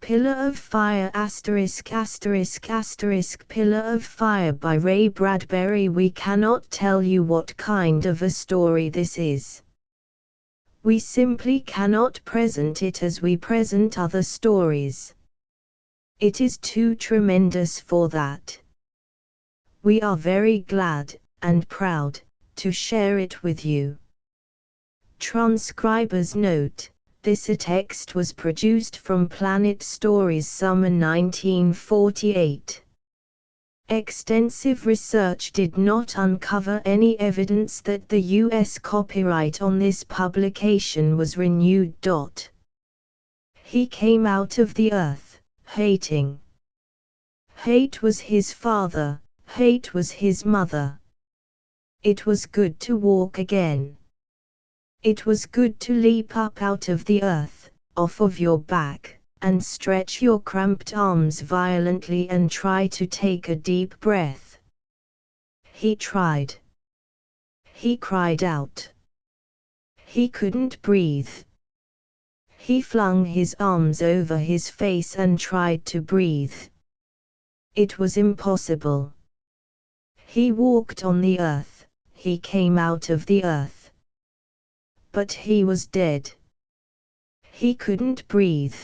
Pillar of Fire **** Pillar of Fire by Ray Bradbury. We cannot tell you what kind of a story this is. We simply cannot present it as we present other stories. It is too tremendous for that. We are very glad, and proud, to share it with you. Transcriber's note: this text was produced from Planet Stories Summer 1948. Extensive research did not uncover any evidence that the U.S. copyright on this publication was renewed. He came out of the earth, hating. Hate was his father, hate was his mother. It was good to walk again. It was good to leap up out of the earth, off of your back, and stretch your cramped arms violently and try to take a deep breath. He tried. He cried out. He couldn't breathe. He flung his arms over his face and tried to breathe. It was impossible. He walked on the earth, he came out of the earth. But he was dead. He couldn't breathe.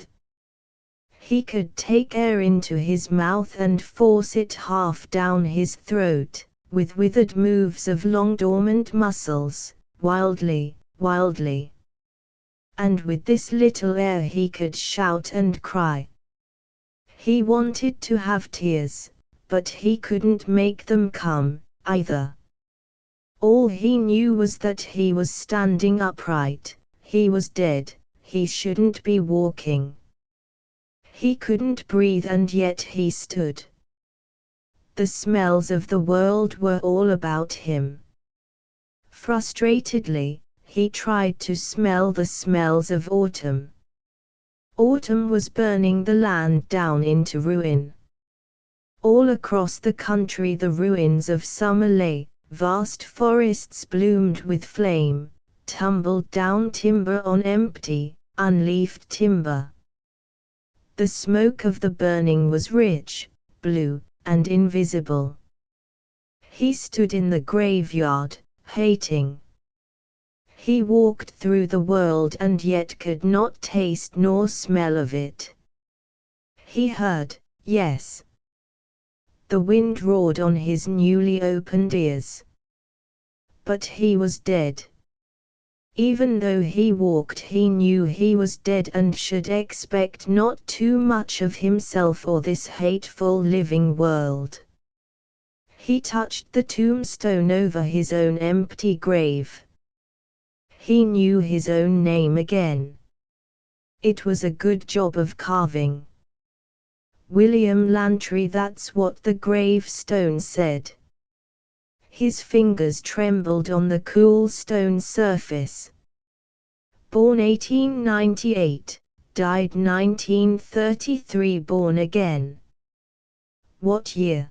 He could take air into his mouth and force it half down his throat, with withered moves of long dormant muscles, wildly, wildly. And with this little air he could shout and cry. He wanted to have tears, but he couldn't make them come, either. All he knew was that he was standing upright, he was dead, he shouldn't be walking. He couldn't breathe and yet he stood. The smells of the world were all about him. Frustratedly, he tried to smell the smells of autumn. Autumn was burning the land down into ruin. All across the country the ruins of summer lay. Vast forests bloomed with flame, tumbled down timber on empty, unleafed timber. The smoke of the burning was rich, blue, and invisible. He stood in the graveyard, hating. He walked through the world and yet could not taste nor smell of it. He heard, yes. The wind roared on his newly opened ears. But he was dead. Even though he walked, he knew he was dead and should expect not too much of himself or this hateful living world. He touched the tombstone over his own empty grave. He knew his own name again. It was a good job of carving. William Lantry, that's what the gravestone said. His fingers trembled on the cool stone surface. Born 1898, died 1933, born again. What year?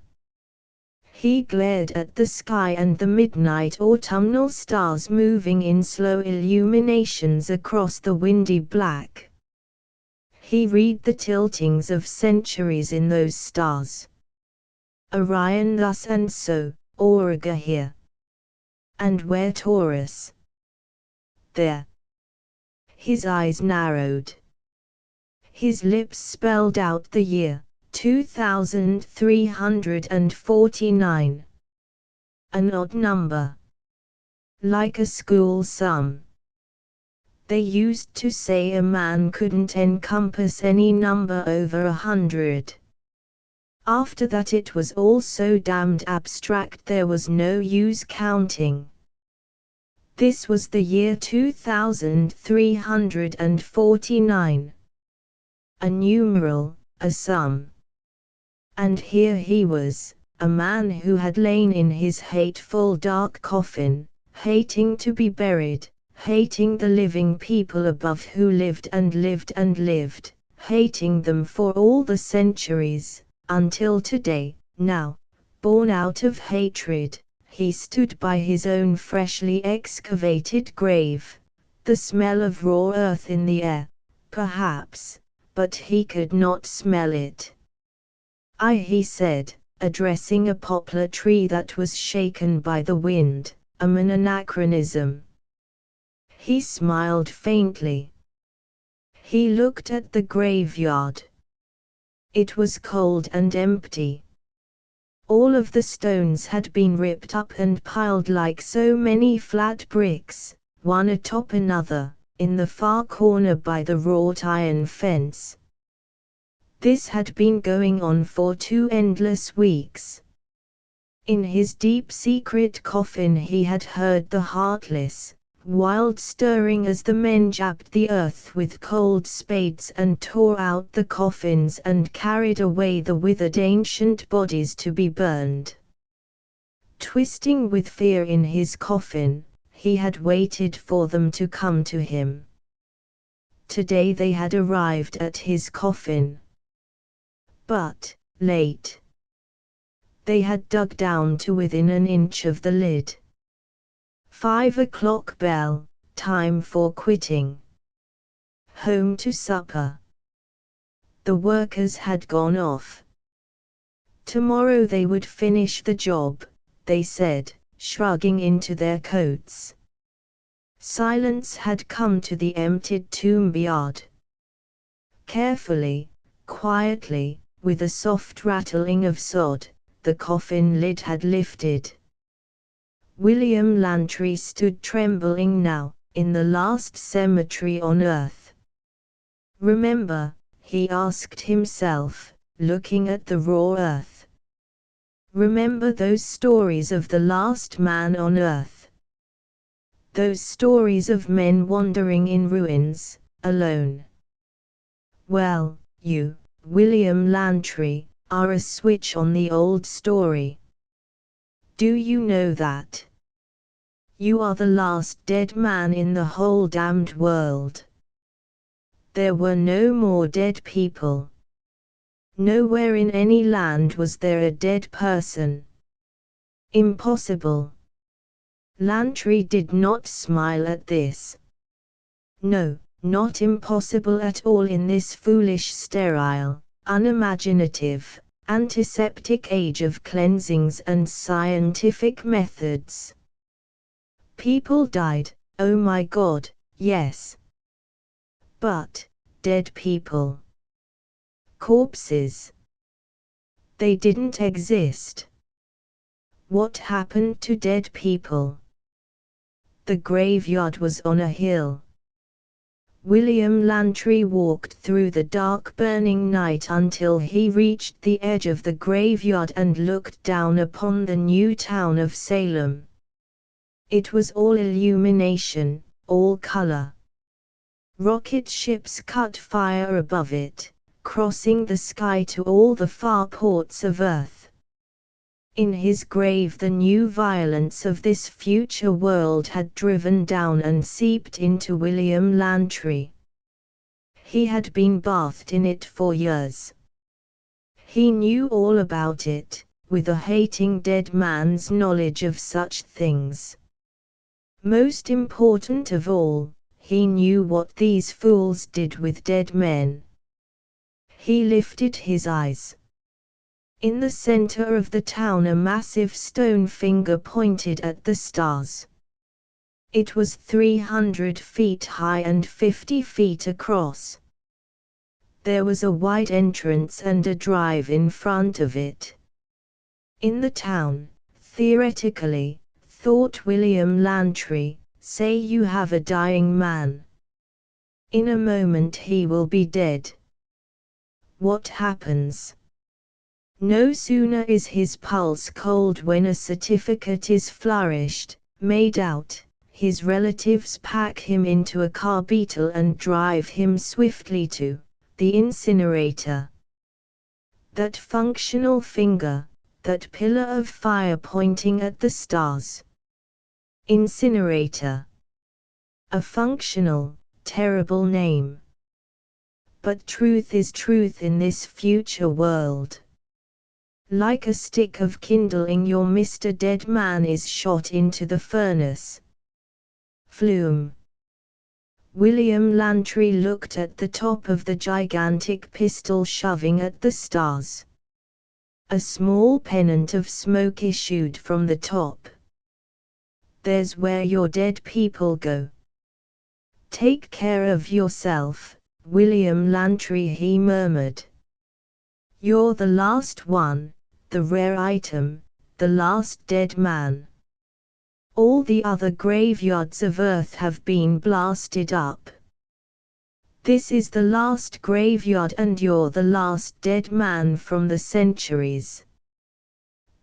He glared at the sky and the midnight autumnal stars moving in slow illuminations across the windy black. He read the tiltings of centuries in those stars. Orion thus and so, Auriga here. And where Taurus? There. His eyes narrowed. His lips spelled out the year, 2349. An odd number. Like a school sum. They used to say a man couldn't encompass any number over 100. After that it was all so damned abstract there was no use counting. This was the year 2349. A numeral, a sum. And here he was, a man who had lain in his hateful dark coffin, hating to be buried, hating the living people above who lived and lived and lived, hating them for all the centuries, until today. Now, born out of hatred, he stood by his own freshly excavated grave, the smell of raw earth in the air, perhaps, but he could not smell it. He said, addressing a poplar tree that was shaken by the wind, "I'm an anachronism." He smiled faintly. He looked at the graveyard. It was cold and empty. All of the stones had been ripped up and piled like so many flat bricks, one atop another, in the far corner by the wrought iron fence. This had been going on for 2 endless weeks. In his deep secret coffin he had heard the heartless, wild stirring as the men jabbed the earth with cold spades and tore out the coffins and carried away the withered ancient bodies to be burned. Twisting with fear in his coffin, he had waited for them to come to him. Today they had arrived at his coffin. But, late. They had dug down to within an inch of the lid. 5 o'clock bell, time for quitting. Home to supper. The workers had gone off. Tomorrow they would finish the job, they said, shrugging into their coats. Silence had come to the emptied tomb yard. Carefully, quietly, with a soft rattling of sod, the coffin lid had lifted. William Lantry stood trembling now, in the last cemetery on earth. Remember, he asked himself, looking at the raw earth. Remember those stories of the last man on earth. Those stories of men wandering in ruins, alone. Well, you, William Lantry, are a switch on the old story. Do you know that? You are the last dead man in the whole damned world. There were no more dead people. Nowhere in any land was there a dead person. Impossible. Lantry did not smile at this. No, not impossible at all in this foolish, sterile, unimaginative, antiseptic age of cleansings and scientific methods. People died, oh my God, yes. But, dead people. Corpses. They didn't exist. What happened to dead people? The graveyard was on a hill. William Lantry walked through the dark burning night until he reached the edge of the graveyard and looked down upon the new town of Salem. It was all illumination, all color. Rocket ships cut fire above it, crossing the sky to all the far ports of Earth. In his grave the new violence of this future world had driven down and seeped into William Lantry. He had been bathed in it for years. He knew all about it, with a hating dead man's knowledge of such things. Most important of all, he knew what these fools did with dead men. He lifted his eyes. In the center of the town a massive stone finger pointed at the stars. It was 300 feet high and 50 feet across. There was a wide entrance and a drive in front of it. In the town, theoretically, thought William Lantry, say you have a dying man. In a moment he will be dead. What happens? No sooner is his pulse cold when a certificate is flourished, made out, his relatives pack him into a car beetle and drive him swiftly to the incinerator. That functional finger, that pillar of fire pointing at the stars. Incinerator. A functional, terrible name. But truth is truth in this future world. Like a stick of kindling your Mr. Dead Man is shot into the furnace. Flume. William Lantry looked at the top of the gigantic pistol shoving at the stars. A small pennant of smoke issued from the top. "There's where your dead people go. Take care of yourself, William Lantry," he murmured. "You're the last one, the rare item, the last dead man. All the other graveyards of Earth have been blasted up. This is the last graveyard and you're the last dead man from the centuries.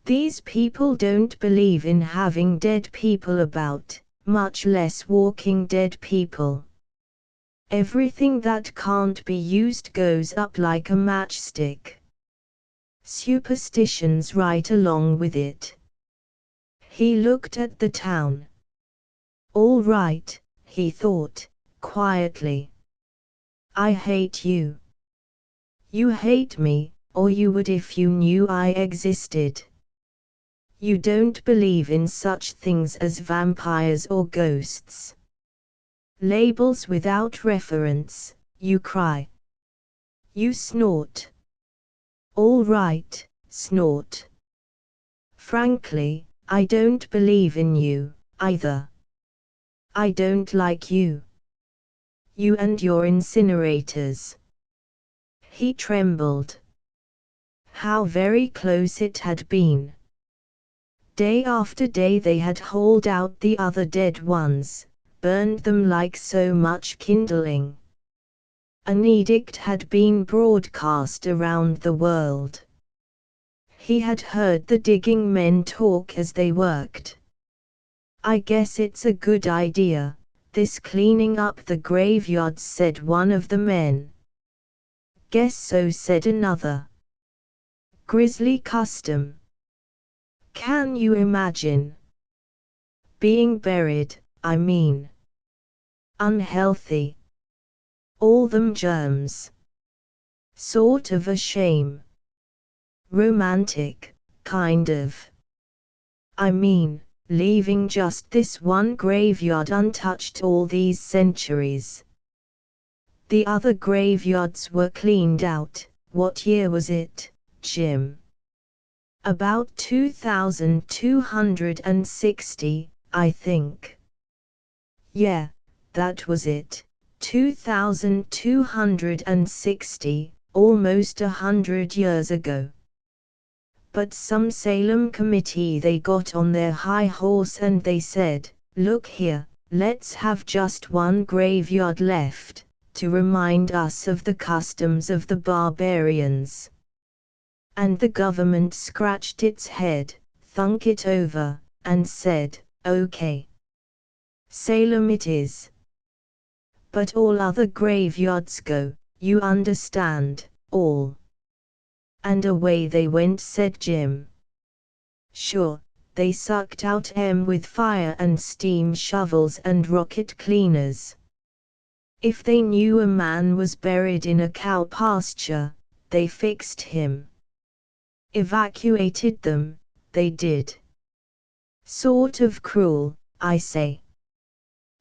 These people don't believe in having dead people about, much less walking dead people. Everything that can't be used goes up like a matchstick. Superstitions right along with it." He looked at the town. "All right," he thought, quietly. "I hate you. You hate me, or you would if you knew I existed. You don't believe in such things as vampires or ghosts. Labels without reference," you cry. You snort. "All right, snort. Frankly, I don't believe in you, either. I don't like you. You and your incinerators." He trembled. How very close it had been. Day after day they had hauled out the other dead ones, burned them like so much kindling. An edict had been broadcast around the world. He had heard the digging men talk as they worked. "I guess it's a good idea, this cleaning up the graveyards," said one of the men. "Guess so," said another. "Grisly custom. Can you imagine? Being buried, I mean. Unhealthy. All them germs. Sort of a shame. Romantic, kind of. I mean, leaving just this one graveyard untouched all these centuries. The other graveyards were cleaned out. What year was it, Jim?" "About 2260, I think." "Yeah, that was it, 2260, almost 100 years ago. But some Salem committee, they got on their high horse and they said, 'Look here, let's have just one graveyard left, to remind us of the customs of the barbarians.' And the government scratched its head, thunk it over, and said, 'Okay. Salem it is. But all other graveyards go, you understand, all.' And away they went," said Jim. "Sure, they sucked out with fire and steam shovels and rocket cleaners. If they knew a man was buried in a cow pasture, they fixed him. Evacuated them, they did. Sort of cruel, I say.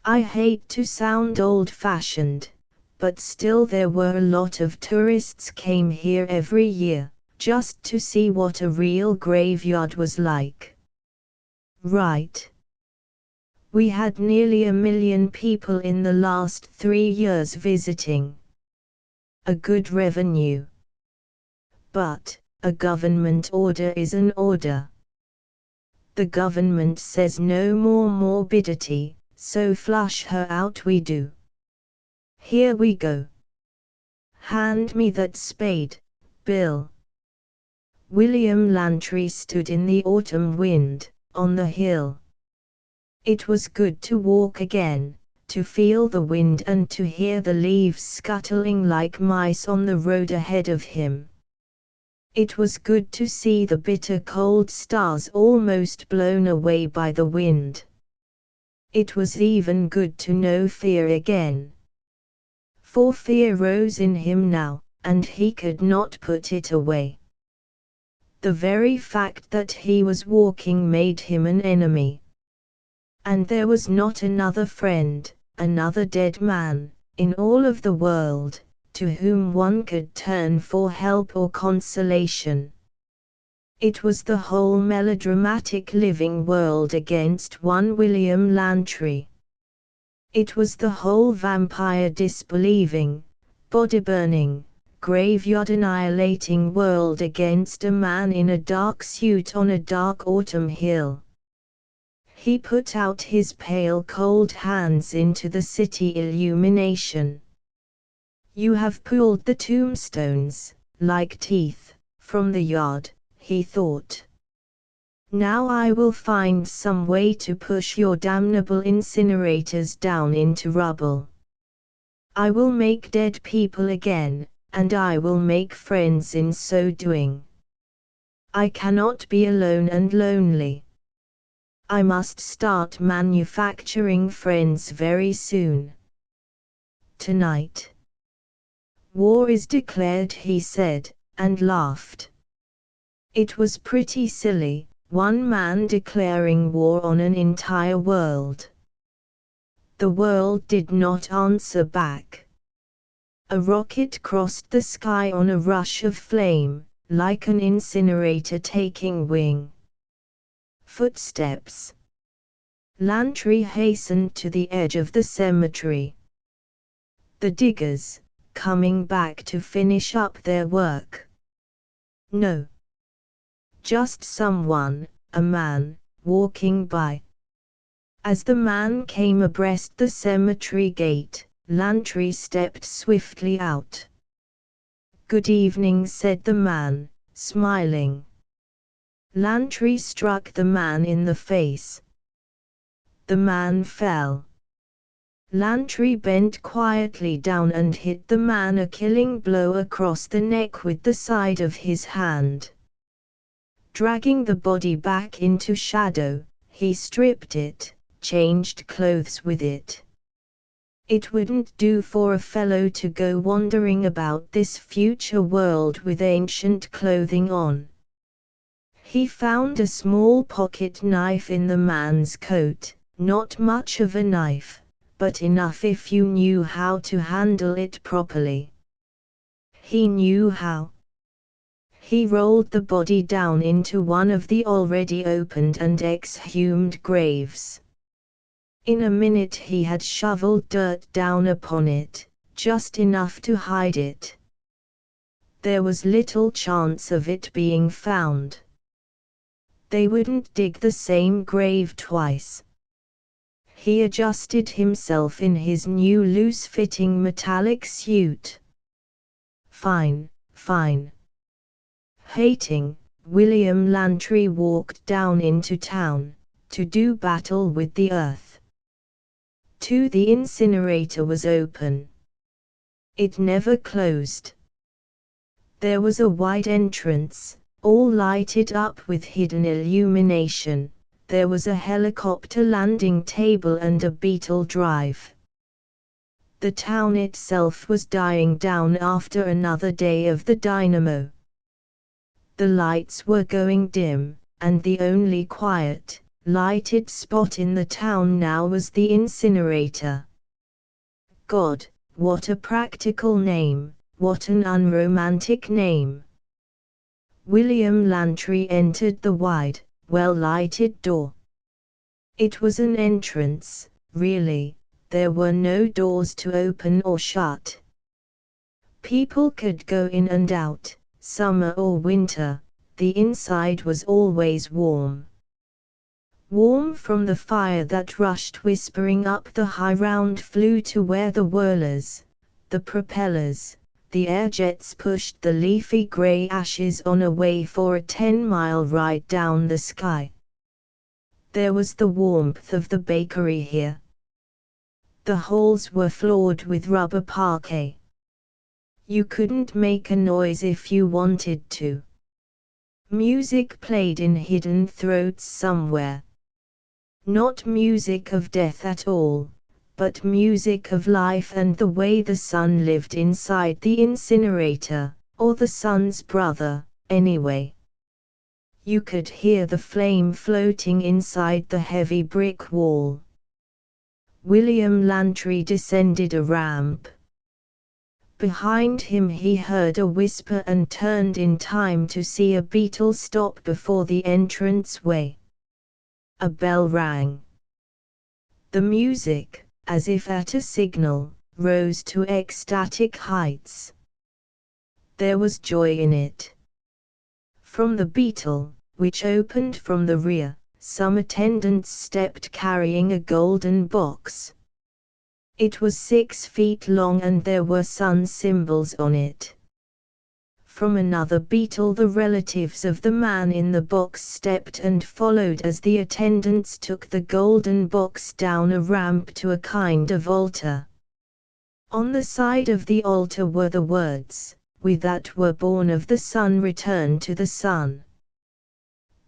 I hate to sound old-fashioned, but still there were a lot of tourists came here every year, just to see what a real graveyard was like." "Right. We had nearly 1 million people in the last 3 years visiting. A good revenue. But a government order is an order. The government says no more morbidity, so flush her out we do. Here we go. Hand me that spade, Bill." William Lantry stood in the autumn wind, on the hill. It was good to walk again, to feel the wind and to hear the leaves scuttling like mice on the road ahead of him. It was good to see the bitter cold stars almost blown away by the wind. It was even good to know fear again. For fear rose in him now, and he could not put it away. The very fact that he was walking made him an enemy. And there was not another friend, another dead man, in all of the world, to whom one could turn for help or consolation. It was the whole melodramatic living world against one William Lantry. It was the whole vampire disbelieving, body-burning, graveyard-annihilating world against a man in a dark suit on a dark autumn hill. He put out his pale cold hands into the city illumination. "You have pulled the tombstones, like teeth, from the yard," he thought. "Now I will find some way to push your damnable incinerators down into rubble. I will make dead people again, and I will make friends in so doing. I cannot be alone and lonely. I must start manufacturing friends very soon. Tonight. War is declared," he said, and laughed. It was pretty silly, one man declaring war on an entire world. The world did not answer back. A rocket crossed the sky on a rush of flame, like an incinerator taking wing. Footsteps. Lantry hastened to the edge of the cemetery. The diggers, coming back to finish up their work. No. Just someone, a man, walking by. As the man came abreast the cemetery gate, Lantry stepped swiftly out. "Good evening," said the man, smiling. Lantry struck the man in the face. The man fell. Lantry bent quietly down and hit the man a killing blow across the neck with the side of his hand. Dragging the body back into shadow, he stripped it, changed clothes with it. It wouldn't do for a fellow to go wandering about this future world with ancient clothing on. He found a small pocket knife in the man's coat, not much of a knife, but enough if you knew how to handle it properly. He knew how. He rolled the body down into one of the already opened and exhumed graves. In a minute he had shoveled dirt down upon it, just enough to hide it. There was little chance of it being found. They wouldn't dig the same grave twice. He adjusted himself in his new loose-fitting metallic suit. Fine, fine. Hating, William Lantry walked down into town, to do battle with the earth. The incinerator was open. It never closed. There was a wide entrance, all lighted up with hidden illumination. There was a helicopter landing table and a beetle drive. The town itself was dying down after another day of the dynamo. The lights were going dim, and the only quiet, lighted spot in the town now was the incinerator. God, what a practical name, what an unromantic name. William Lantry entered the wide, well-lighted door. It was an entrance, really, there were no doors to open or shut. People could go in and out, summer or winter, the inside was always warm. Warm from the fire that rushed whispering up the high round flue to where the whirlers, the propellers, the air jets pushed the leafy grey ashes on away for a 10-mile ride down the sky. There was the warmth of the bakery here. The halls were floored with rubber parquet. You couldn't make a noise if you wanted to. Music played in hidden throats somewhere. Not music of death at all, but music of life and the way the sun lived inside the incinerator, or the sun's brother, anyway. You could hear the flame floating inside the heavy brick wall. William Lantry descended a ramp. Behind him he heard a whisper and turned in time to see a beetle stop before the entrance-way. A bell rang. The music, as if at a signal, rose to ecstatic heights. There was joy in it. From the beetle, which opened from the rear, some attendants stepped carrying a golden box. It was 6 feet long and there were sun symbols on it. From another beetle the relatives of the man in the box stepped and followed as the attendants took the golden box down a ramp to a kind of altar. On the side of the altar were the words, "We that were born of the sun return to the sun."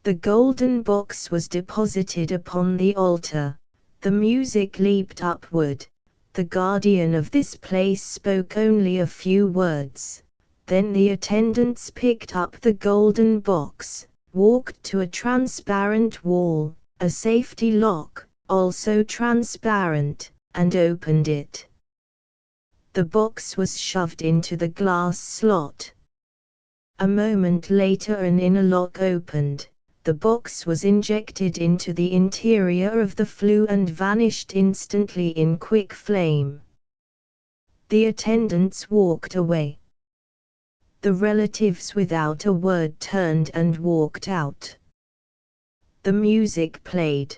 The golden box was deposited upon the altar, the music leaped upward, the guardian of this place spoke only a few words, then the attendants picked up the golden box, walked to a transparent wall, a safety lock, also transparent, and opened it. The box was shoved into the glass slot. A moment later an inner lock opened. The box was injected into the interior of the flue and vanished instantly in quick flame. The attendants walked away. The relatives without a word turned and walked out. The music played.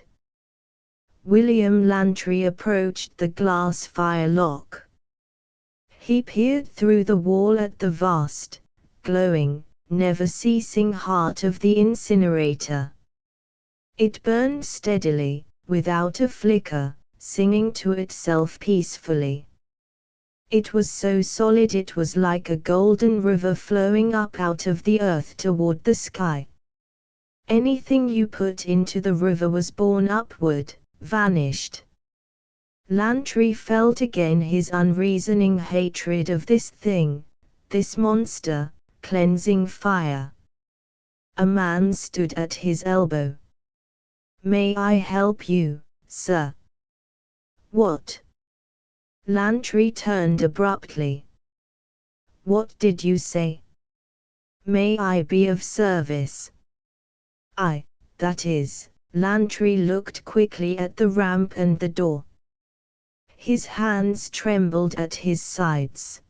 William Lantry approached the glass fire lock. He peered through the wall at the vast, glowing, never-ceasing heart of the incinerator. It burned steadily, without a flicker, singing to itself peacefully. It was so solid it was like a golden river flowing up out of the earth toward the sky. Anything you put into the river was borne upward, vanished. Lantry felt again his unreasoning hatred of this thing, this monster, cleansing fire. A man stood at his elbow. "May I help you, sir?" "What?" Lantry turned abruptly. "What did you say?" "May I be of service?" That is." Lantry looked quickly at the ramp and the door. His hands trembled at his sides.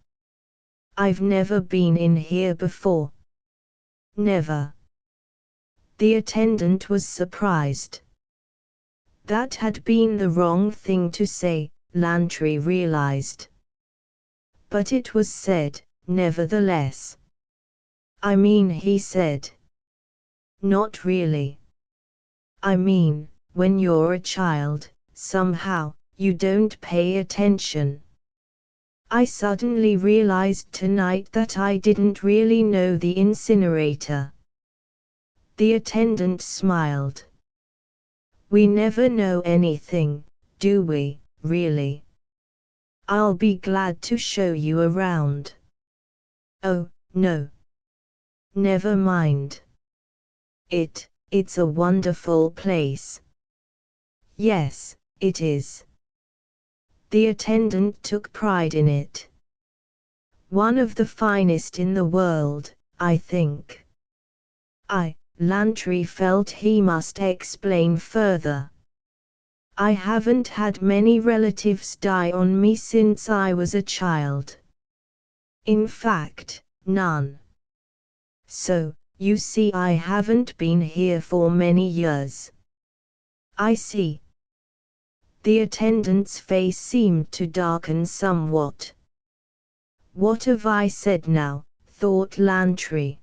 "I've never been in here before." "Never?" The attendant was surprised. That had been the wrong thing to say, Lantry realized. But it was said, nevertheless. "I mean," he said. "Not really. I mean, when you're a child, somehow, you don't pay attention. I suddenly realized tonight that I didn't really know the incinerator." The attendant smiled. "We never know anything, do we, really? I'll be glad to show you around." "Oh, no. Never mind. It's a wonderful place." "Yes, it is." The attendant took pride in it. "One of the finest in the world, I think." Lantry felt he must explain further. "I haven't had many relatives die on me since I was a child. In fact, none. So, you see, I haven't been here for many years." "I see." The attendant's face seemed to darken somewhat. "What have I said now?" thought Lantry.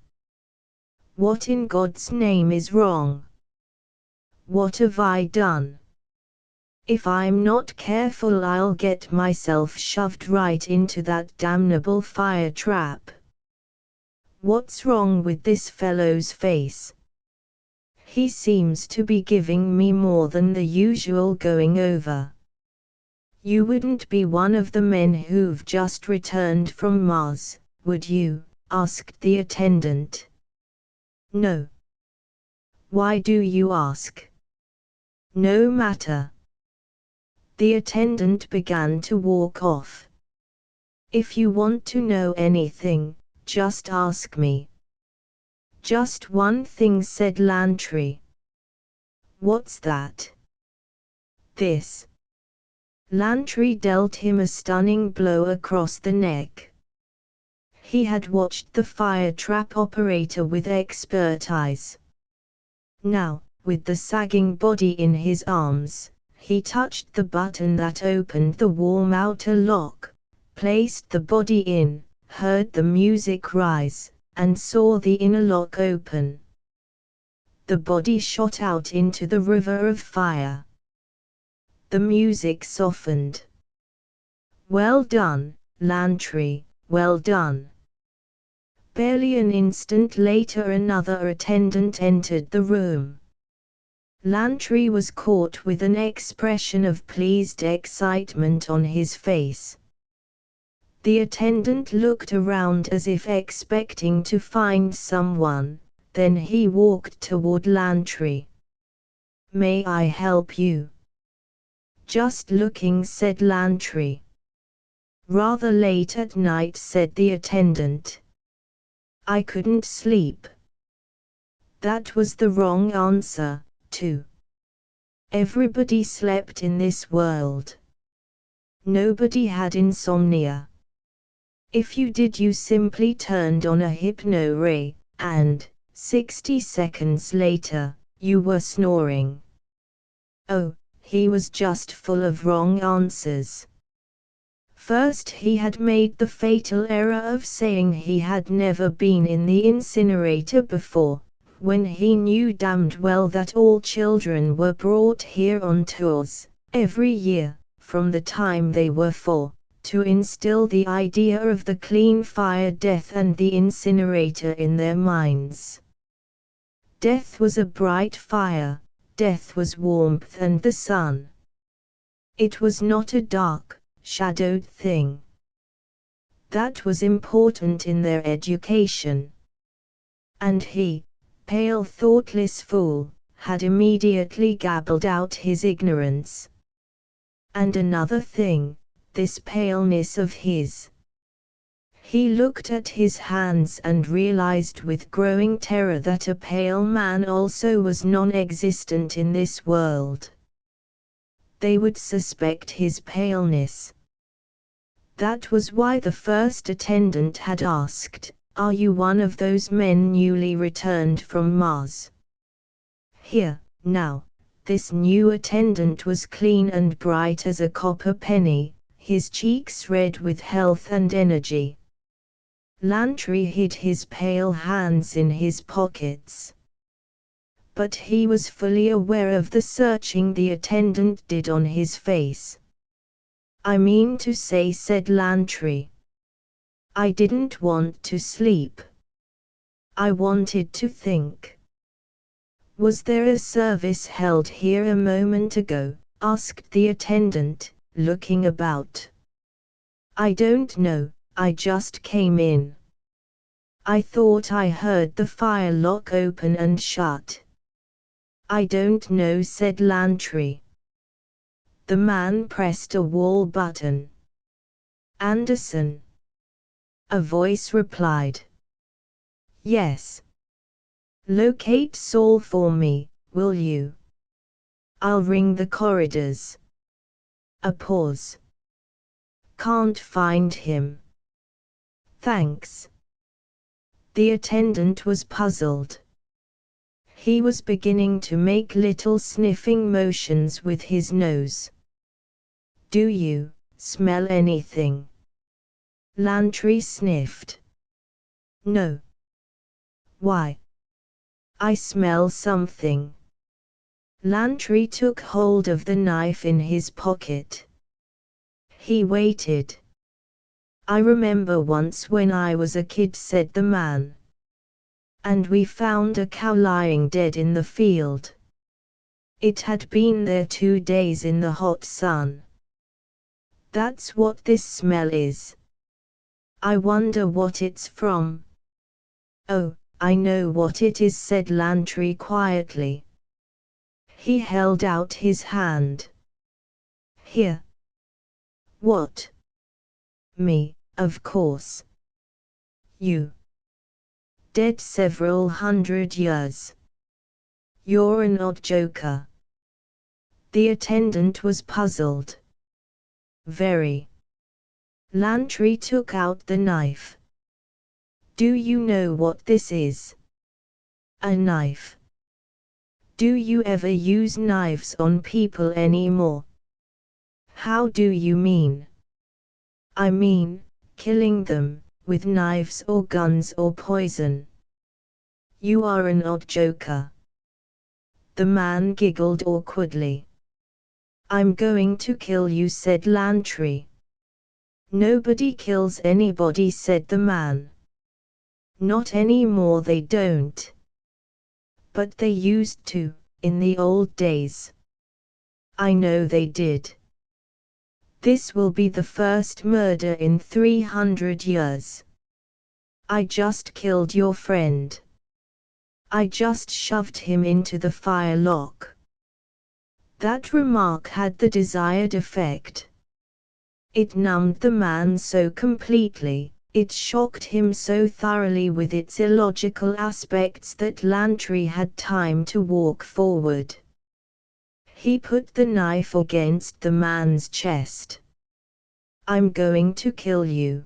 "What in God's name is wrong? What have I done? If I'm not careful I'll get myself shoved right into that damnable fire trap. What's wrong with this fellow's face? He seems to be giving me more than the usual going over." "You wouldn't be one of the men who've just returned from Mars, would you?" asked the attendant. "No." "Why do you ask?" "No matter." The attendant began to walk off. "If you want to know anything, just ask me." "Just one thing," said Lantry. "What's that?" "This." Lantry dealt him a stunning blow across the neck. He had watched the fire trap operator with expert eyes. Now, with the sagging body in his arms, he touched the button that opened the warm outer lock, placed the body in, heard the music rise, and saw the inner lock open. The body shot out into the river of fire. The music softened. "Well done, Lantry, well done." Barely an instant later another attendant entered the room. Lantry was caught with an expression of pleased excitement on his face. The attendant looked around as if expecting to find someone, then he walked toward Lantry. "May I help you?" "Just looking," said Lantry. "Rather late at night," said the attendant. "I couldn't sleep." That was the wrong answer, too. Everybody slept in this world. Nobody had insomnia. If you did, you simply turned on a hypno ray, and, 60 seconds later, you were snoring. Oh, he was just full of wrong answers. First, he had made the fatal error of saying he had never been in the incinerator before, when he knew damned well that all children were brought here on tours, every year, from the time they were 4, to instill the idea of the clean fire death and the incinerator in their minds. Death was a bright fire, death was warmth and the sun. It was not a dark, shadowed thing. That was important in their education. And he, pale thoughtless fool, had immediately gabbled out his ignorance. And another thing, this paleness of his. He looked at his hands and realized with growing terror that a pale man also was non-existent in this world. They would suspect his paleness. That was why the first attendant had asked, "Are you one of those men newly returned from Mars?" Here, now, this new attendant was clean and bright as a copper penny, his cheeks red with health and energy. Lantry hid his pale hands in his pockets. But he was fully aware of the searching the attendant did on his face. "I mean to say," said Lantry, "I didn't want to sleep. I wanted to think." "Was there a service held here a moment ago?" asked the attendant, looking about. "I don't know, I just came in. I thought I heard the fire lock open and shut." "I don't know," said Lantry. The man pressed a wall button. "Anderson?" a voice replied. "Yes." "Locate Saul for me, will you? I'll ring the corridors." A pause. "Can't find him." "Thanks." The attendant was puzzled. He was beginning to make little sniffing motions with his nose. "Do you smell anything?" Lantry sniffed. "No." "Why?" "I smell something." Lantry took hold of the knife in his pocket. He waited. "I remember once when I was a kid," said the man. "And we found a cow lying dead in the field. It had been there 2 days in the hot sun. That's what this smell is. I wonder what it's from." "Oh, I know what it is," said Lantry quietly. He held out his hand. Here. What? Me, of course. You. Dead several hundred years. You're an odd joker. The attendant was puzzled. Very. Lantry took out the knife. Do you know what this is? A knife. Do you ever use knives on people anymore? How do you mean? I mean, killing them, with knives or guns or poison. You are an odd joker. The man giggled awkwardly. I'm going to kill you, said Lantry. Nobody kills anybody, said the man. Not anymore, they don't. But they used to, in the old days. I know they did. This will be the first murder in 300 years. I just killed your friend. I just shoved him into the firelock. That remark had the desired effect. It numbed the man so completely, it shocked him so thoroughly with its illogical aspects that Lantry had time to walk forward. He put the knife against the man's chest. I'm going to kill you.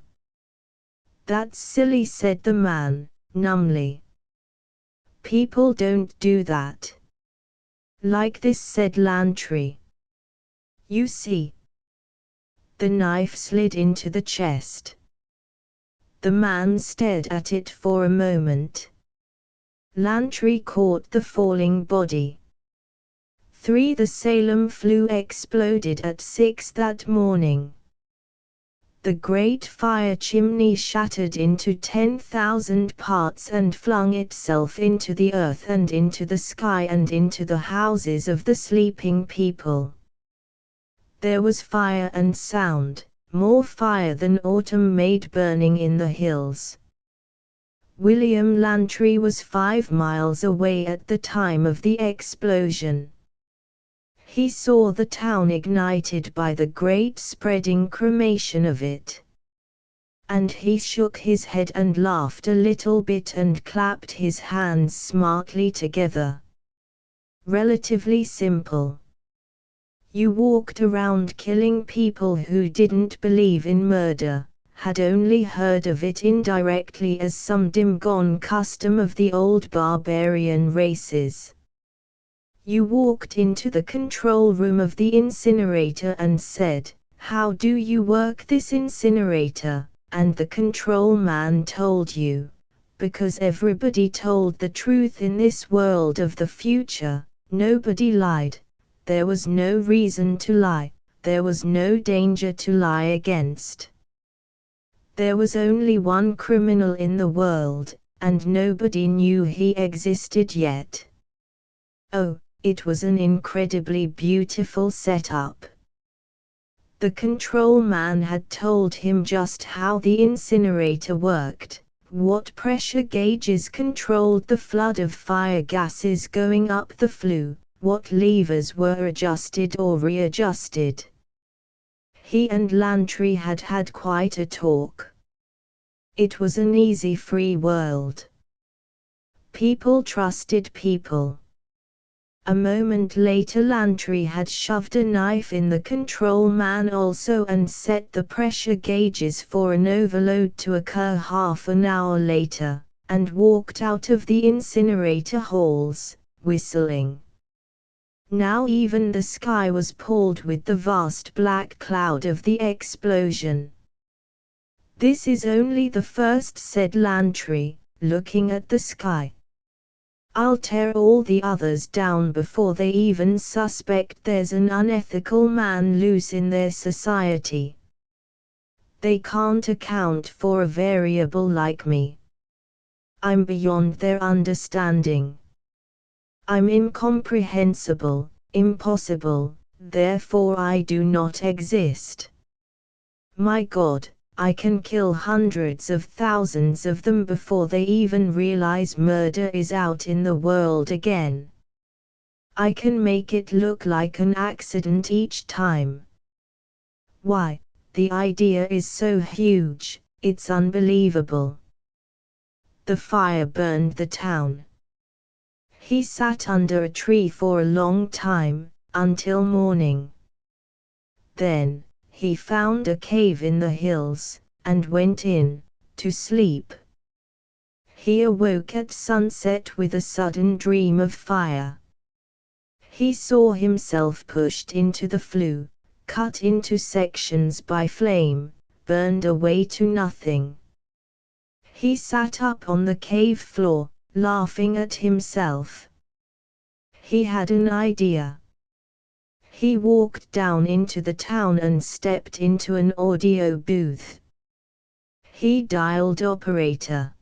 That's silly, said the man, numbly. People don't do that. Like this, said Lantry. You see. The knife slid into the chest. The man stared at it for a moment. Lantry caught the falling body. 3. The Salem flu exploded at 6 that morning. The great fire chimney shattered into 10,000 parts and flung itself into the earth and into the sky and into the houses of the sleeping people. There was fire and sound, more fire than autumn made burning in the hills. William Lantry was 5 miles away at the time of the explosion. He saw the town ignited by the great spreading cremation of it. And he shook his head and laughed a little bit and clapped his hands smartly together. Relatively simple. You walked around killing people who didn't believe in murder, had only heard of it indirectly as some dim-gone custom of the old barbarian races. You walked into the control room of the incinerator and said, "How do you work this incinerator?" And the control man told you, because everybody told the truth in this world of the future, nobody lied. There was no reason to lie, there was no danger to lie against. There was only one criminal in the world, and nobody knew he existed yet. Oh, it was an incredibly beautiful setup. The control man had told him just how the incinerator worked, what pressure gauges controlled the flood of fire gases going up the flue, what levers were adjusted or readjusted. He and Lantry had had quite a talk. It was an easy free world. People trusted people. A moment later Lantry had shoved a knife in the control man also and set the pressure gauges for an overload to occur half an hour later, and walked out of the incinerator halls, whistling. Now even the sky was palled with the vast black cloud of the explosion. This is only the first, said Lantry, looking at the sky. I'll tear all the others down before they even suspect there's an unethical man loose in their society. They can't account for a variable like me. I'm beyond their understanding. I'm incomprehensible, impossible, therefore I do not exist. My God, I can kill hundreds of thousands of them before they even realize murder is out in the world again. I can make it look like an accident each time, Why, the idea is so huge, it's unbelievable. The fire burned the town. He sat under a tree for a long time, until morning. Then, he found a cave in the hills, and went in, to sleep. He awoke at sunset with a sudden dream of fire. He saw himself pushed into the flue, cut into sections by flame, burned away to nothing. He sat up on the cave floor, laughing at himself. He had an idea. He walked down into the town and stepped into an audio booth. He dialed operator.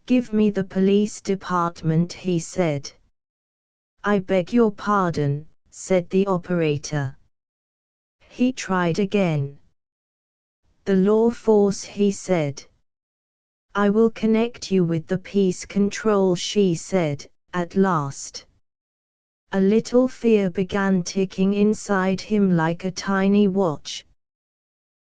"Give me the police department," he said. "I beg your pardon," said the operator. He tried again. "The law force," he said. "I will connect you with the peace control," she said, at last. A little fear began ticking inside him like a tiny watch.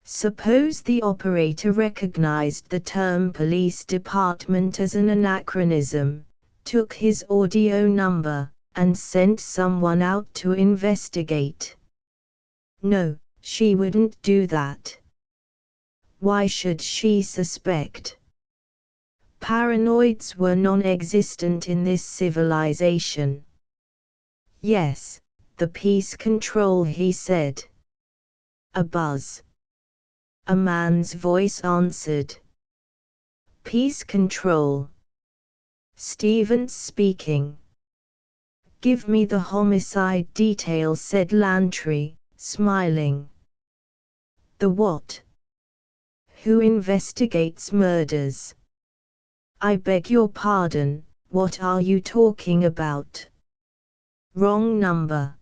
Suppose the operator recognized the term police department as an anachronism, took his audio number, and sent someone out to investigate. No, she wouldn't do that. Why should she suspect? Paranoids were non-existent in this civilization. "Yes, the peace control," he said. A buzz. A man's voice answered. "Peace control. Stevens speaking." "Give me the homicide details," said Lantry, smiling. "The what?" "Who investigates murders?" "I beg your pardon, what are you talking about?" "Wrong number."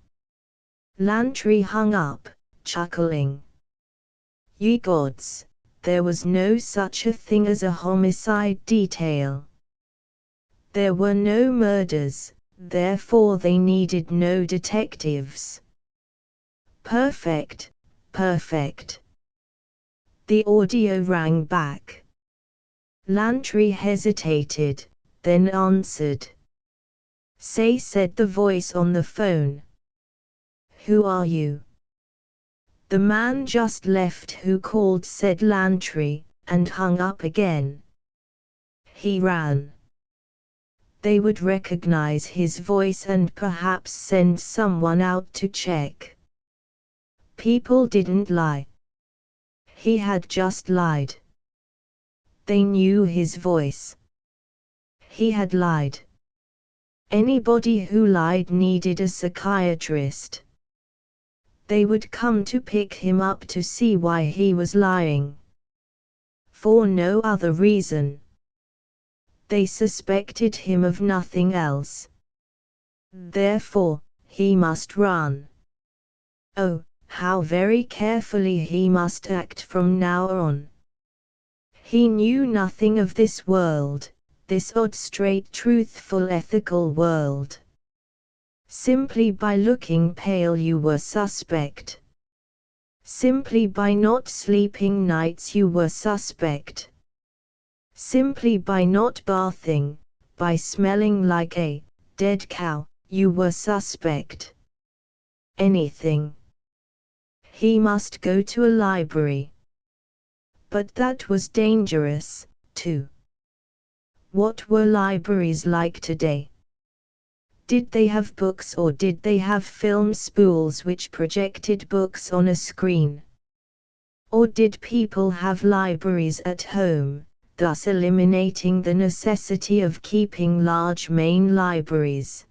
Lantry hung up, chuckling. Ye gods, there was no such a thing as a homicide detail. There were no murders, therefore they needed no detectives. Perfect, perfect. The audio rang back. Lantry hesitated, then answered. "Say," said the voice on the phone. "Who are you?" "The man just left who called," said Lantry, and hung up again. He ran. They would recognize his voice and perhaps send someone out to check. People didn't lie. He had just lied. They knew his voice. He had lied. Anybody who lied needed a psychiatrist. They would come to pick him up to see why he was lying. For no other reason. They suspected him of nothing else. Therefore, he must run. Oh, how very carefully he must act from now on. He knew nothing of this world, this odd, straight, truthful, ethical world. Simply by looking pale you were suspect. Simply by not sleeping nights you were suspect. Simply by not bathing, by smelling like a dead cow, you were suspect. Anything. He must go to a library. But that was dangerous, too. What were libraries like today? Did they have books, or did they have film spools which projected books on a screen? Or did people have libraries at home, thus eliminating the necessity of keeping large main libraries?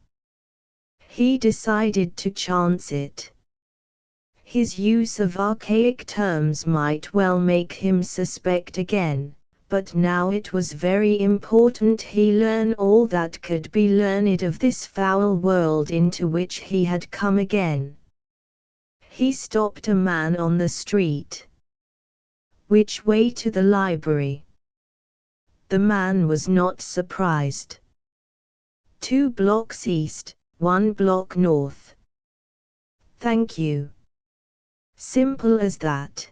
He decided to chance it. His use of archaic terms might well make him suspect again, but now it was very important he learn all that could be learned of this foul world into which he had come again. He stopped a man on the street. "Which way to the library?" The man was not surprised. 2 blocks east, 1 block north." "Thank you," Simple as that.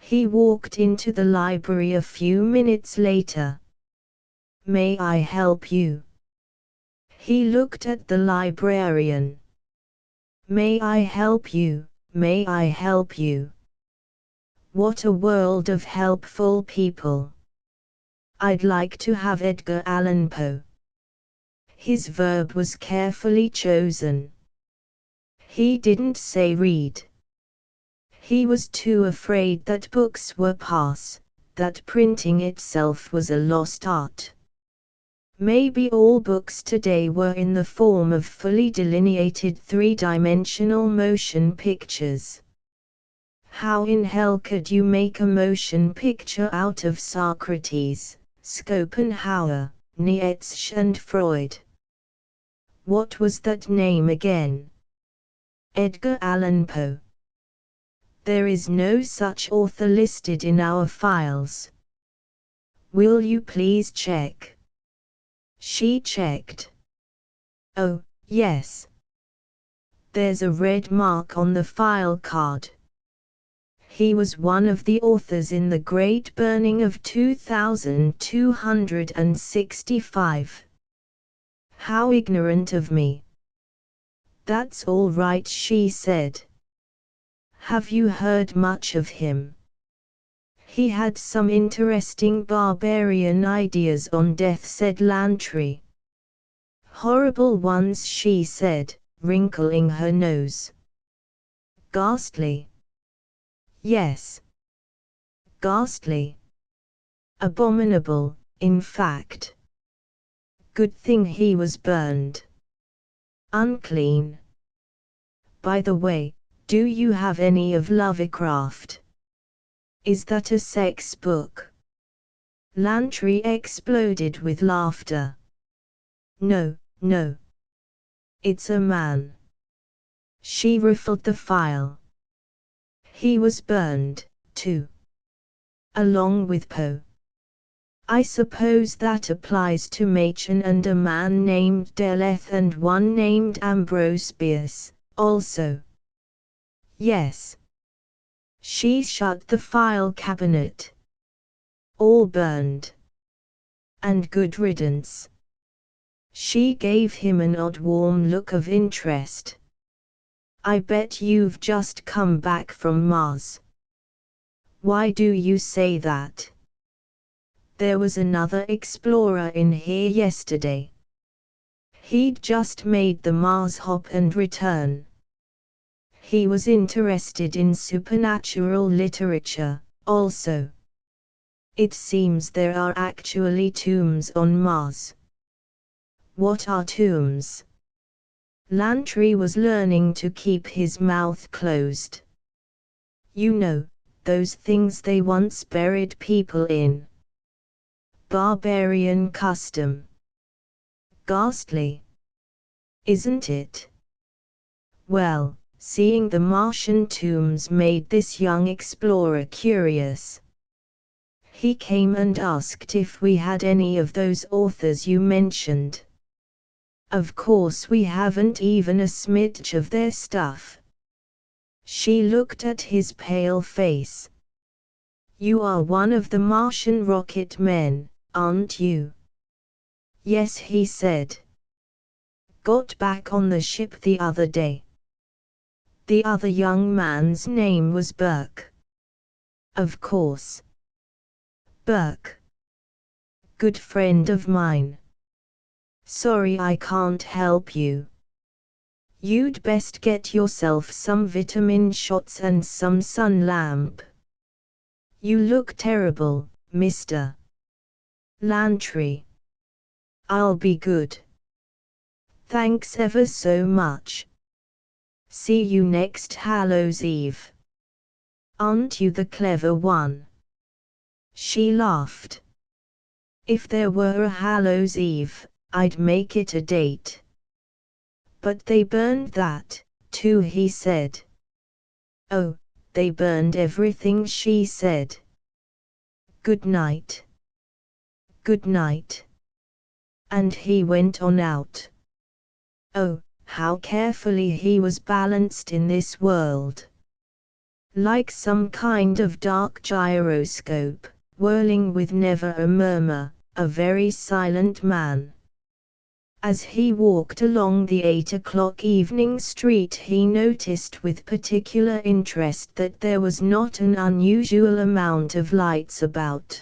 He walked into the library a few minutes later. May I help you? He looked at the librarian. May I help you? May I help you? What a world of helpful people. I'd like to have Edgar Allan Poe. His verb was carefully chosen. He didn't say read. He was too afraid that books were passe, that printing itself was a lost art. Maybe all books today were in the form of fully delineated three-dimensional motion pictures. How in hell could you make a motion picture out of Socrates, Schopenhauer, Nietzsche and Freud? What was that name again? Edgar Allan Poe. There is no such author listed in our files. Will you please check? She checked. Oh, yes. There's a red mark on the file card. He was one of the authors in the Great Burning of 2265. How ignorant of me. That's all right, she said. Have you heard much of him? He had some interesting barbarian ideas on death, said Lantry. Horrible ones, she said, wrinkling her nose. Ghastly. Yes. Ghastly. Abominable, in fact. Good thing he was burned. Unclean. By the way, do you have any of Lovecraft? Is that a sex book? Lantry exploded with laughter. No, no. It's a man. She riffled the file. He was burned, too. Along with Poe. I suppose that applies to Machen and a man named Deleth and one named Ambrose Bierce, also. Yes. She shut the file cabinet. All burned. And good riddance. She gave him an odd warm look of interest. I bet you've just come back from Mars. Why do you say that? There was another explorer in here yesterday. He'd just made the Mars hop and return. He was interested in supernatural literature, also. It seems there are actually tombs on Mars. What are tombs? Lantry was learning to keep his mouth closed. You know, those things they once buried people in. Barbarian custom. Ghastly. Isn't it? Well, seeing the Martian tombs made this young explorer curious. He came and asked if we had any of those authors you mentioned. Of course we haven't even a smidge of their stuff. She looked at his pale face. You are one of the Martian rocket men, aren't you? Yes, he said. Got back on the ship the other day. The other young man's name was Burke. Of course. Burke. Good friend of mine. Sorry I can't help you. You'd best get yourself some vitamin shots and some sun lamp. You look terrible, Mr. Lantry. I'll be good. Thanks ever so much. See you next Hallows Eve. Aren't you the clever one? She laughed. If there were a Hallows Eve, I'd make it a date. But they burned that, too, he said. Oh, they burned everything, she said. Good night. Good night. And he went on out. Oh, how carefully he was balanced in this world. like some kind of dark gyroscope, whirling with never a murmur, a very silent man. As he walked along the 8 o'clock evening street, he noticed with particular interest that there was not an unusual amount of lights about.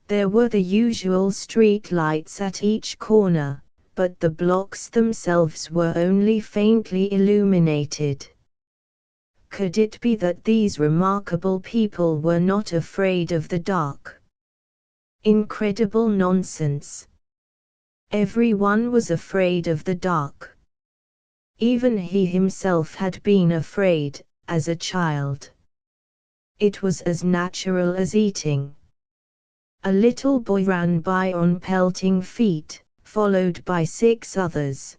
There were the usual street lights at each corner, but the blocks themselves were only faintly illuminated. Could it be that these remarkable people were not afraid of the dark? Incredible nonsense! Everyone was afraid of the dark. Even he himself had been afraid, as a child. It was as natural as eating. A little boy ran by on pelting feet, followed by 6 others.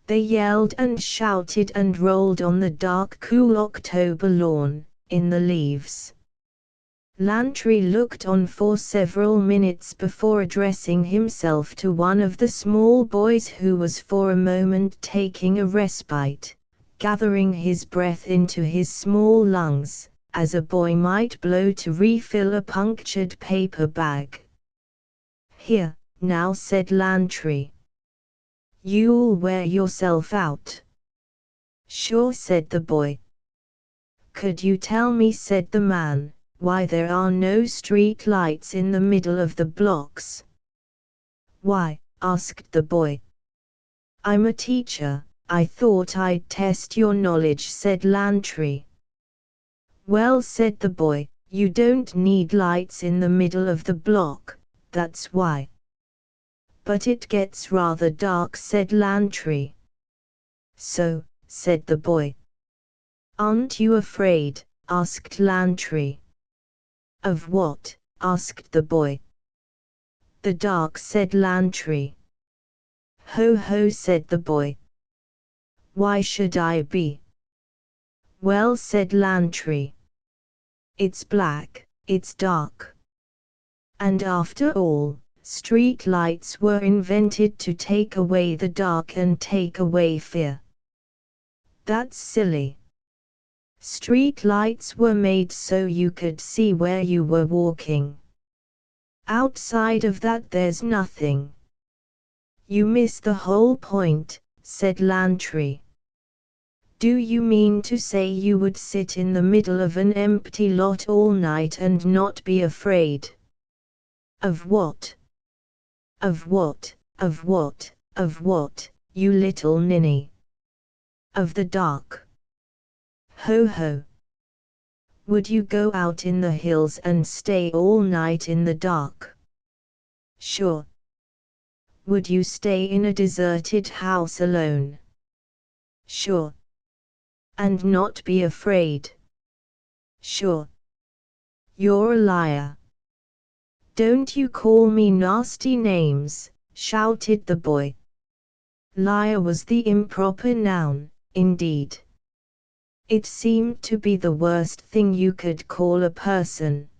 They yelled and shouted and rolled on the dark, cool October lawn, in the leaves. Lantry looked on for several minutes before addressing himself to one of the small boys who was for a moment taking a respite, gathering his breath into his small lungs, as a boy might blow to refill a punctured paper bag. "Here, now," said Lantry. "You'll wear yourself out." "Sure," said the boy. "Could you tell me," said the man, "why there are no street lights in the middle of the blocks?" "Why?" asked the boy. "I'm a teacher, I thought I'd test your knowledge," said Lantry. "Well," said the boy, "you don't need lights in the middle of the block, that's why." "But it gets rather dark," said Lantry. "So," said the boy. "Aren't you afraid?" asked Lantry. "Of what?" asked the boy. "The dark," said Lantry. "Ho ho," said the boy. "Why should I be?" "Well," said Lantry, "it's black, it's dark. And after all, street lights were invented to take away the dark and take away fear." "That's silly. Street lights were made so you could see where you were walking. Outside of that there's nothing." "You miss the whole point," said Lantry. "Do you mean to say you would sit in the middle of an empty lot all night and not be afraid?" "Of what? Of what, of what, of what, you little ninny?" "Of the dark." "Ho ho. Would you go out in the hills and stay all night in the dark?" "Sure." "Would you stay in a deserted house alone?" "Sure." "And not be afraid?" "Sure." "You're a liar." "Don't you call me nasty names," shouted the boy. Liar was the improper noun, indeed. It seemed to be the worst thing you could call a person.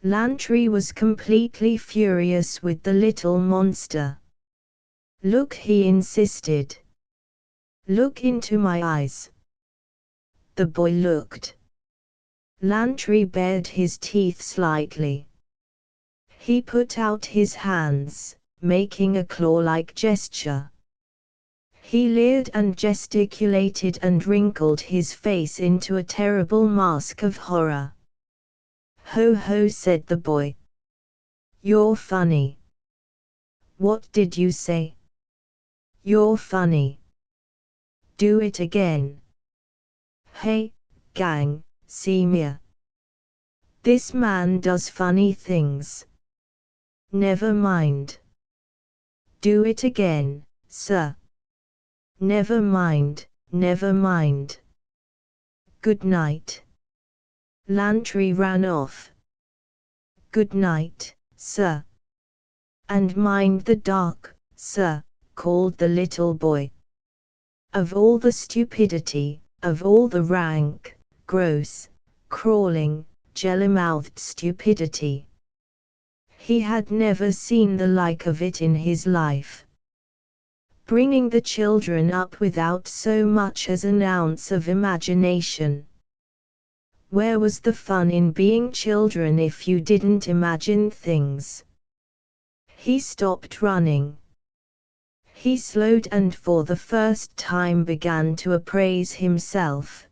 Lantry was completely furious with the little monster. "Look," he insisted. "Look into my eyes." The boy looked. Lantry bared his teeth slightly. He put out his hands, making a claw-like gesture. He leered and gesticulated and wrinkled his face into a terrible mask of horror. "Ho ho," said the boy. "You're funny." "What did you say?" "You're funny." "Do it again." "Hey, gang, see me. This man does funny things." "Never mind." "Do it again, sir." "Never mind, never mind. Good night." Lantry ran off. "Good night, sir. And mind the dark, sir," called the little boy. Of all the stupidity, of all the rank, gross, crawling, jelly-mouthed stupidity, he had never seen the like of it in his life. Bringing the children up without so much as an ounce of imagination. Where was the fun in being children if you didn't imagine things? He stopped running. He slowed and for the first time began to appraise himself.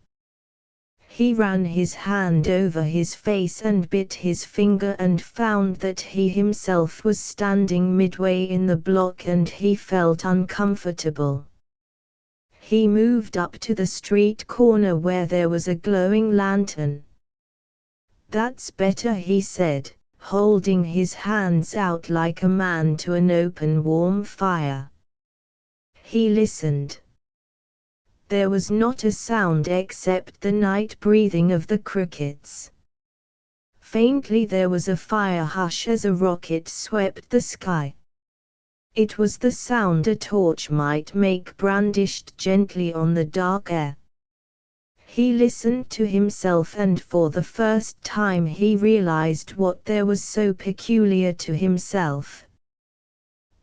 He ran his hand over his face and bit his finger and found that he himself was standing midway in the block and he felt uncomfortable. He moved up to the street corner where there was a glowing lantern. "That's better," he said, holding his hands out like a man to an open warm fire. He listened. There was not a sound except the night breathing of the crickets. Faintly there was a fire hush as a rocket swept the sky. It was the sound a torch might make brandished gently on the dark air. He listened to himself and for the first time he realized what there was so peculiar to himself.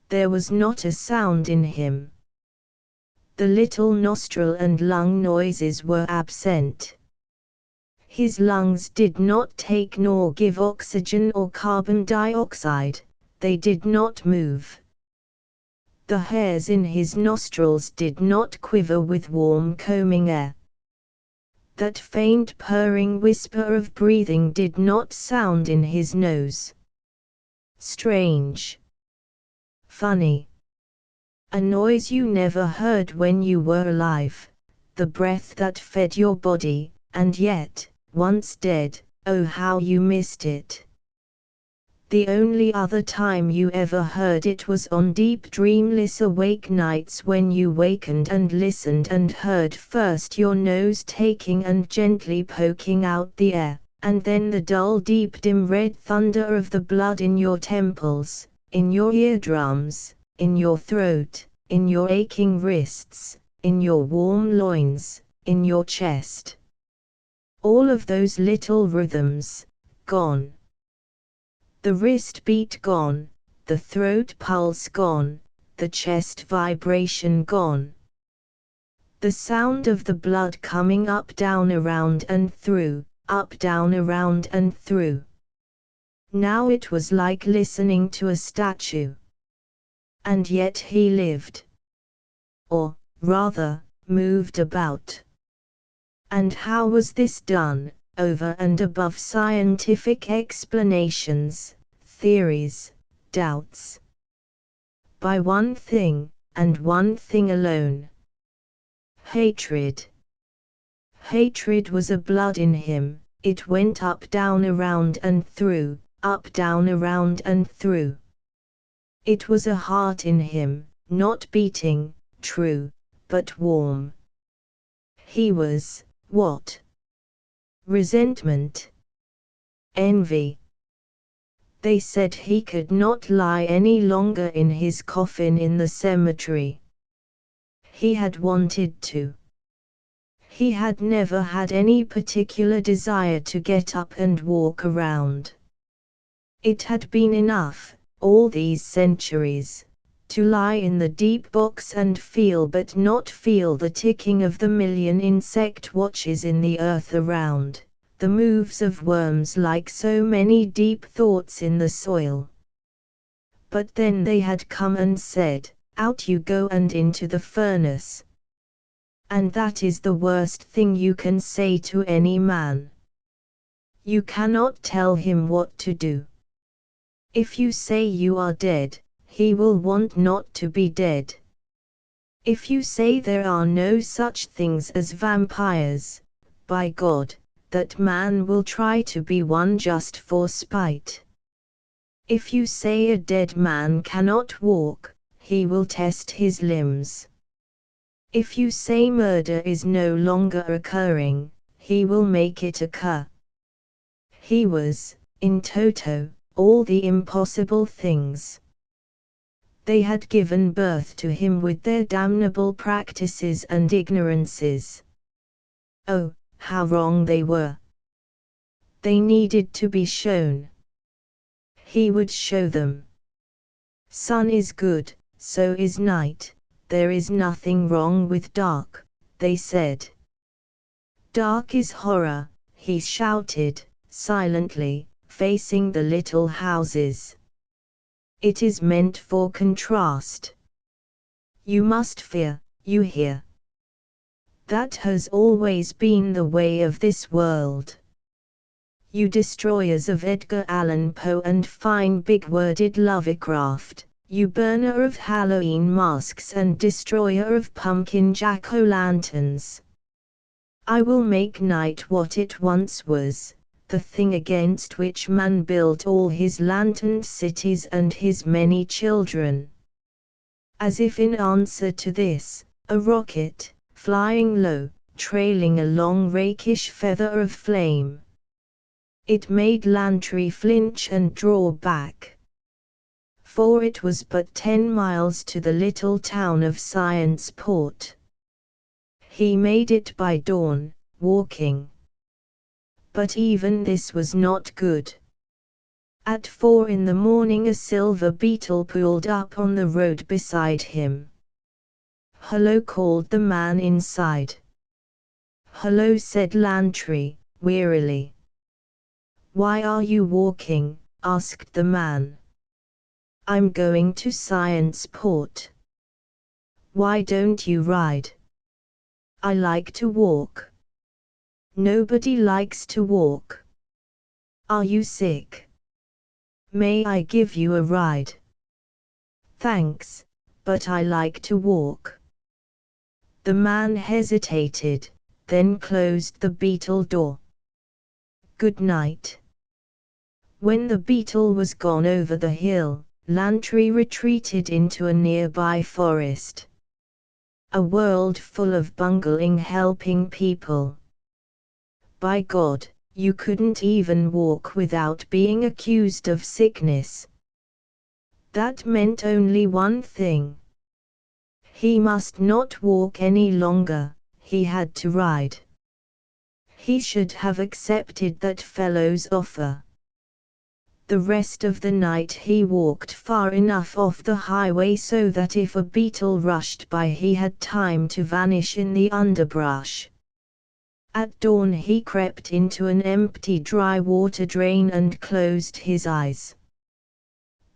There was not a sound in him. The little nostril and lung noises were absent. His lungs did not take nor give oxygen or carbon dioxide, they did not move. The hairs in his nostrils did not quiver with warm combing air. That faint purring whisper of breathing did not sound in his nose. Strange. Funny. A noise you never heard when you were alive, the breath that fed your body, and yet, once dead, oh how you missed it. The only other time you ever heard it was on deep dreamless awake nights when you wakened and listened and heard first your nose taking and gently poking out the air, and then the dull deep dim red thunder of the blood in your temples, in your eardrums, in your throat, in your aching wrists, in your warm loins, in your chest. All of those little rhythms, gone. The wrist beat gone, the throat pulse gone, the chest vibration gone. The sound of the blood coming up down around and through, up down around and through. Now it was like listening to a statue. And yet he lived. Or, rather, moved about. And how was this done, over and above scientific explanations, theories, doubts? By one thing, and one thing alone. Hatred. Hatred was a blood in him, it went up down around and through, up down around and through. It was a heart in him, not beating, true, but warm. He was, what? Resentment. Envy. They said he could not lie any longer in his coffin in the cemetery. He had wanted to. He had never had any particular desire to get up and walk around. It had been enough, all these centuries, to lie in the deep box and feel but not feel the ticking of the million insect watches in the earth around, the moves of worms like so many deep thoughts in the soil. But then they had come and said, "Out you go and into the furnace." And that is the worst thing you can say to any man. You cannot tell him what to do. If you say you are dead, he will want not to be dead. If you say there are no such things as vampires, by God, that man will try to be one just for spite. If you say a dead man cannot walk, he will test his limbs. If you say murder is no longer occurring, he will make it occur. He was, in toto, all the impossible things. They had given birth to him with their damnable practices and ignorances. Oh, how wrong they were! They needed to be shown. He would show them. Sun is good, so is night, there is nothing wrong with dark, they said. Dark is horror, he shouted, silently, facing the little houses. It is meant for contrast. You must fear, you hear. That has always been the way of this world. You destroyers of Edgar Allan Poe and fine big-worded Lovecraft, you burner of Halloween masks and destroyer of pumpkin jack-o'-lanterns. I will make night what it once was, the thing against which man built all his lanterned cities and his many children. As if in answer to this, a rocket, flying low, trailing a long rakish feather of flame. It made Lantry flinch and draw back. For it was but 10 miles to the little town of Science Port. He made it by dawn, walking. But even this was not good. At 4 in the morning a silver beetle pulled up on the road beside him. "Hello," called the man inside. "Hello," said Lantry, wearily. "Why are you walking?" asked the man. "I'm going to Science Port." "Why don't you ride?" "I like to walk." "Nobody likes to walk." "Are you sick?" "May I give you a ride?" "Thanks, but I like to walk." The man hesitated, then closed the beetle door. "Good night." When the beetle was gone over the hill, Lantry retreated into a nearby forest. A world full of bungling helping people. By God, you couldn't even walk without being accused of sickness. That meant only one thing. He must not walk any longer, he had to ride. He should have accepted that fellow's offer. The rest of the night he walked far enough off the highway so that if a beetle rushed by he had time to vanish in the underbrush. At dawn he crept into an empty dry water drain and closed his eyes.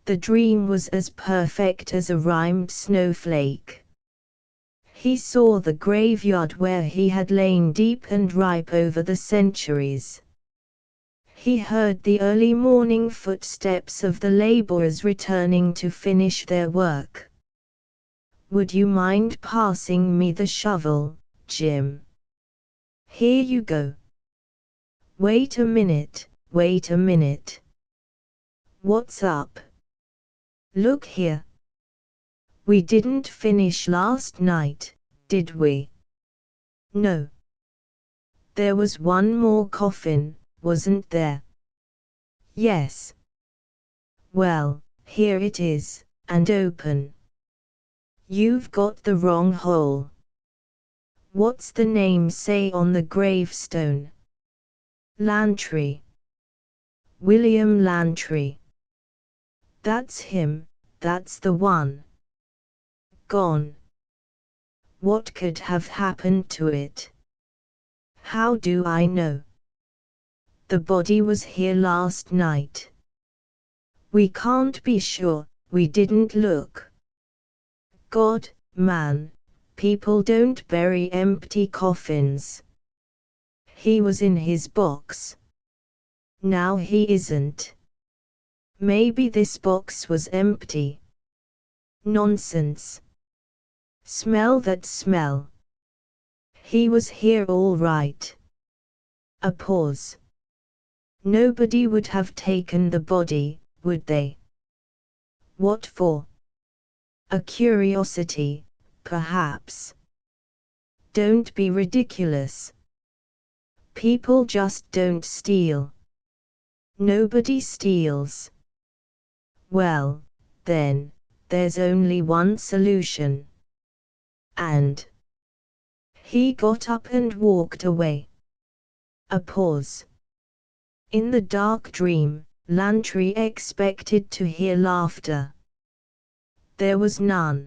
The dream was as perfect as a rhymed snowflake. He saw the graveyard where he had lain deep and ripe over the centuries. He heard the early morning footsteps of the laborers returning to finish their work. "Would you mind passing me the shovel, Jim?" "Here you go." Wait a minute." "What's up?" "Look here. We didn't finish last night, did we?" "No." "There was one more coffin, wasn't there?" "Yes." "Well, here it is, and open." "You've got the wrong hole." "What's the name say on the gravestone?" "Lantry." "William Lantry." "That's him, that's the one." "Gone." "What could have happened to it?" "How do I know?" "The body was here last night." "We can't be sure, we didn't look." "God, man, people don't bury empty coffins." "He was in his box." "Now he isn't." "Maybe this box was empty." "Nonsense." "Smell that smell." "He was here all right." A pause. "Nobody would have taken the body, would they?" "What for?" "A curiosity, perhaps." "Don't be ridiculous." "People just don't steal." "Nobody steals." "Well, then, there's only one solution." "And?" He got up and walked away. A pause. In the dark dream, Lantry expected to hear laughter. There was none.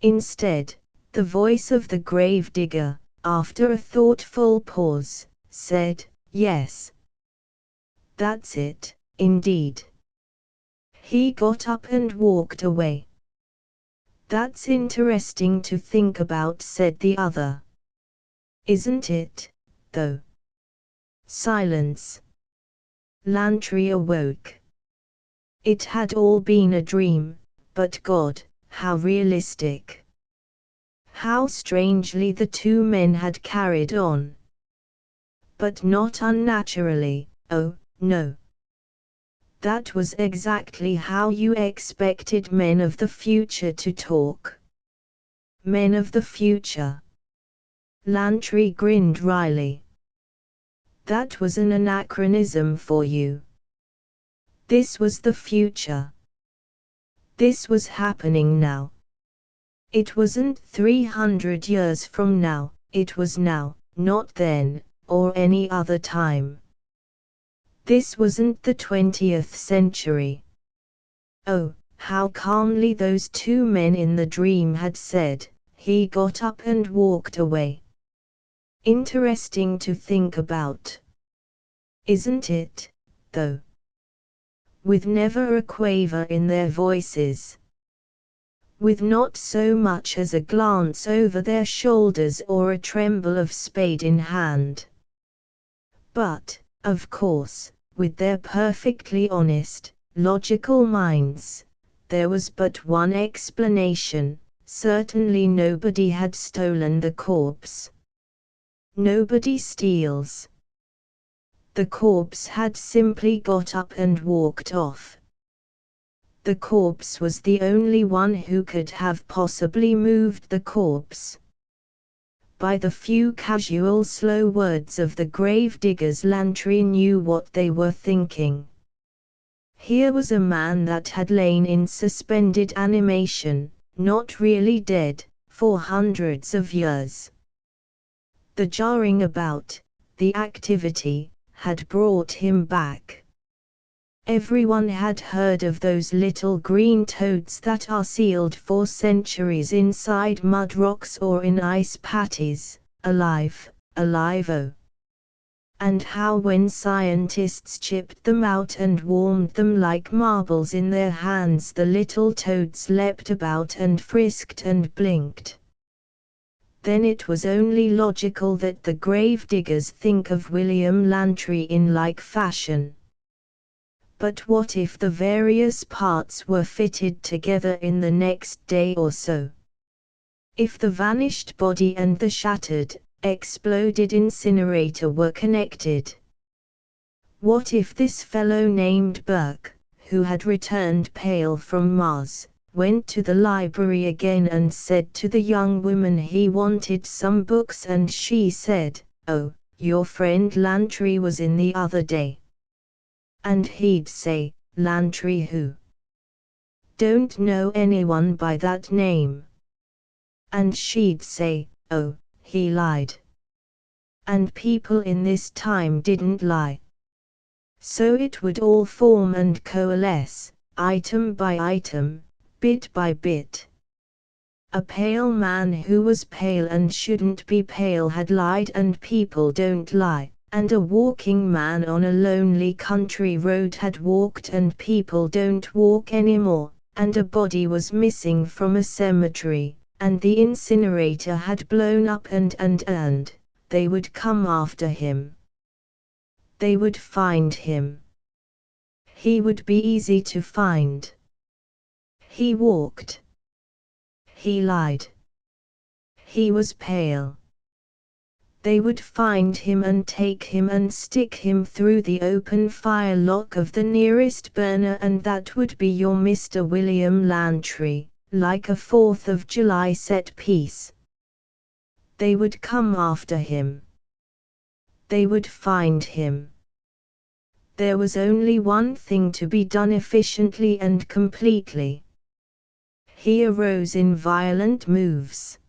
Instead, the voice of the gravedigger, after a thoughtful pause, said, Yes. That's it, indeed. He got up and walked away. That's interesting to think about, said the other. Isn't it, though? Silence. Lantry awoke. It had all been a dream, but God, how realistic. How strangely the two men had carried on. But not unnaturally, oh, no. That was exactly how you expected men of the future to talk. Men of the future. Lantry grinned wryly. That was an anachronism for you. This was the future. This was happening now. It wasn't 300 years from now, it was now, not then, or any other time. This wasn't the 20th century. Oh, how calmly those two men in the dream had said, he got up and walked away. Interesting to think about. Isn't it, though? With never a quaver in their voices. With not so much as a glance over their shoulders or a tremble of spade in hand. But, of course, with their perfectly honest, logical minds, there was but one explanation: certainly nobody had stolen the corpse. Nobody steals. The corpse had simply got up and walked off. The corpse was the only one who could have possibly moved the corpse. By the few casual slow words of the grave diggers, Lantry knew what they were thinking. Here was a man that had lain in suspended animation, not really dead, for hundreds of years. The jarring about, the activity, had brought him back. Everyone had heard of those little green toads that are sealed for centuries inside mud rocks or in ice patties, alive, oh. And how when scientists chipped them out and warmed them like marbles in their hands, the little toads leapt about and frisked and blinked. Then it was only logical that the grave diggers think of William Lantry in like fashion. But what if the various parts were fitted together in the next day or so? If the vanished body and the shattered, exploded incinerator were connected? What if this fellow named Burke, who had returned pale from Mars, went to the library again and said to the young woman he wanted some books, and she said, "Oh, your friend Lantry was in the other day." And he'd say, "Lantry who? Don't know anyone by that name." And she'd say, "Oh, he lied." And people in this time didn't lie. So it would all form and coalesce, item by item, bit by bit. A pale man who was pale and shouldn't be pale had lied, and people don't lie. And a walking man on a lonely country road had walked, and people don't walk anymore. And a body was missing from a cemetery, and the incinerator had blown up, and they would come after him. They would find him. He would be easy to find. He walked. He lied. He was pale. They would find him and take him and stick him through the open firelock of the nearest burner, and that would be your Mr. William Lantry, like a 4th of July set piece. They would come after him. They would find him. There was only one thing to be done efficiently and completely. He arose in violent moves.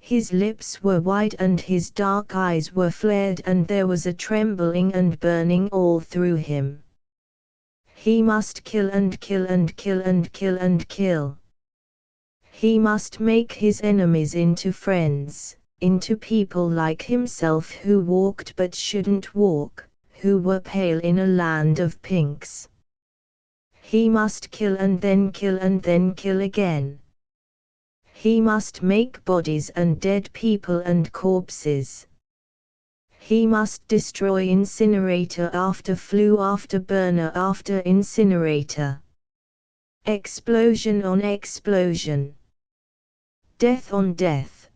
His lips were wide and his dark eyes were flared, and there was a trembling and burning all through him. He must kill and kill and kill and kill and kill. He must make his enemies into friends, into people like himself who walked but shouldn't walk, who were pale in a land of pinks. He must kill and then kill and then kill again. He must make bodies and dead people and corpses. He must destroy incinerator after flue after burner after incinerator. Explosion on explosion. Death on death.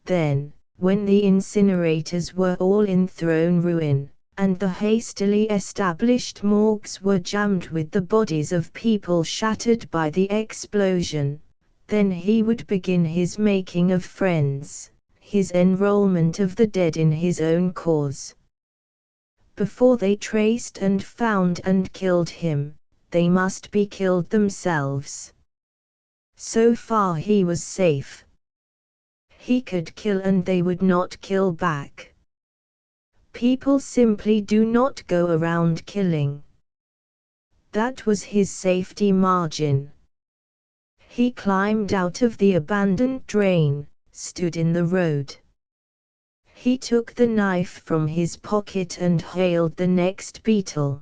Then, when the incinerators were all in thrown ruin, and the hastily established morgues were jammed with the bodies of people shattered by the explosion, then he would begin his making of friends, his enrollment of the dead in his own cause. Before they traced and found and killed him, they must be killed themselves. So far he was safe. He could kill and they would not kill back. People simply do not go around killing. That was his safety margin. He climbed out of the abandoned drain, stood in the road. He took the knife from his pocket and hailed the next beetle.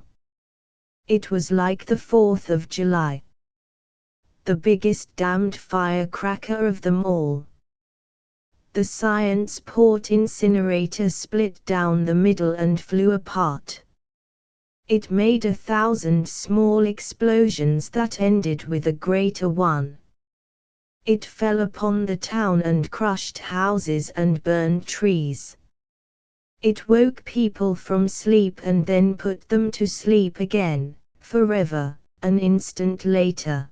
It was like the 4th of July. The biggest damned firecracker of them all. The Science Port incinerator split down the middle and flew apart. It made 1,000 small explosions that ended with a greater one. It fell upon the town and crushed houses and burned trees. It woke people from sleep and then put them to sleep again, forever, an instant later.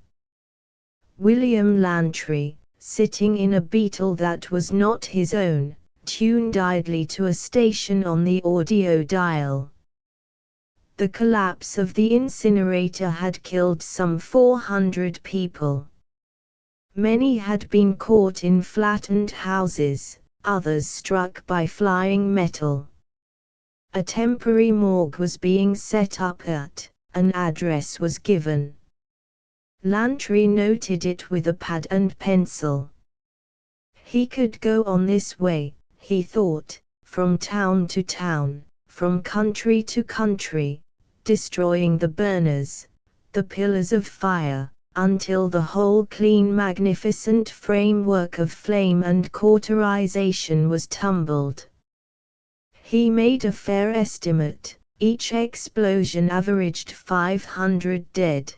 William Lantry, sitting in a beetle that was not his own, tuned idly to a station on the audio dial. The collapse of the incinerator had killed some 400 people. Many had been caught in flattened houses, others struck by flying metal. A temporary morgue was being set up an address was given. Lantry noted it with a pad and pencil. He could go on this way, he thought, from town to town, from country to country, destroying the burners, the pillars of fire, until the whole clean magnificent framework of flame and cauterization was tumbled. He made a fair estimate, each explosion averaged 500 dead.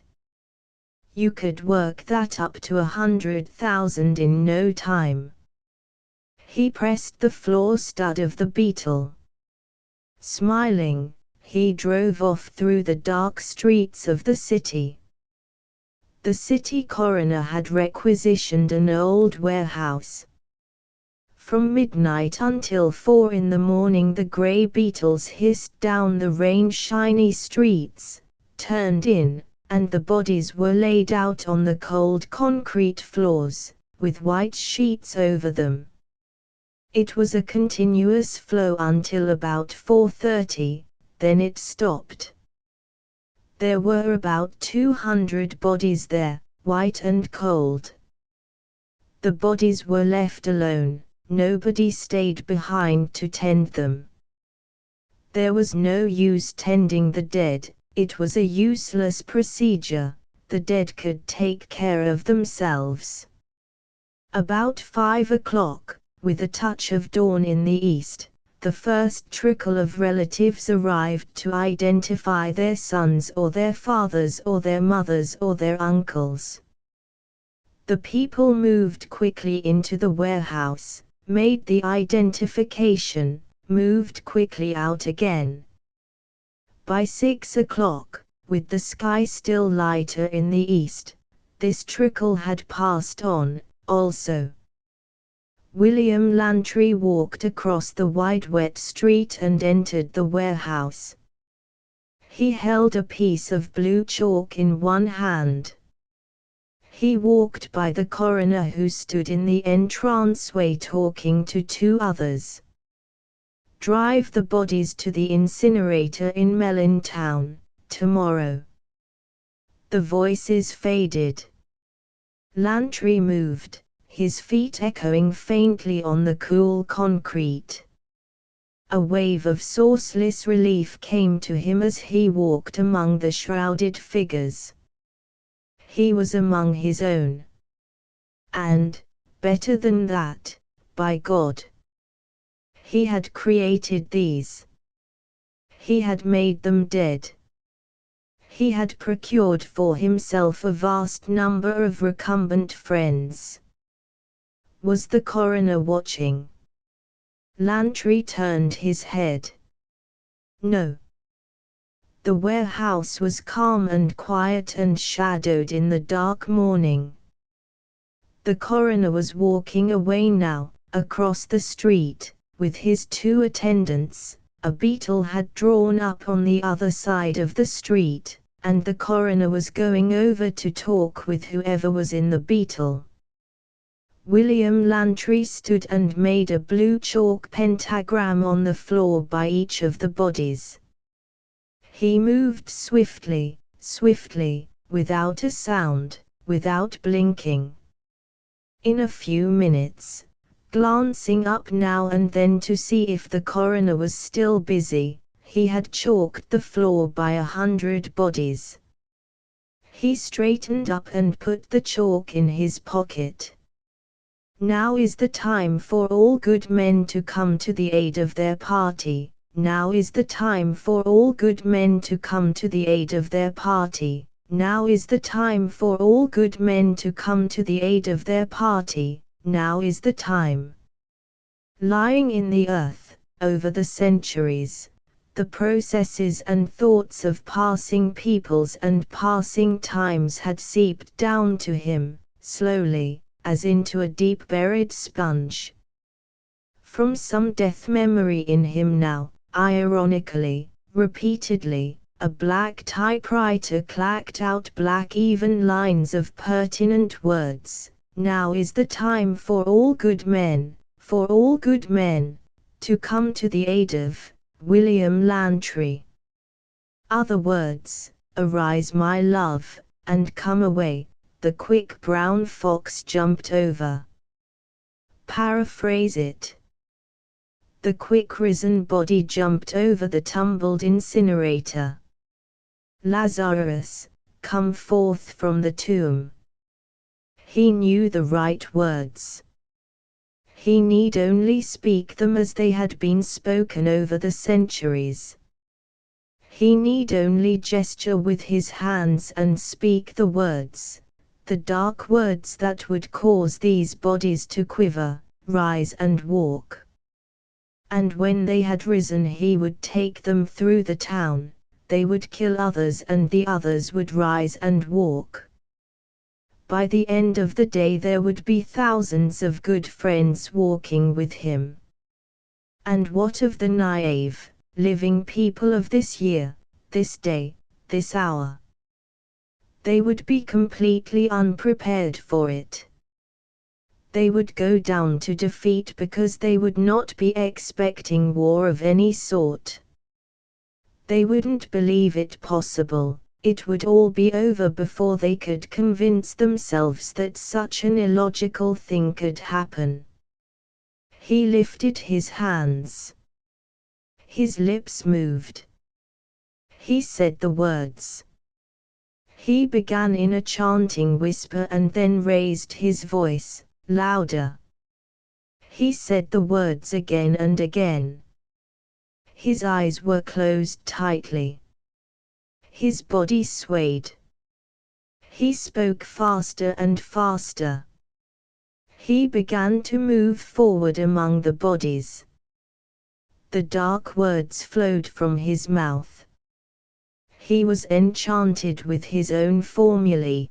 You could work that up to 100,000 in no time. He pressed the floor stud of the beetle. Smiling, he drove off through the dark streets of the city. The city coroner had requisitioned an old warehouse. From midnight until 4 in the morning the grey beetles hissed down the rain-shiny streets, turned in, and the bodies were laid out on the cold concrete floors, with white sheets over them. It was a continuous flow until about 4:30, then it stopped. There were about 200 bodies there, white and cold. The bodies were left alone, nobody stayed behind to tend them. There was no use tending the dead. It was a useless procedure, the dead could take care of themselves. About 5 o'clock, with a touch of dawn in the east, the first trickle of relatives arrived to identify their sons or their fathers or their mothers or their uncles. The people moved quickly into the warehouse, made the identification, moved quickly out again. By 6 o'clock, with the sky still lighter in the east, this trickle had passed on, also. William Lantry walked across the wide wet street and entered the warehouse. He held a piece of blue chalk in one hand. He walked by the coroner who stood in the entranceway talking to 2 others. Drive the bodies to the incinerator in Mellontown, tomorrow. The voices faded. Lantry moved. his feet echoing faintly on the cool concrete. A wave of sourceless relief came to him as he walked among the shrouded figures. He was among his own. And, better than that, by God, he had created these. He had made them dead. He had procured for himself a vast number of recumbent friends. Was the coroner watching? Lantry turned his head. No. The warehouse was calm and quiet and shadowed in the dark morning. The coroner was walking away now, across the street, with his two attendants. A beetle had drawn up on the other side of the street, and the coroner was going over to talk with whoever was in the beetle. William Lantry stood and made a blue chalk pentagram on the floor by each of the bodies. He moved swiftly, swiftly, without a sound, without blinking. In a few minutes, glancing up now and then to see if the coroner was still busy, he had chalked the floor by 100 bodies. He straightened up and put the chalk in his pocket. Now is the time for all good men to come to the aid of their party. Now is the time for all good men to come to the aid of their party. Now is the time for all good men to come to the aid of their party. Now is the time. Lying in the earth, over the centuries, the processes and thoughts of passing peoples and passing times had seeped down to him, slowly, as into a deep-buried sponge. From some death memory in him now, ironically, repeatedly, a black typewriter clacked out black even lines of pertinent words. Now is the time for all good men, to come to the aid of William Lantry. Other words, arise my love, and come away. The quick brown fox jumped over. Paraphrase it. The quick risen body jumped over the tumbled incinerator. Lazarus, come forth from the tomb. He knew the right words. He need only speak them as they had been spoken over the centuries. He need only gesture with his hands and speak the words, the dark words that would cause these bodies to quiver, rise and walk. And when they had risen he would take them through the town, they would kill others and the others would rise and walk. By the end of the day there would be thousands of good friends walking with him. And what of the naive, living people of this year, this day, this hour? They would be completely unprepared for it. They would go down to defeat because they would not be expecting war of any sort. They wouldn't believe it possible. It would all be over before they could convince themselves that such an illogical thing could happen. He lifted his hands. His lips moved. He said the words. He began in a chanting whisper and then raised his voice, louder. He said the words again and again. His eyes were closed tightly. His body swayed. He spoke faster and faster. He began to move forward among the bodies. The dark words flowed from his mouth. He was enchanted with his own formulae.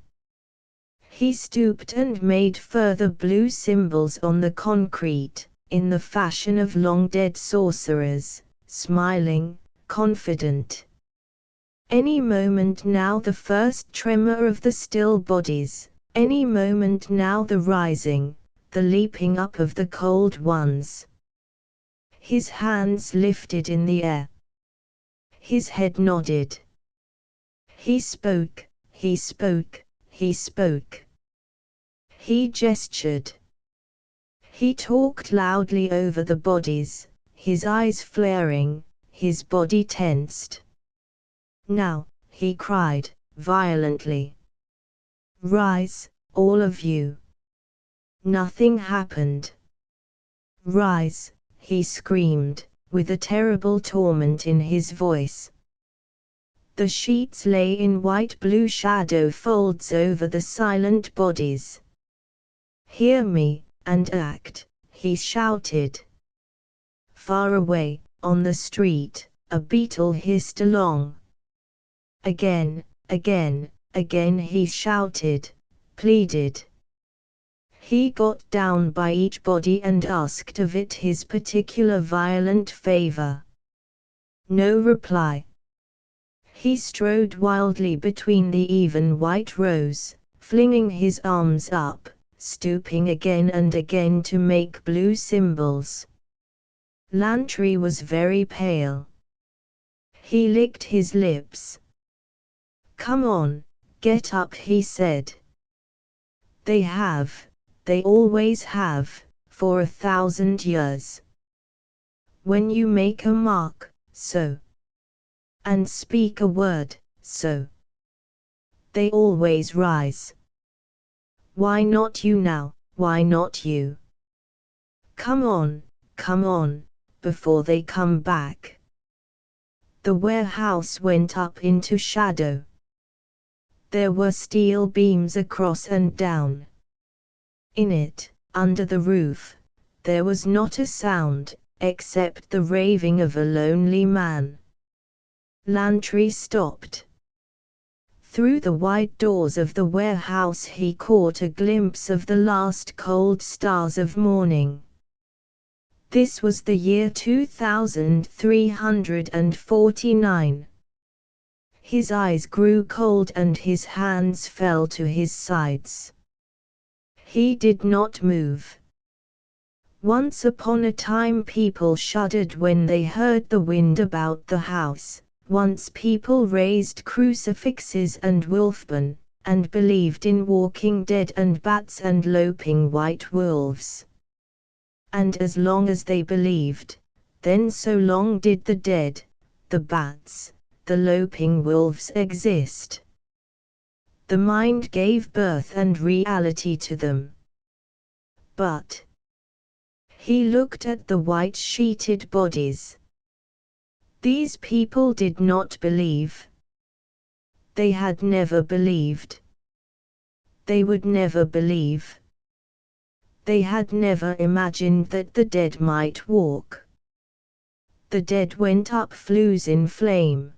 He stooped and made further blue symbols on the concrete, in the fashion of long-dead sorcerers, smiling, confident. Any moment now the first tremor of the still bodies, any moment now the rising, the leaping up of the cold ones. His hands lifted in the air. His head nodded. He spoke, he spoke, he spoke. He gestured. He talked loudly over the bodies, his eyes flaring, his body tensed. "Now," he cried, violently. "Rise, all of you." Nothing happened. "Rise," he screamed, with a terrible torment in his voice. The sheets lay in white-blue shadow folds over the silent bodies. "Hear me, and act," he shouted. Far away, on the street, a beetle hissed along. Again, again, again he shouted, pleaded. He got down by each body and asked of it his particular violent favor. No reply. He strode wildly between the even white rows, flinging his arms up, stooping again and again to make blue symbols. Lantry was very pale. He licked his lips. "Come on, get up," he said. They always have, for 1,000 years. When you make a mark, so, and speak a word, so, they always rise. Why not you now, why not you? Come on, before they come back. The warehouse went up into shadow. There were steel beams across and down. In it, under the roof, there was not a sound, except the raving of a lonely man. Lantry stopped. Through the wide doors of the warehouse he caught a glimpse of the last cold stars of morning. This was the year 2349. His eyes grew cold and his hands fell to his sides. He did not move. Once upon a time people shuddered when they heard the wind about the house. Once people raised crucifixes and wolfmen, and believed in walking dead and bats and loping white wolves. And as long as they believed, then so long did the dead, the bats, the loping wolves exist. The mind gave birth and reality to them. But he looked at the white-sheeted bodies. These people did not believe. They had never believed. They would never believe. They had never imagined that the dead might walk. The dead went up flues in flame.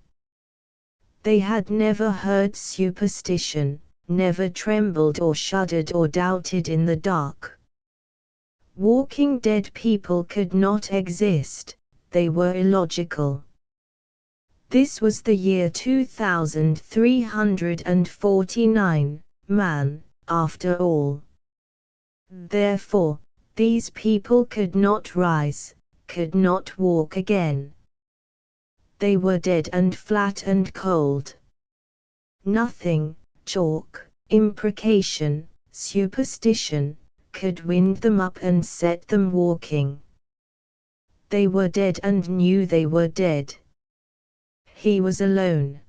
They had never heard superstition, never trembled or shuddered or doubted in the dark. Walking dead people could not exist, they were illogical. This was the year 2349, man, after all. Therefore, these people could not rise, could not walk again. They were dead and flat and cold. Nothing, chalk, imprecation, superstition, could wind them up and set them walking. They were dead and knew they were dead. He was alone.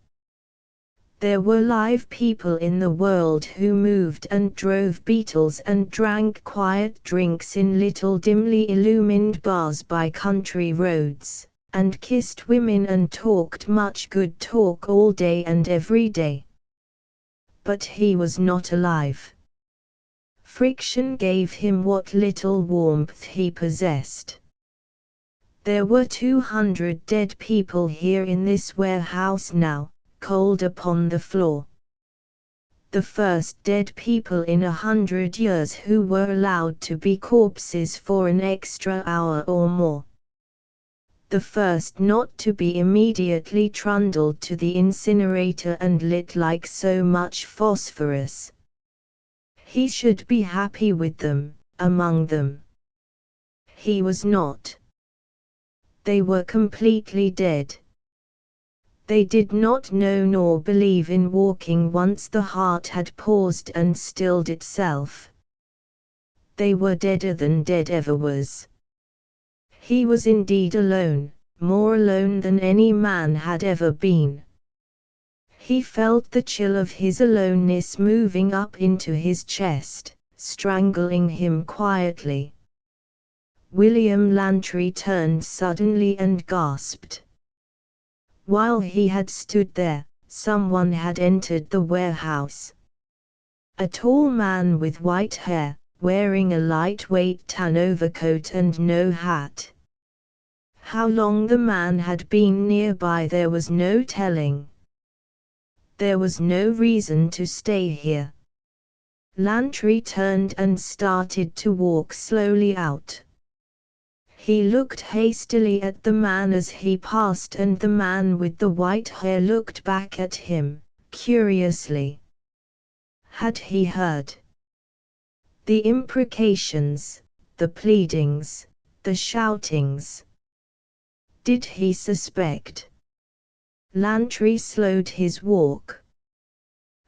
There were live people in the world who moved and drove beetles and drank quiet drinks in little dimly illumined bars by country roads, and kissed women and talked much good talk all day and every day. But he was not alive. Friction gave him what little warmth he possessed. There were 200 dead people here in this warehouse now, cold upon the floor. The first dead people in 100 years who were allowed to be corpses for an extra hour or more. The first not to be immediately trundled to the incinerator and lit like so much phosphorus. He should be happy with them, among them. He was not. They were completely dead. They did not know nor believe in walking once the heart had paused and stilled itself. They were deader than dead ever was. He was indeed alone, more alone than any man had ever been. He felt the chill of his aloneness moving up into his chest, strangling him quietly. William Lantry turned suddenly and gasped. While he had stood there, someone had entered the warehouse. A tall man with white hair, wearing a lightweight tan overcoat and no hat. How long the man had been nearby there was no telling. There was no reason to stay here. Lantry turned and started to walk slowly out. He looked hastily at the man as he passed, and the man with the white hair looked back at him, curiously. Had he heard the imprecations, the pleadings, the shoutings? Did he suspect? Lantry slowed his walk.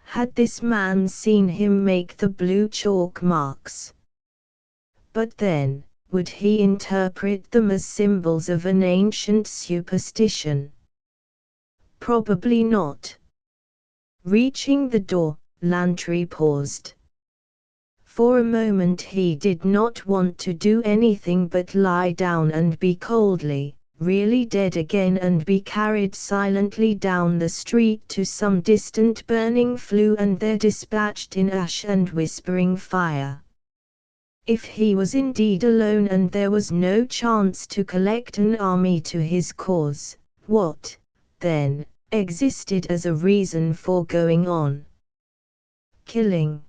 Had this man seen him make the blue chalk marks? But then, would he interpret them as symbols of an ancient superstition? Probably not. Reaching the door, Lantry paused. For a moment he did not want to do anything but lie down and be coldly, really dead again, and be carried silently down the street to some distant burning flue and there dispatched in ash and whispering fire. If he was indeed alone and there was no chance to collect an army to his cause, what, then, existed as a reason for going on? Killing.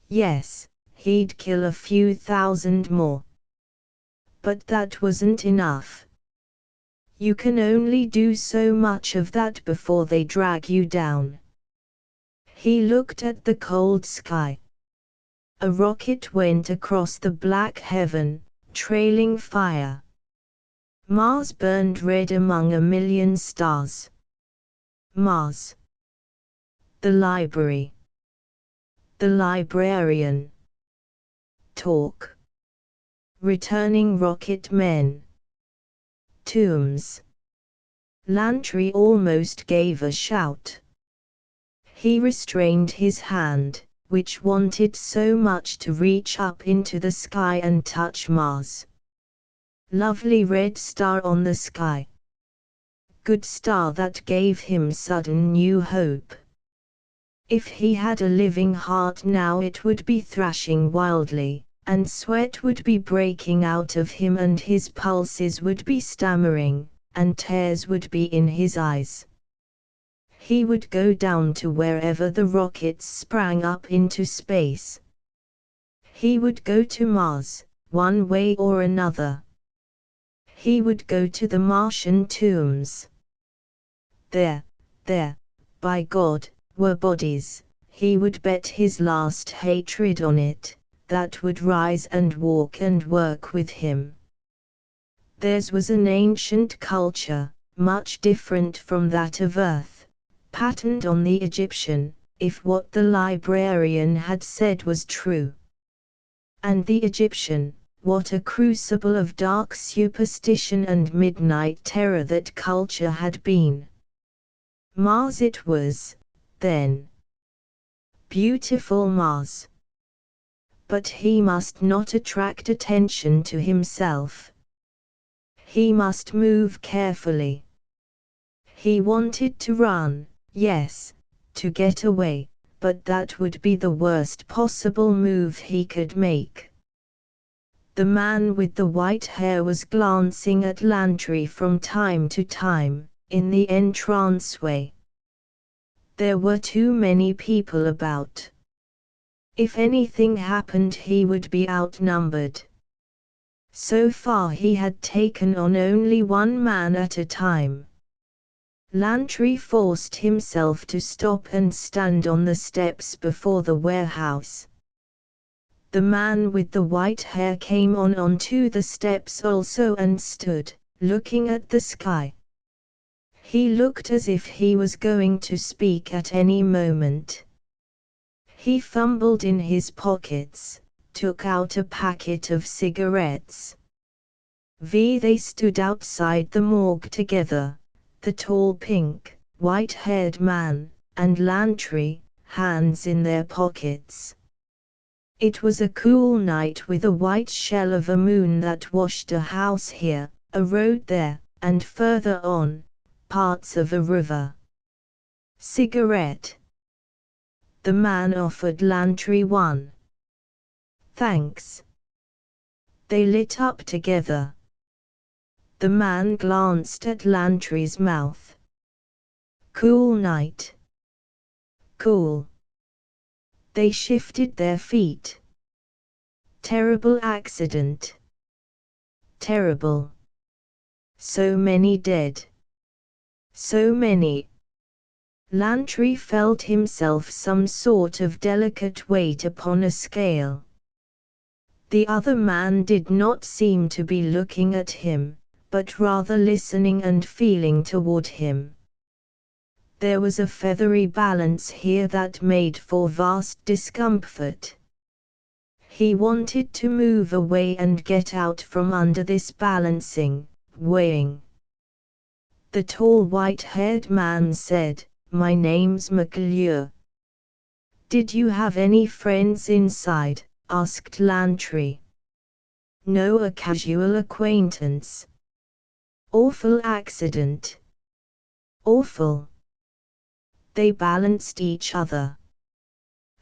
Yes, he'd kill a few thousand more. But that wasn't enough. You can only do so much of that before they drag you down. He looked at the cold sky. A rocket went across the black heaven, trailing fire. Mars burned red among a million stars. Mars. The library. The librarian. Talk. Returning rocket men. Tombs. Lantry almost gave a shout. He restrained his hand, which wanted so much to reach up into the sky and touch Mars. Lovely red star on the sky. Good star that gave him sudden new hope. If he had a living heart now it would be thrashing wildly, and sweat would be breaking out of him, and his pulses would be stammering, and tears would be in his eyes. He would go down to wherever the rockets sprang up into space. He would go to Mars, one way or another. He would go to the Martian tombs. There, by God, were bodies. He would bet his last hatred on it, that would rise and walk and work with him. Theirs was an ancient culture, much different from that of Earth. Patterned on the Egyptian, if what the librarian had said was true. And the Egyptian, what a crucible of dark superstition and midnight terror that culture had been. Mars it was, then. Beautiful Mars. But he must not attract attention to himself. He must move carefully. He wanted to run. Yes, to get away, but that would be the worst possible move he could make. The man with the white hair was glancing at Lantry from time to time, in the entranceway. There were too many people about. If anything happened he would be outnumbered. So far he had taken on only one man at a time. Lantry forced himself to stop and stand on the steps before the warehouse. The man with the white hair came onto the steps also and stood, looking at the sky. He looked as if he was going to speak at any moment. He fumbled in his pockets, took out a packet of cigarettes. They stood outside the morgue together, the tall pink, white-haired man, and Lantry, hands in their pockets. It was a cool night with a white shell of a moon that washed a house here, a road there, and further on, parts of a river. Cigarette. The man offered Lantry one. Thanks. They lit up together. The man glanced at Lantry's mouth. Cool night. Cool. They shifted their feet. Terrible accident. Terrible. So many dead. So many. Lantry felt himself some sort of delicate weight upon a scale. The other man did not seem to be looking at him, but rather listening and feeling toward him. There was a feathery balance here that made for vast discomfort. He wanted to move away and get out from under this balancing, weighing. The tall white-haired man said, "My name's McClure." "Did you have any friends inside?" asked Lantry. "No, a casual acquaintance." "Awful accident." "Awful." They balanced each other.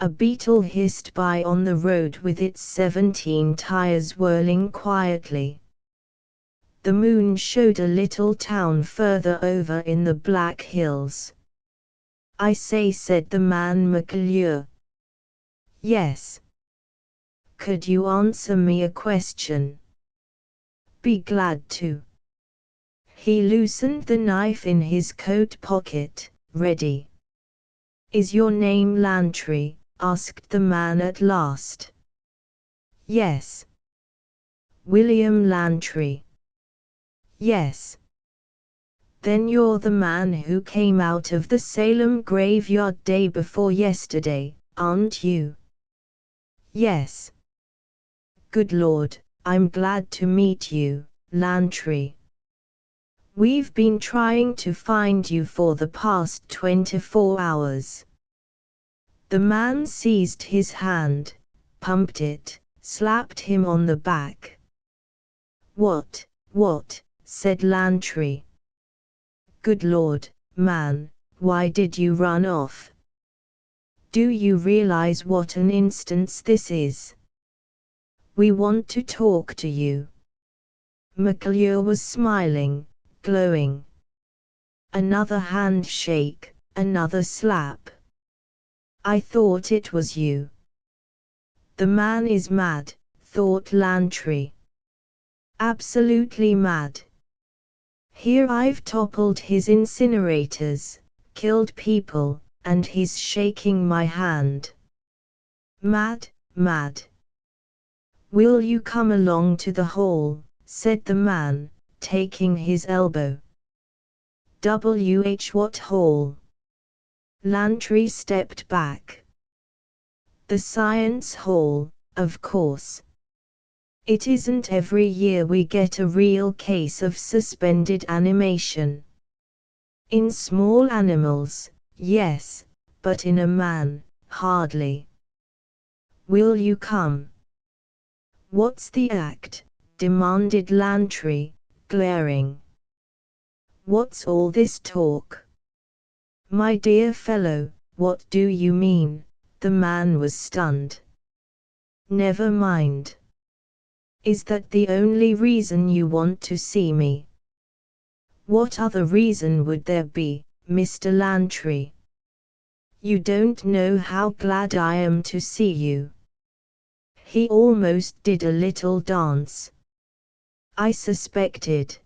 A beetle hissed by on the road with its 17 tires whirling quietly. The moon showed a little town further over in the Black Hills. "I say," said the man McClure. "Yes." "Could you answer me a question?" "Be glad to." He loosened the knife in his coat pocket, ready. "Is your name Lantry?" asked the man at last. "Yes." "William Lantry?" "Yes." "Then you're the man who came out of the Salem graveyard day before yesterday, aren't you?" "Yes." "Good Lord, I'm glad to meet you, Lantry. We've been trying to find you for the past 24 hours. The man seized his hand, pumped it, slapped him on the back. What, said Lantry. "Good Lord, man, why did you run off? Do you realize what an instance this is? We want to talk to you." McClure was smiling, glowing. Another handshake, another slap. "I thought it was you." The man is mad, thought Lantry. Absolutely mad. Here I've toppled his incinerators, killed people, and he's shaking my hand. Mad, mad. "Will you come along to the hall?" said the man, taking his elbow. What hall?" Lantry stepped back. "The science hall, of course. It isn't every year we get a real case of suspended animation. In small animals, yes, but in a man, hardly. Will you come?" "What's the act?" demanded Lantry, glaring. "What's all this talk?" "My dear fellow, what do you mean?" The man was stunned. "Never mind. Is that the only reason you want to see me?" "What other reason would there be, Mr. Lantry? You don't know how glad I am to see you." He almost did a little dance. "I suspected.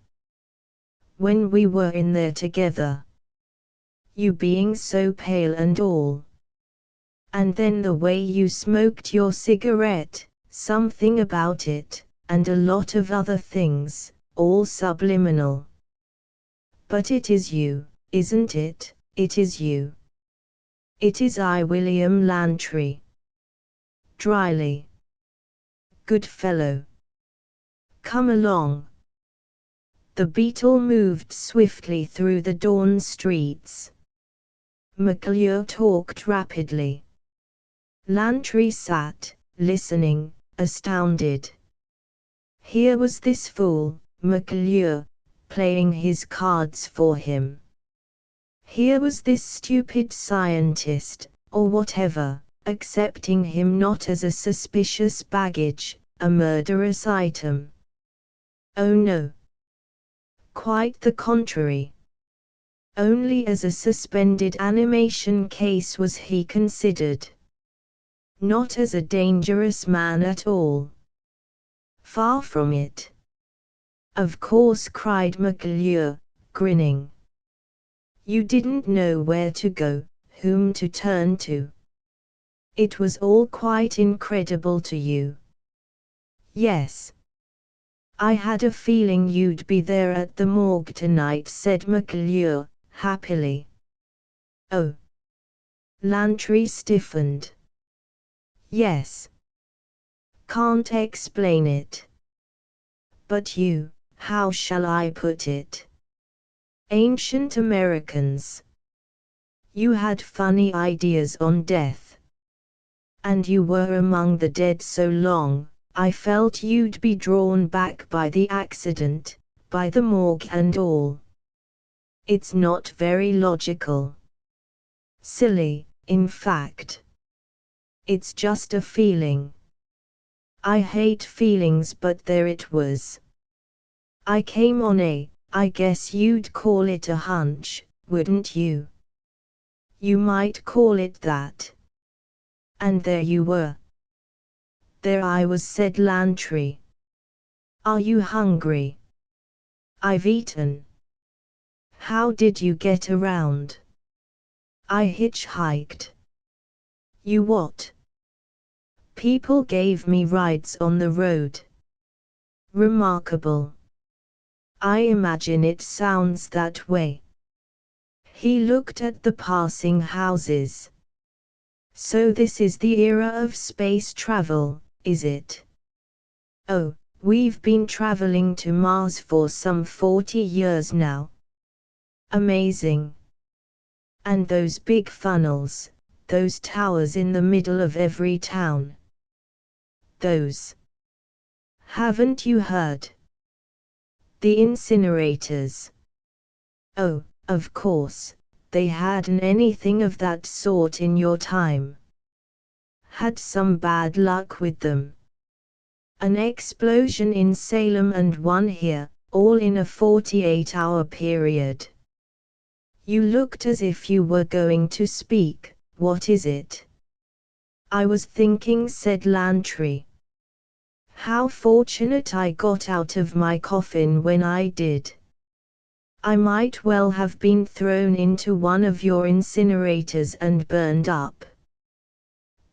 When we were in there together. You being so pale and all. And then the way you smoked your cigarette, something about it, and a lot of other things, all subliminal. But it is you, isn't it? It is you." "It is I, William Lantry." Dryly. good fellow. Come along. The beetle moved swiftly through the dawn streets. McClure talked rapidly. Lantry sat, listening, astounded. Here was this fool, McClure, playing his cards for him. Here was this stupid scientist, or whatever, accepting him not as a suspicious baggage, a murderous item. Oh no. Quite the contrary. Only as a suspended animation case was he considered. Not as a dangerous man at all. Far from it. Of course, cried McClure, grinning. You didn't know where to go, whom to turn to. It was all quite incredible to you. Yes. I had a feeling you'd be there at the morgue tonight, said McClure, happily. Oh. Lantry stiffened. Yes. Can't explain it. But you, how shall I put it? Ancient Americans. You had funny ideas on death. And you were among the dead so long, I felt you'd be drawn back by the accident, by the morgue and all. It's not very logical. Silly, in fact. It's just a feeling. I hate feelings, but there it was. I came on I guess you'd call it a hunch, wouldn't you? You might call it that. And there you were. There I was, said Lantry. Are you hungry? I've eaten. How did you get around? I hitchhiked. You what? People gave me rides on the road. Remarkable. I imagine it sounds that way. He looked at the passing houses. So this is the era of space travel, is it? Oh, we've been traveling to Mars for some 40 years now. Amazing. And those big funnels, those towers in the middle of every town. Those. Haven't you heard? The incinerators. Oh, of course, they hadn't anything of that sort in your time. Had some bad luck with them. An explosion in Salem and one here, all in a 48-hour period. You looked as if you were going to speak. What is it? I was thinking, said Lantry. How fortunate I got out of my coffin when I did. I might well have been thrown into one of your incinerators and burned up.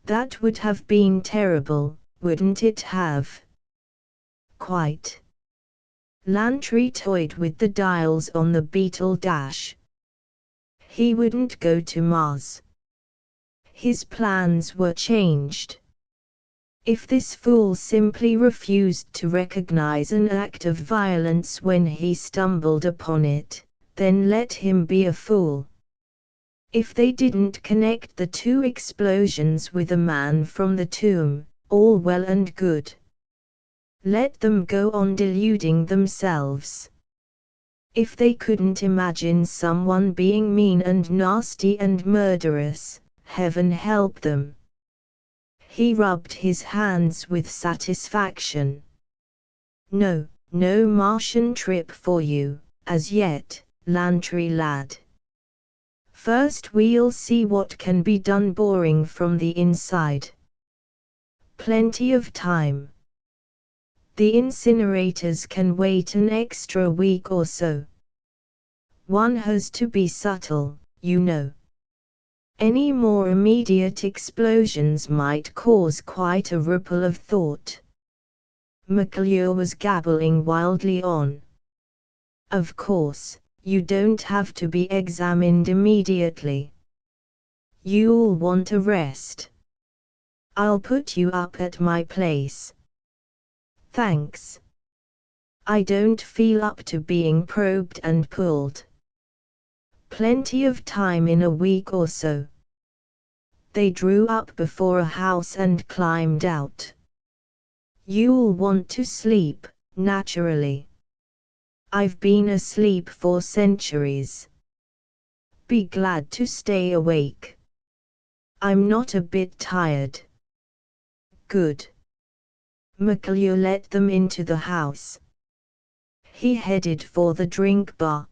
That would have been terrible, wouldn't it have? Quite. Lantry toyed with the dials on the Beetle Dash. He wouldn't go to Mars. His plans were changed. If this fool simply refused to recognize an act of violence when he stumbled upon it, then let him be a fool. If they didn't connect the two explosions with a man from the tomb, all well and good. Let them go on deluding themselves. If they couldn't imagine someone being mean and nasty and murderous, heaven help them. He rubbed his hands with satisfaction. No, no Martian trip for you, as yet, Lantry lad. First we'll see what can be done boring from the inside. Plenty of time. The incinerators can wait an extra week or so. One has to be subtle, you know. Any more immediate explosions might cause quite a ripple of thought. McClure was gabbling wildly on. Of course, you don't have to be examined immediately. You'll want a rest. I'll put you up at my place. Thanks. I don't feel up to being probed and pulled. Plenty of time in a week or so. They drew up before a house and climbed out. You'll want to sleep, naturally. I've been asleep for centuries. Be glad to stay awake. I'm not a bit tired. Good. McClure let them into the house. He headed for the drink bar.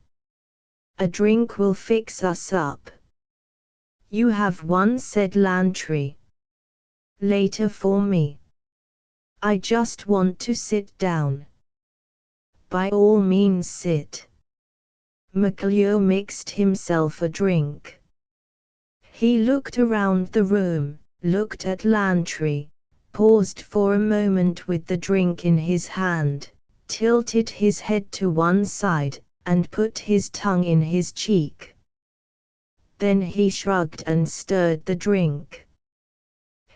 A drink will fix us up. You have one, said Lantry. Later for me. I just want to sit down. By all means sit. McClure mixed himself a drink. He looked around the room, looked at Lantry, paused for a moment with the drink in his hand, tilted his head to one side, and put his tongue in his cheek. Then he shrugged and stirred the drink.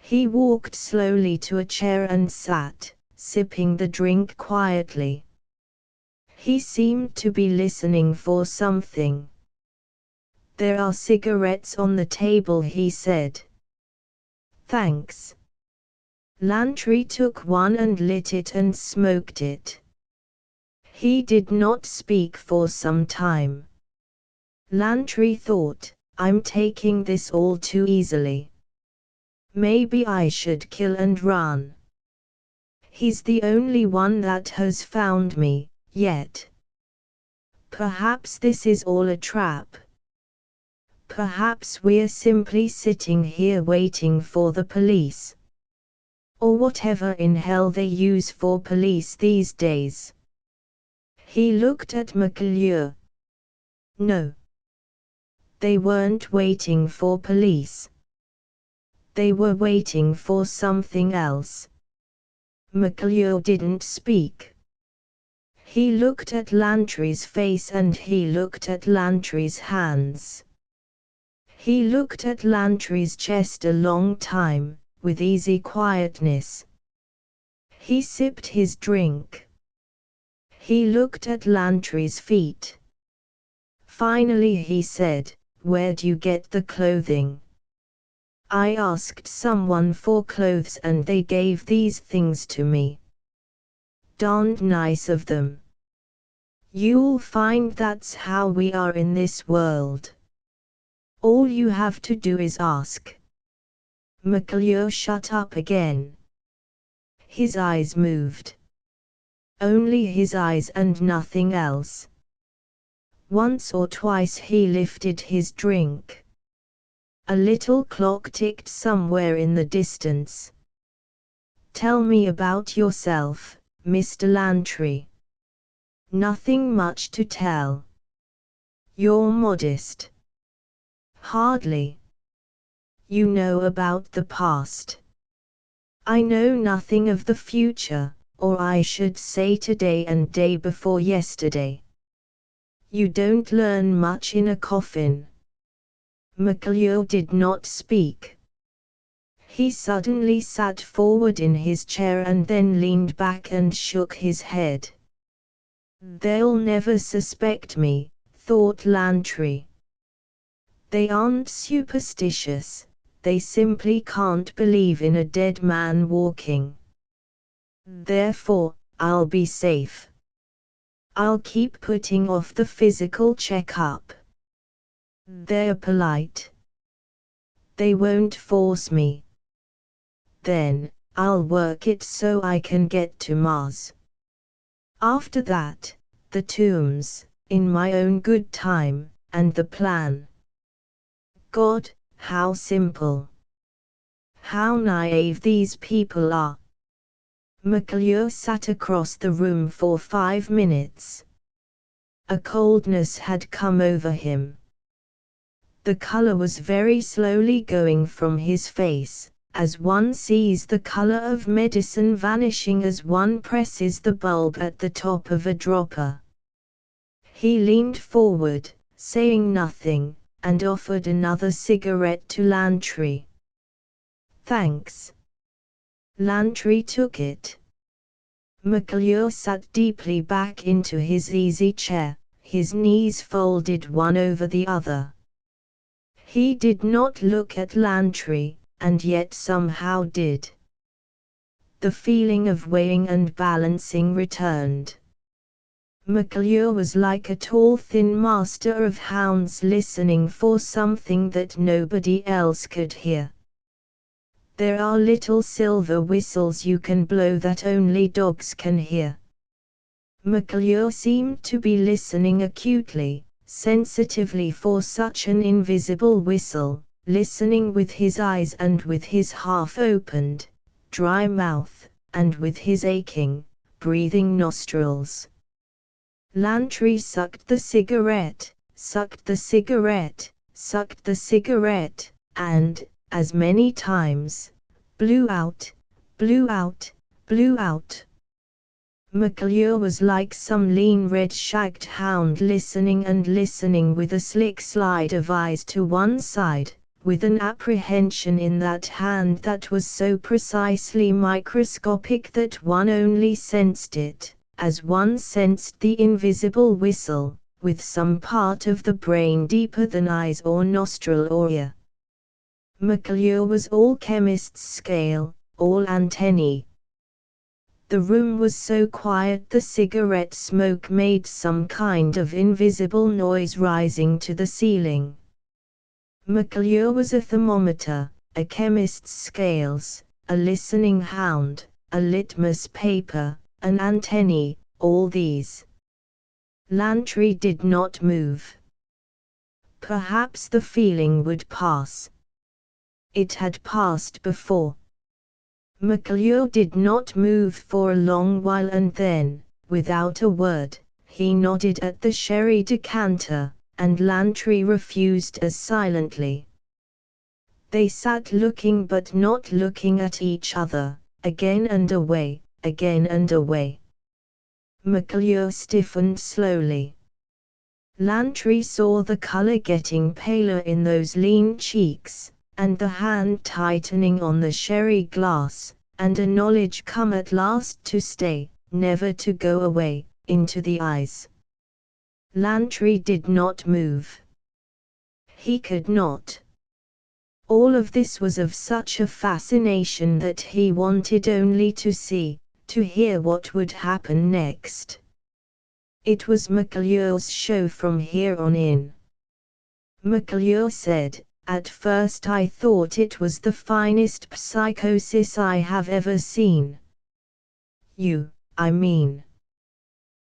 He walked slowly to a chair and sat, sipping the drink quietly. He seemed to be listening for something. There are cigarettes on the table, he said. Thanks. Lantry took one and lit it and smoked it. He did not speak for some time. Lantry thought, I'm taking this all too easily. Maybe I should kill and run. He's the only one that has found me, yet. Perhaps this is all a trap. Perhaps we're simply sitting here waiting for the police. Or whatever in hell they use for police these days. He looked at McClure. No. They weren't waiting for police. They were waiting for something else. McClure didn't speak. He looked at Lantry's face and he looked at Lantry's hands. He looked at Lantry's chest a long time, with easy quietness. He sipped his drink. He looked at Lantry's feet. Finally he said, Where'd you get the clothing? I asked someone for clothes and they gave these things to me. Darned nice of them. You'll find that's how we are in this world. All you have to do is ask. McClure shut up again. His eyes moved. Only his eyes and nothing else. Once or twice he lifted his drink. A little clock ticked somewhere in the distance. Tell me about yourself, Mr. Lantry. Nothing much to tell. You're modest. Hardly. You know about the past. I know nothing of the future, or I should say today and day before yesterday. You don't learn much in a coffin. McClure did not speak. He suddenly sat forward in his chair and then leaned back and shook his head. They'll never suspect me, thought Lantry. They aren't superstitious, they simply can't believe in a dead man walking. Therefore, I'll be safe. I'll keep putting off the physical checkup. They're polite. They won't force me. Then, I'll work it so I can get to Mars. After that, the tombs, in my own good time, and the plan. God, how simple. How naive these people are. McClure sat across the room for 5 minutes. A coldness had come over him. The color was very slowly going from his face, as one sees the color of medicine vanishing as one presses the bulb at the top of a dropper. He leaned forward, saying nothing, and offered another cigarette to Lantry. Thanks. Lantry took it. McClure sat deeply back into his easy chair, his knees folded one over the other. He did not look at Lantry, and yet somehow did. The feeling of weighing and balancing returned. McClure was like a tall thin master of hounds listening for something that nobody else could hear. There are little silver whistles you can blow that only dogs can hear. McClure seemed to be listening acutely, sensitively for such an invisible whistle, listening with his eyes and with his half-opened, dry mouth, and with his aching, breathing nostrils. Lantry sucked the cigarette, sucked the cigarette, sucked the cigarette, and, as many times, blew out, blew out, blew out. McClure was like some lean red-shagged hound listening and listening with a slick slide of eyes to one side, with an apprehension in that hand that was so precisely microscopic that one only sensed it, as one sensed the invisible whistle, with some part of the brain deeper than eyes or nostril or ear. McClure was all chemist's scale, all antennae. The room was so quiet the cigarette smoke made some kind of invisible noise rising to the ceiling. McClure was a thermometer, a chemist's scales, a listening hound, a litmus paper, an antennae, all these. Lantry did not move. Perhaps the feeling would pass. It had passed before. McClure did not move for a long while and then, without a word, he nodded at the sherry decanter, and Lantry refused as silently. They sat looking but not looking at each other, again and away, again and away. McClure stiffened slowly. Lantry saw the color getting paler in those lean cheeks, and the hand tightening on the sherry glass, and a knowledge come at last to stay, never to go away, into the eyes. Lantry did not move. He could not. All of this was of such a fascination that he wanted only to see, to hear what would happen next. It was McClure's show from here on in. McClure said, "At first I thought it was the finest psychosis I have ever seen." I mean.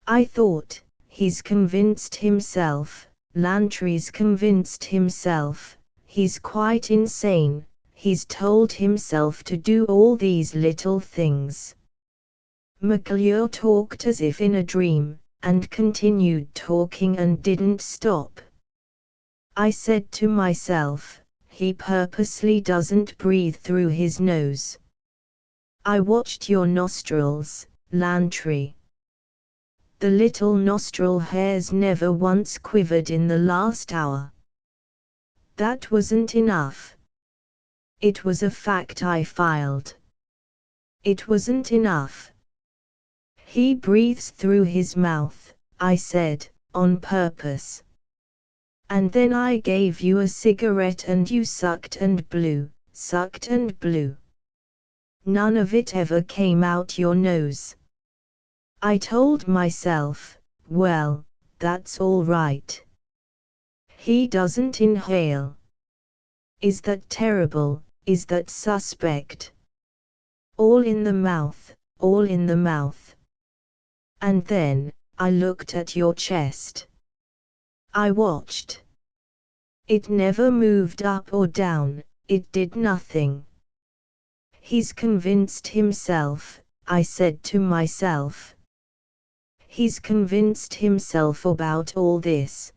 I thought, he's convinced himself, Lantry's convinced himself, he's quite insane, he's told himself to do all these little things. McClure talked as if in a dream, and continued talking and didn't stop. I said to myself, he purposely doesn't breathe through his nose. I watched your nostrils, Lantry. The little nostril hairs never once quivered in the last hour. That wasn't enough. It was a fact I filed. It wasn't enough. He breathes through his mouth, I said, on purpose. And then I gave you a cigarette and you sucked and blew, sucked and blew. None of it ever came out your nose. I told myself, well, that's all right. He doesn't inhale. Is that terrible, is that suspect? All in the mouth, all in the mouth. And then, I looked at your chest. I watched. It never moved up or down, it did nothing. He's convinced himself, I said to myself. He's convinced himself about all this.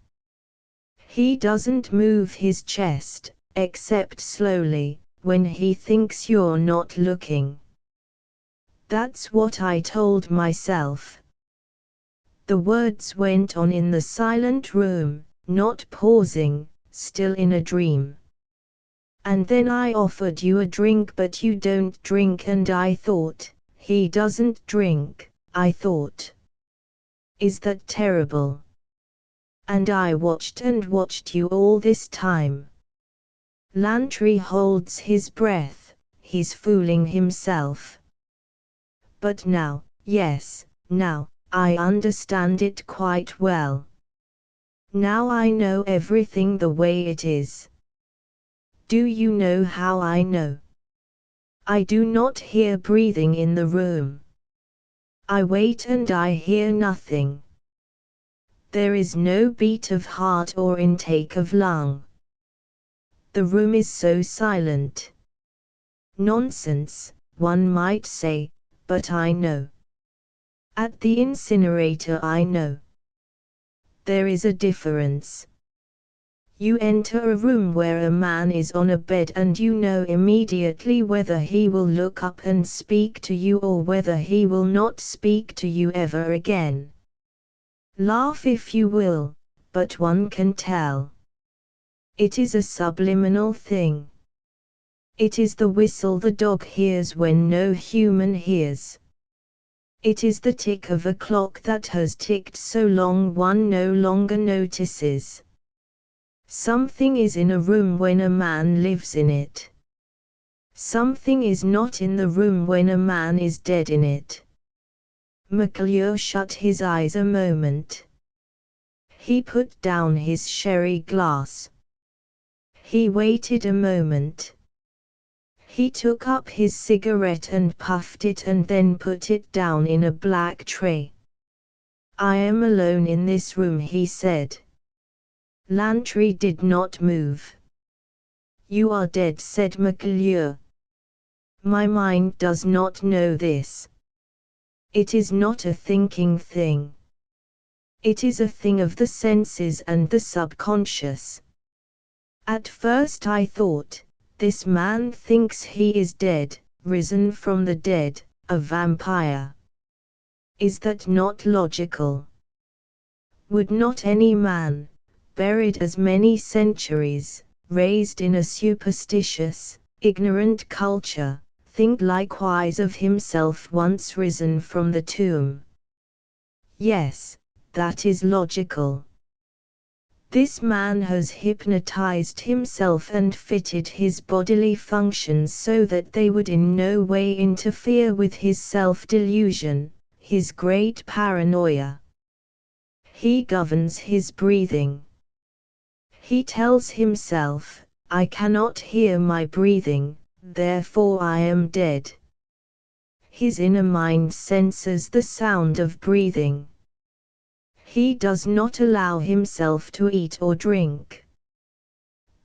He doesn't move his chest, except slowly, when he thinks you're not looking. That's what I told myself. The words went on in the silent room, not pausing, still in a dream. And then I offered you a drink but you don't drink and I thought, he doesn't drink, I thought. Is that terrible? And I watched and watched you all this time. Lantry holds his breath, he's fooling himself. But now, yes, now, I understand it quite well. Now I know everything the way it is. Do you know how I know? I do not hear breathing in the room. I wait and I hear nothing. There is no beat of heart or intake of lung. The room is so silent. Nonsense, one might say, but I know. At the incinerator I know. There is a difference. You enter a room where a man is on a bed and you know immediately whether he will look up and speak to you or whether he will not speak to you ever again. Laugh if you will, but one can tell. It is a subliminal thing. It is the whistle the dog hears when no human hears. It is the tick of a clock that has ticked so long one no longer notices. Something is in a room when a man lives in it. Something is not in the room when a man is dead in it. McClure shut his eyes a moment. He put down his sherry glass. He waited a moment. He took up his cigarette and puffed it and then put it down in a black tray. I am alone in this room, he said. Lantry did not move. You are dead, said McClure. My mind does not know this. It is not a thinking thing. It is a thing of the senses and the subconscious. At first I thought, this man thinks he is dead, risen from the dead, a vampire. Is that not logical? Would not any man, buried as many centuries, raised in a superstitious, ignorant culture, think likewise of himself once risen from the tomb? Yes, that is logical. This man has hypnotized himself and fitted his bodily functions so that they would in no way interfere with his self-delusion, his great paranoia. He governs his breathing. He tells himself, I cannot hear my breathing, therefore I am dead. His inner mind senses the sound of breathing. He does not allow himself to eat or drink.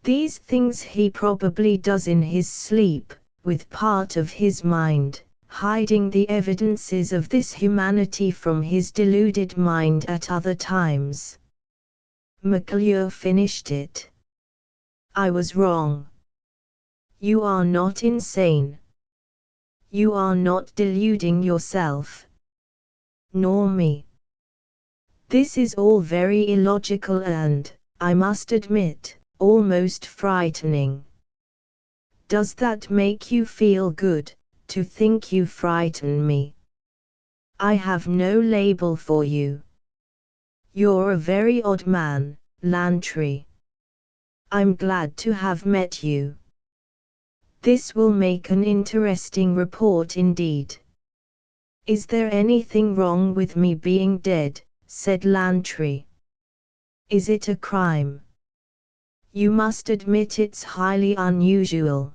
These things he probably does in his sleep, with part of his mind, hiding the evidences of this humanity from his deluded mind at other times. McClure finished it. I was wrong. You are not insane. You are not deluding yourself. Nor me. This is all very illogical and, I must admit, almost frightening. Does that make you feel good, to think you frighten me? I have no label for you. You're a very odd man, Lantry. I'm glad to have met you. This will make an interesting report indeed. Is there anything wrong with me being dead? Said Lantry. Is it a crime? You must admit it's highly unusual.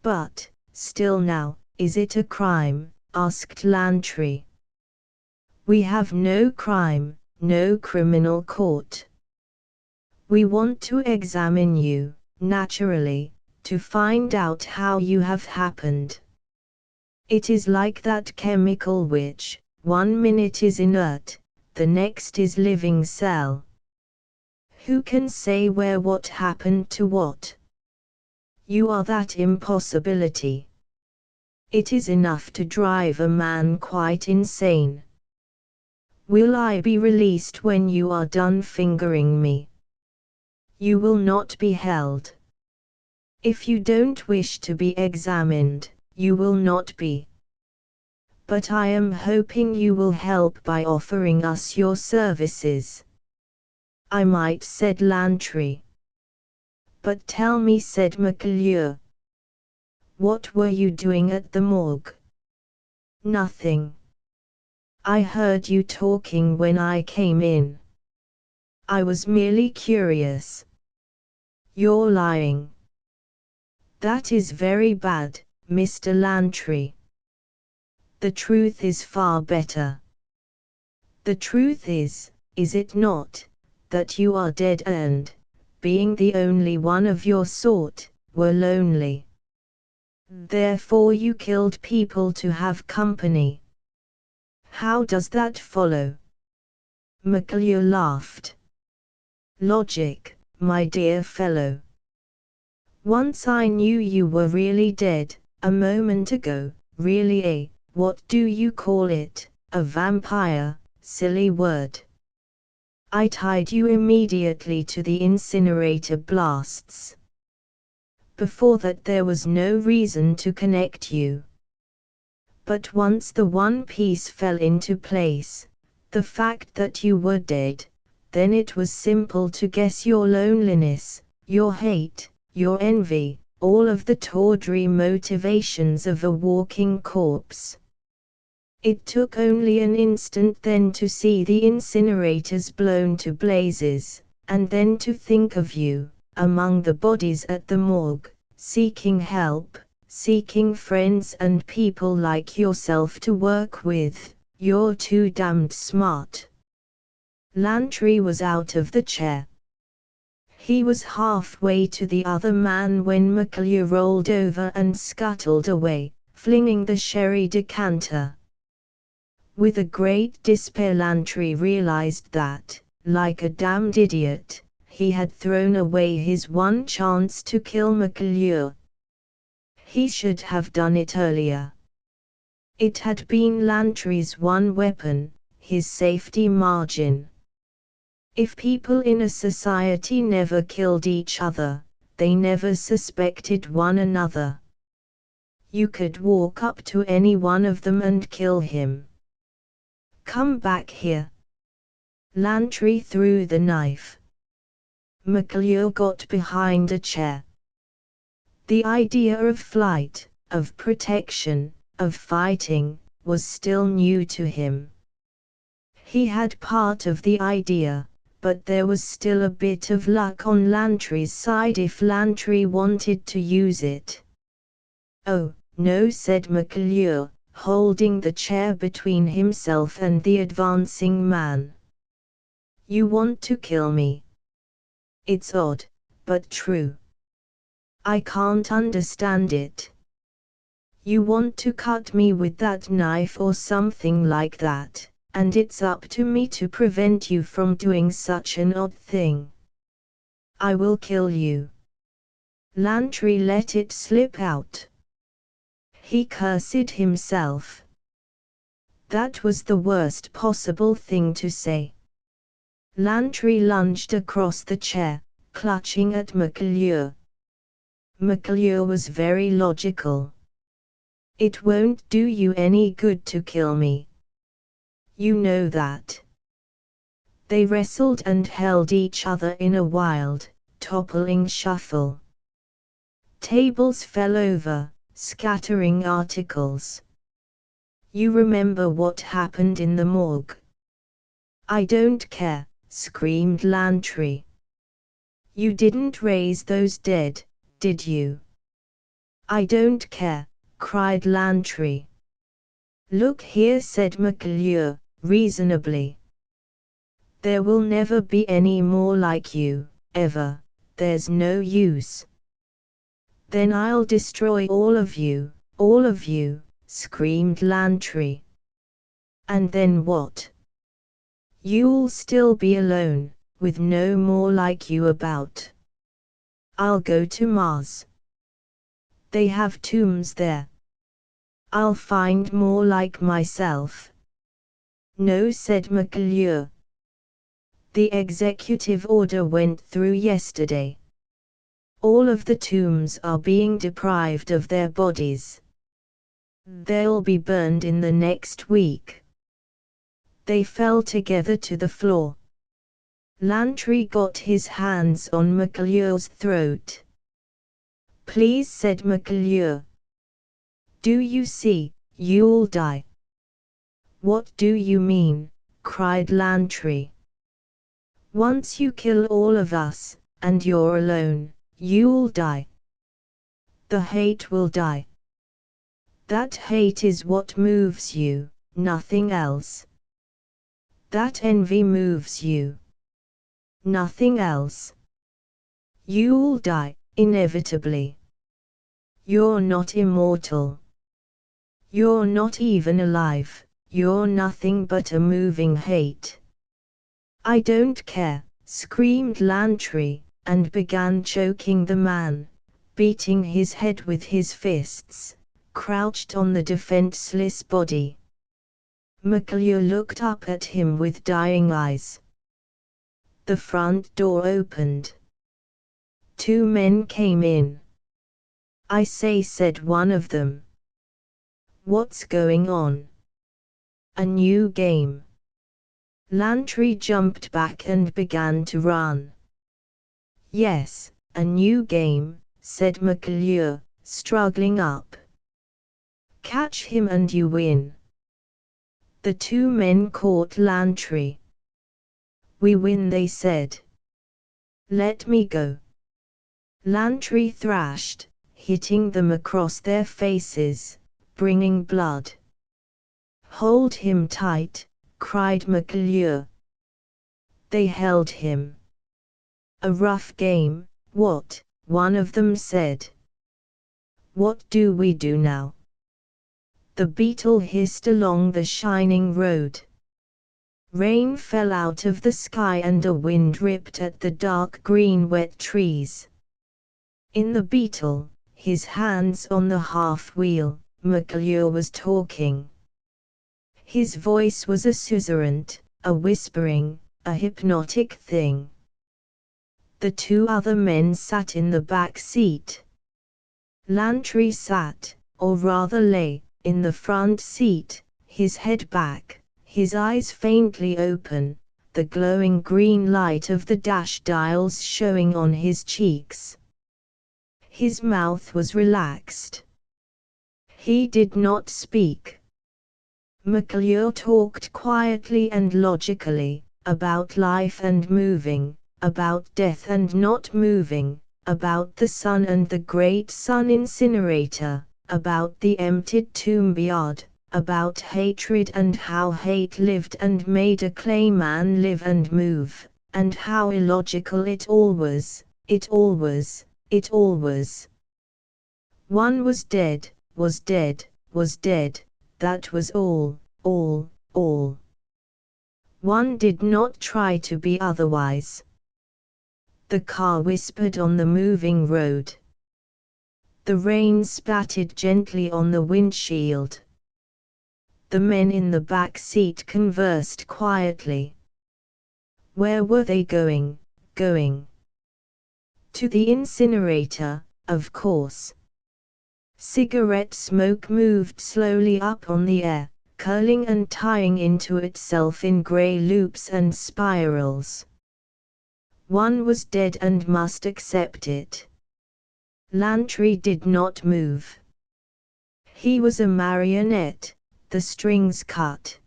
But, still now, is it a crime? Asked Lantry. We have no crime, no criminal court. We want to examine you, naturally, to find out how you have happened. It is like that chemical which, 1 minute is inert, the next is living cell. Who can say where what happened to what? You are that impossibility. It is enough to drive a man quite insane. Will I be released when you are done fingering me? You will not be held. If you don't wish to be examined, you will not be. But I am hoping you will help by offering us your services. I might, said Lantry. But tell me, said McClure. What were you doing at the morgue? Nothing. I heard you talking when I came in. I was merely curious. You're lying. That is very bad, Mr. Lantry. The truth is far better. The truth is it not, that you are dead and, being the only one of your sort, were lonely. Therefore you killed people to have company. How does that follow? McClure laughed. Logic, my dear fellow. Once I knew you were really dead, a moment ago, really what do you call it, a vampire, silly word. I tied you immediately to the incinerator blasts. Before that there was no reason to connect you. But once the one piece fell into place, the fact that you were dead, then it was simple to guess your loneliness, your hate, your envy, all of the tawdry motivations of a walking corpse. It took only an instant then to see the incinerators blown to blazes, and then to think of you, among the bodies at the morgue, seeking help, seeking friends and people like yourself to work with. You're too damned smart. Lantry was out of the chair. He was halfway to the other man when McClure rolled over and scuttled away, flinging the sherry decanter. With a great despair, Lantry realized that, like a damned idiot, he had thrown away his one chance to kill McClure. He should have done it earlier. It had been Lantry's one weapon, his safety margin. If people in a society never killed each other, they never suspected one another. You could walk up to any one of them and kill him. Come back here. Lantry threw the knife. McClure got behind a chair. The idea of flight, of protection, of fighting, was still new to him. He had part of the idea, but there was still a bit of luck on Lantry's side if Lantry wanted to use it. Oh, no, said McClure, holding the chair between himself and the advancing man. You want to kill me. It's odd, but true. I can't understand it. You want to cut me with that knife or something like that, and it's up to me to prevent you from doing such an odd thing. I will kill you. Lantry let it slip out. He cursed himself. That was the worst possible thing to say. Lantry lunged across the chair, clutching at McClure. McClure was very logical. It won't do you any good to kill me. You know that. They wrestled and held each other in a wild, toppling shuffle. Tables fell over, scattering articles. You remember what happened in the morgue? I don't care, screamed Lantry. You didn't raise those dead, did you? I don't care, cried Lantry. Look here, said McClure, reasonably. There will never be any more like you, ever, there's no use. Then I'll destroy all of you, screamed Lantry. And then what? You'll still be alone, with no more like you about. I'll go to Mars. They have tombs there. I'll find more like myself. No, said McClure. The executive order went through yesterday. All of the tombs are being deprived of their bodies. They'll be burned in the next week. They fell together to the floor. Lantry got his hands on McClure's throat. Please, said McClure. Do you see, you'll die. What do you mean? Cried Lantry. Once you kill all of us, and you're alone, you'll die. The hate will die. That hate is what moves you, nothing else. That envy moves you. Nothing else. You'll die, inevitably. You're not immortal. You're not even alive, you're nothing but a moving hate. I don't care, screamed Lantry, and began choking the man, beating his head with his fists, crouched on the defenseless body. McClure looked up at him with dying eyes. The front door opened. 2 men came in. I say, said one of them. What's going on? A new game. Lantry jumped back and began to run. Yes, a new game, said McClure, struggling up. Catch him and you win. The 2 men caught Lantry. We win, they said. Let me go. Lantry thrashed, hitting them across their faces, bringing blood. Hold him tight, cried McClure. They held him. A rough game, what? One of them said. What do we do now? The beetle hissed along the shining road. Rain fell out of the sky and a wind ripped at the dark green wet trees. In the beetle, his hands on the half-wheel, McClure was talking. His voice was a susurrant, a whispering, a hypnotic thing. The 2 other men sat in the back seat. Lantry sat, or rather lay, in the front seat, his head back, his eyes faintly open, the glowing green light of the dash dials showing on his cheeks. His mouth was relaxed. He did not speak. McClure talked quietly and logically, about life and moving, about death and not moving, about the sun and the great sun incinerator, about the emptied tomb beyond, about hatred and how hate lived and made a clay man live and move, and how illogical it all was, it all was, it all was. One was dead, was dead, was dead, that was all, all. One did not try to be otherwise. The car whispered on the moving road. The rain splattered gently on the windshield. The men in the back seat conversed quietly. Where were they going? To the incinerator, of course. Cigarette smoke moved slowly up on the air, curling and tying into itself in grey loops and spirals. One was dead and must accept it. Lantry did not move. He was a marionette, the strings cut.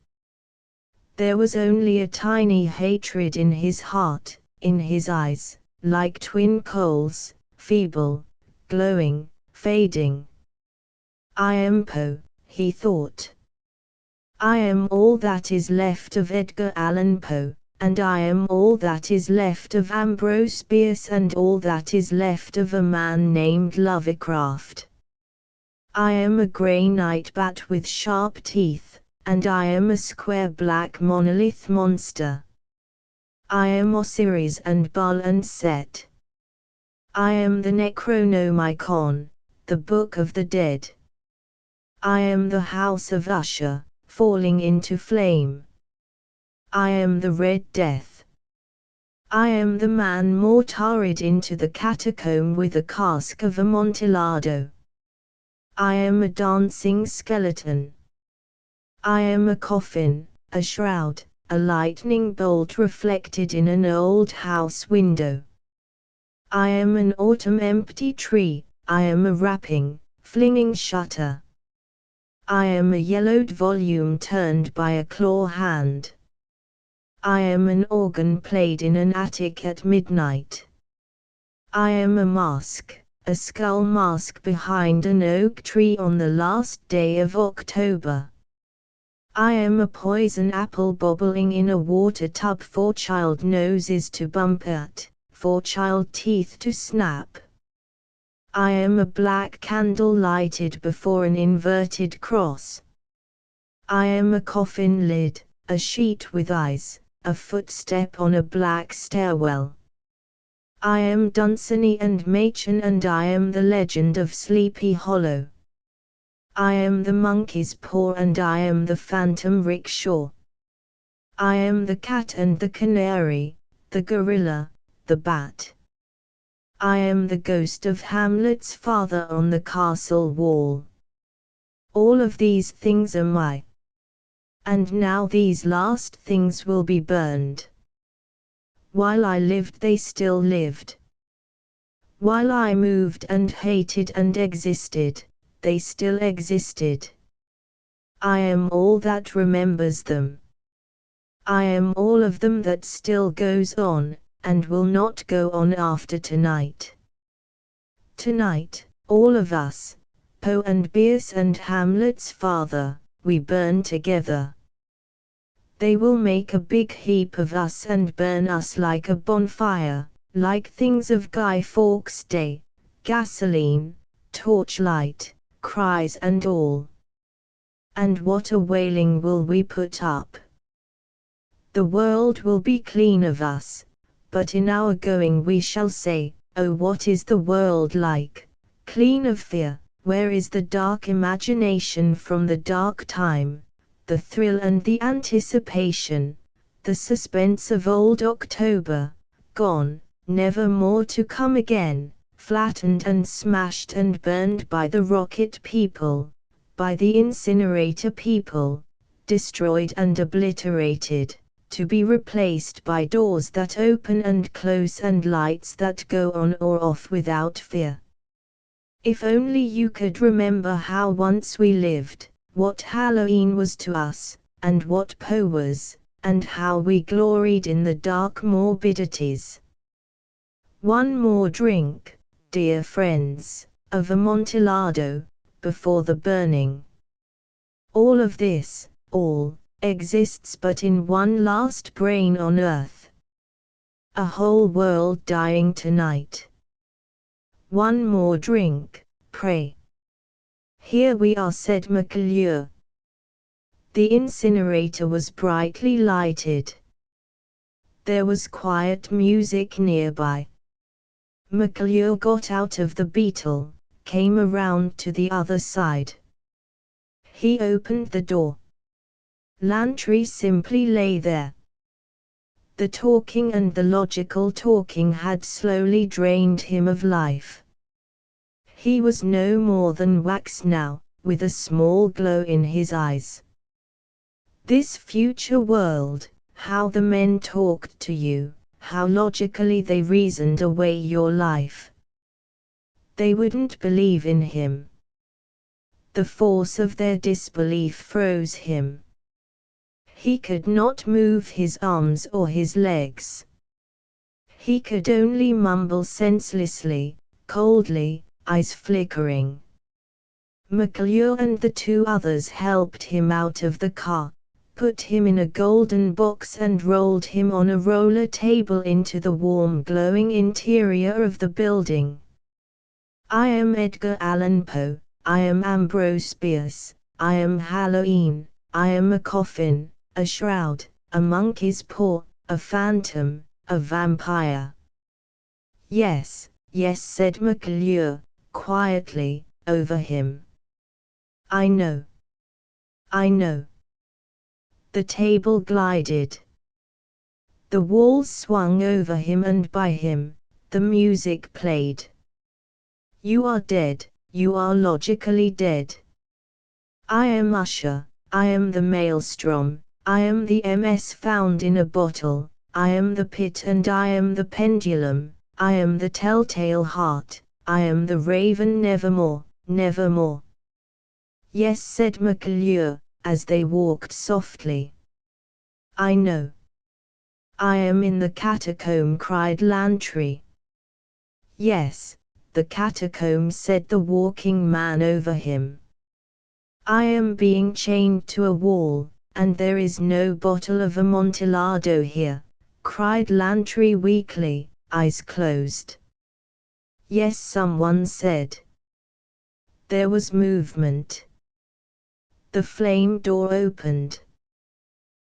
There was only a tiny hatred in his heart, in his eyes, like twin coals, feeble, glowing, fading. I am Poe, he thought. I am all that is left of Edgar Allan Poe, and I am all that is left of Ambrose Bierce and all that is left of a man named Lovecraft. I am a grey night bat with sharp teeth, and I am a square black monolith monster. I am Osiris and Baal and Set. I am the Necronomicon, the Book of the Dead. I am the House of Usher, falling into flame. I am the Red Death. I am the man mortared into the catacomb with a cask of Amontillado. I am a dancing skeleton. I am a coffin, a shroud, a lightning bolt reflected in an old house window. I am an autumn empty tree, I am a rapping, flinging shutter. I am a yellowed volume turned by a claw hand. I am an organ played in an attic at midnight. I am a mask, a skull mask behind an oak tree on the last day of October. I am a poison apple bobbling in a water tub for child noses to bump at, for child teeth to snap. I am a black candle lighted before an inverted cross. I am a coffin lid, a sheet with eyes, a footstep on a black stairwell. I am Dunsany and Machen and I am the legend of Sleepy Hollow. I am the monkey's paw and I am the phantom rickshaw. I am the cat and the canary, the gorilla, the bat. I am the ghost of Hamlet's father on the castle wall. All of these things am I. And now these last things will be burned. While I lived they still lived. While I moved and hated and existed, they still existed. I am all that remembers them. I am all of them that still goes on, and will not go on after tonight. Tonight, all of us, Poe and Bierce and Hamlet's father, we burn together. They will make a big heap of us and burn us like a bonfire, like things of Guy Fawkes' day, gasoline, torchlight, cries and all. And what a wailing will we put up! The world will be clean of us, but in our going we shall say, oh what is the world like, clean of fear, where is the dark imagination from the dark time, the thrill and the anticipation, the suspense of old October, gone, never more to come again, flattened and smashed and burned by the rocket people, by the incinerator people, destroyed and obliterated, to be replaced by doors that open and close and lights that go on or off without fear. If only you could remember how once we lived, what Halloween was to us, and what Poe was, and how we gloried in the dark morbidities. One more drink, dear friends, of Amontillado, before the burning. All of this, all, exists but in one last brain on earth. A whole world dying tonight. One more drink, pray. Here we are, said McClure. The incinerator was brightly lighted. There was quiet music nearby. McClure got out of the beetle, came around to the other side. He opened the door. Lantry simply lay there. The talking and the logical talking had slowly drained him of life. He was no more than wax now, with a small glow in his eyes. This future world, how the men talked to you, how logically they reasoned away your life. They wouldn't believe in him. The force of their disbelief froze him. He could not move his arms or his legs. He could only mumble senselessly, coldly, eyes flickering. McClure and the two others helped him out of the car, put him in a golden box and rolled him on a roller table into the warm glowing interior of the building. I am Edgar Allan Poe, I am Ambrose Bierce, I am Halloween, I am a coffin, a shroud, a monkey's paw, a phantom, a vampire. Yes, yes, said McClure, quietly, over him. I know. I know. The table glided. The walls swung over him and by him, the music played. You are dead, you are logically dead. I am Usher, I am the maelstrom, I am the MS found in a bottle, I am the pit and I am the pendulum, I am the telltale heart, I am the raven nevermore, nevermore. Yes, said McClure, as they walked softly. I know. I am in the catacomb, cried Lantry. Yes, the catacomb, said the walking man over him. I am being chained to a wall, and there is no bottle of Amontillado here, cried Lantry weakly, eyes closed. Yes, someone said. There was movement. The flame door opened.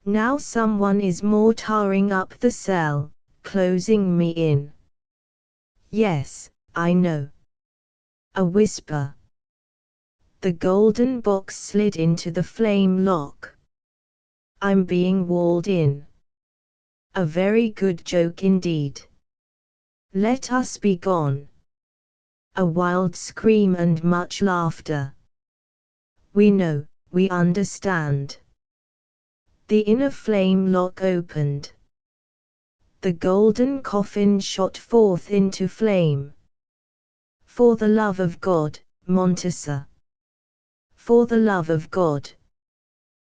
Now someone is mortaring up the cell, closing me in. Yes, I know. A whisper. The golden box slid into the flame lock. I'm being walled in. A very good joke indeed. Let us be gone. A wild scream and much laughter. We know, we understand. The inner flame lock opened. The golden coffin shot forth into flame. For the love of God, Montesa. For the love of God.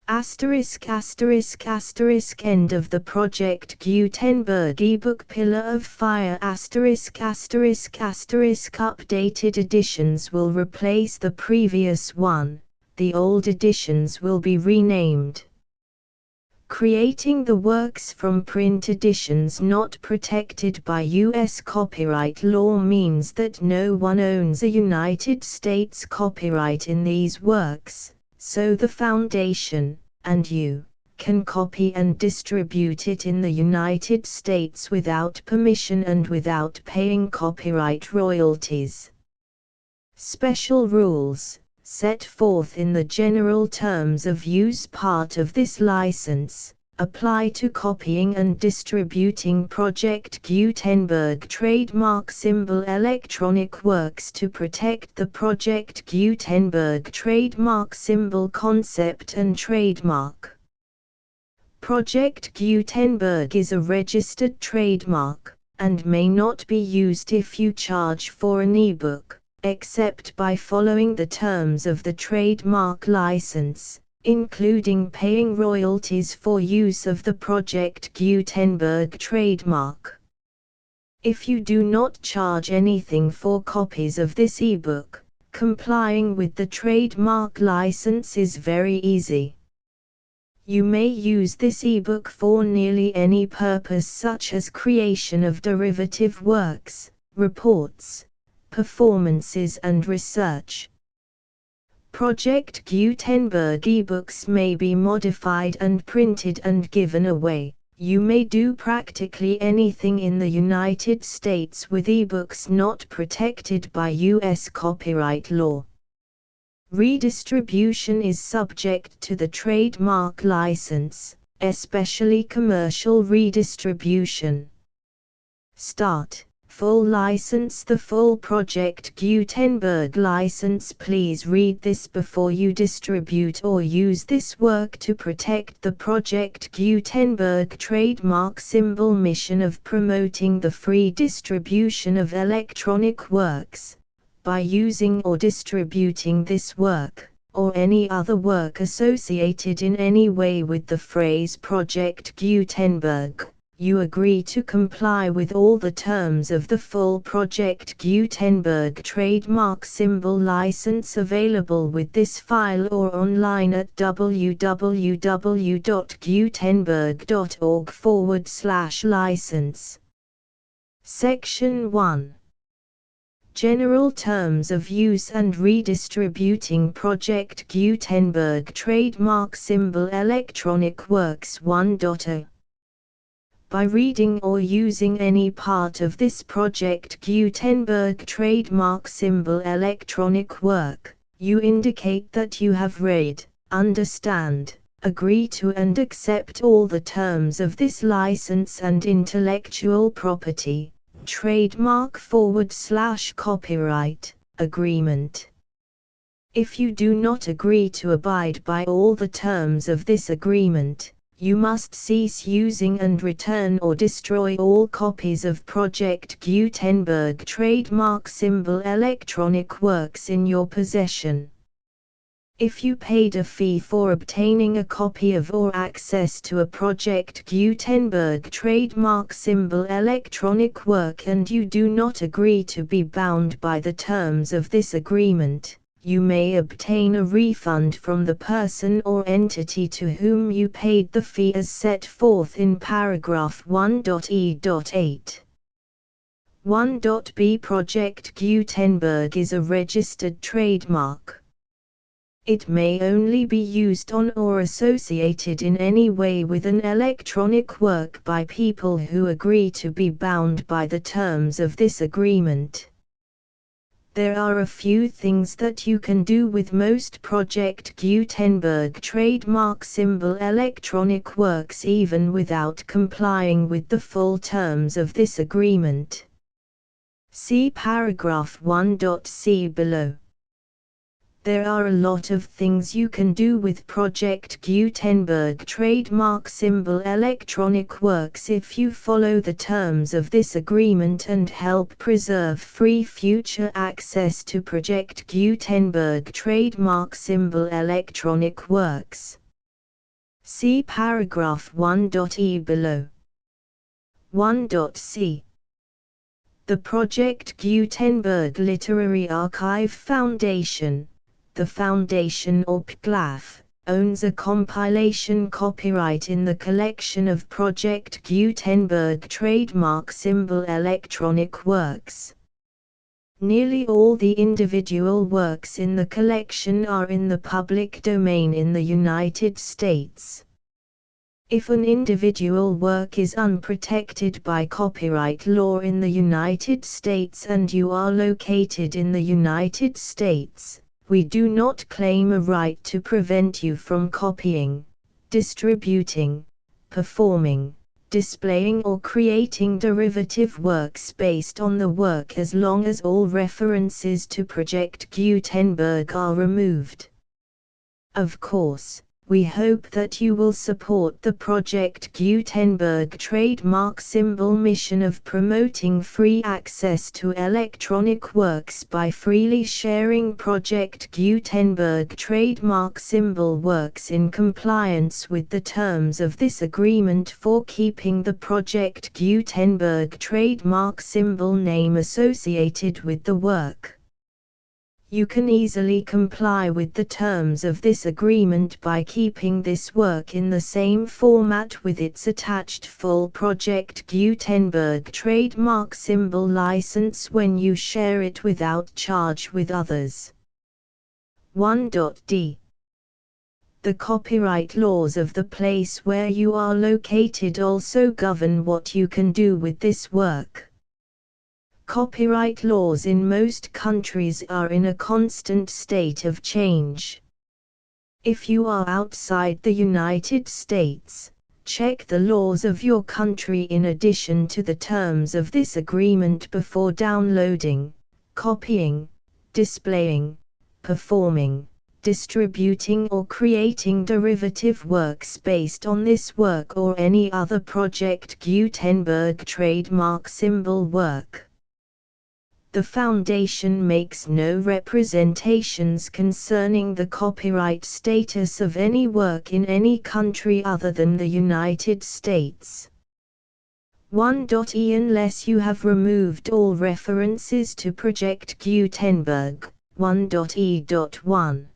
Asterisk asterisk asterisk end of the Project Gutenberg ebook Pillar of Fire asterisk asterisk asterisk updated editions will replace the previous one, the old editions will be renamed. Creating the works from print editions not protected by U.S. copyright law means that no one owns a United States copyright in these works, so the Foundation, and you, can copy and distribute it in the United States without permission and without paying copyright royalties. Special rules, set forth in the general terms of use part of this license, apply to copying and distributing Project Gutenberg trademark symbol electronic works to protect the Project Gutenberg trademark symbol concept and trademark. Project Gutenberg is a registered trademark, and may not be used if you charge for an ebook, except by following the terms of the trademark license, including paying royalties for use of the Project Gutenberg trademark. If you do not charge anything for copies of this ebook, complying with the trademark license is very easy. You may use this ebook for nearly any purpose such as creation of derivative works, reports, performances and research. Project Gutenberg ebooks may be modified and printed and given away. You may do practically anything in the United States with ebooks not protected by U.S. copyright law. Redistribution is subject to the trademark license, especially commercial redistribution. Start. Full license. The full Project Gutenberg license. Please read this before you distribute or use this work to protect the Project Gutenberg trademark symbol mission of promoting the free distribution of electronic works, by using or distributing this work, or any other work associated in any way with the phrase Project Gutenberg. You agree to comply with all the terms of the full Project Gutenberg trademark symbol license available with this file or online at www.gutenberg.org/license. Section 1. General Terms of Use and Redistributing Project Gutenberg Trademark Symbol Electronic Works 1.0. By reading or using any part of this Project Gutenberg trademark symbol electronic work, you indicate that you have read, understand, agree to and accept all the terms of this license and intellectual property, trademark / copyright, agreement. If you do not agree to abide by all the terms of this agreement, you must cease using and return or destroy all copies of Project Gutenberg trademark symbol electronic works in your possession. If you paid a fee for obtaining a copy of or access to a Project Gutenberg trademark symbol electronic work and you do not agree to be bound by the terms of this agreement, you may obtain a refund from the person or entity to whom you paid the fee as set forth in paragraph 1.e.8. 1.b Project Gutenberg is a registered trademark. It may only be used on or associated in any way with an electronic work by people who agree to be bound by the terms of this agreement. There are a few things that you can do with most Project Gutenberg trademark symbol electronic works even without complying with the full terms of this agreement. See paragraph 1.c below. There are a lot of things you can do with Project Gutenberg trademark symbol electronic works if you follow the terms of this agreement and help preserve free future access to Project Gutenberg trademark symbol electronic works. See paragraph 1.e below. 1.c The Project Gutenberg Literary Archive Foundation, the Foundation or PGLAF, owns a compilation copyright in the collection of Project Gutenberg trademark symbol electronic works. Nearly all the individual works in the collection are in the public domain in the United States. If an individual work is unprotected by copyright law in the United States and you are located in the United States, we do not claim a right to prevent you from copying, distributing, performing, displaying or creating derivative works based on the work as long as all references to Project Gutenberg are removed. Of course, we hope that you will support the Project Gutenberg trademark symbol mission of promoting free access to electronic works by freely sharing Project Gutenberg trademark symbol works in compliance with the terms of this agreement for keeping the Project Gutenberg trademark symbol name associated with the work. You can easily comply with the terms of this agreement by keeping this work in the same format with its attached full Project Gutenberg trademark symbol license when you share it without charge with others. 1.d The copyright laws of the place where you are located also govern what you can do with this work. Copyright laws in most countries are in a constant state of change. If you are outside the United States, check the laws of your country in addition to the terms of this agreement before downloading, copying, displaying, performing, distributing or creating derivative works based on this work or any other Project Gutenberg trademark symbol work. The Foundation makes no representations concerning the copyright status of any work in any country other than the United States. 1.e Unless you have removed all references to Project Gutenberg, 1.e.1.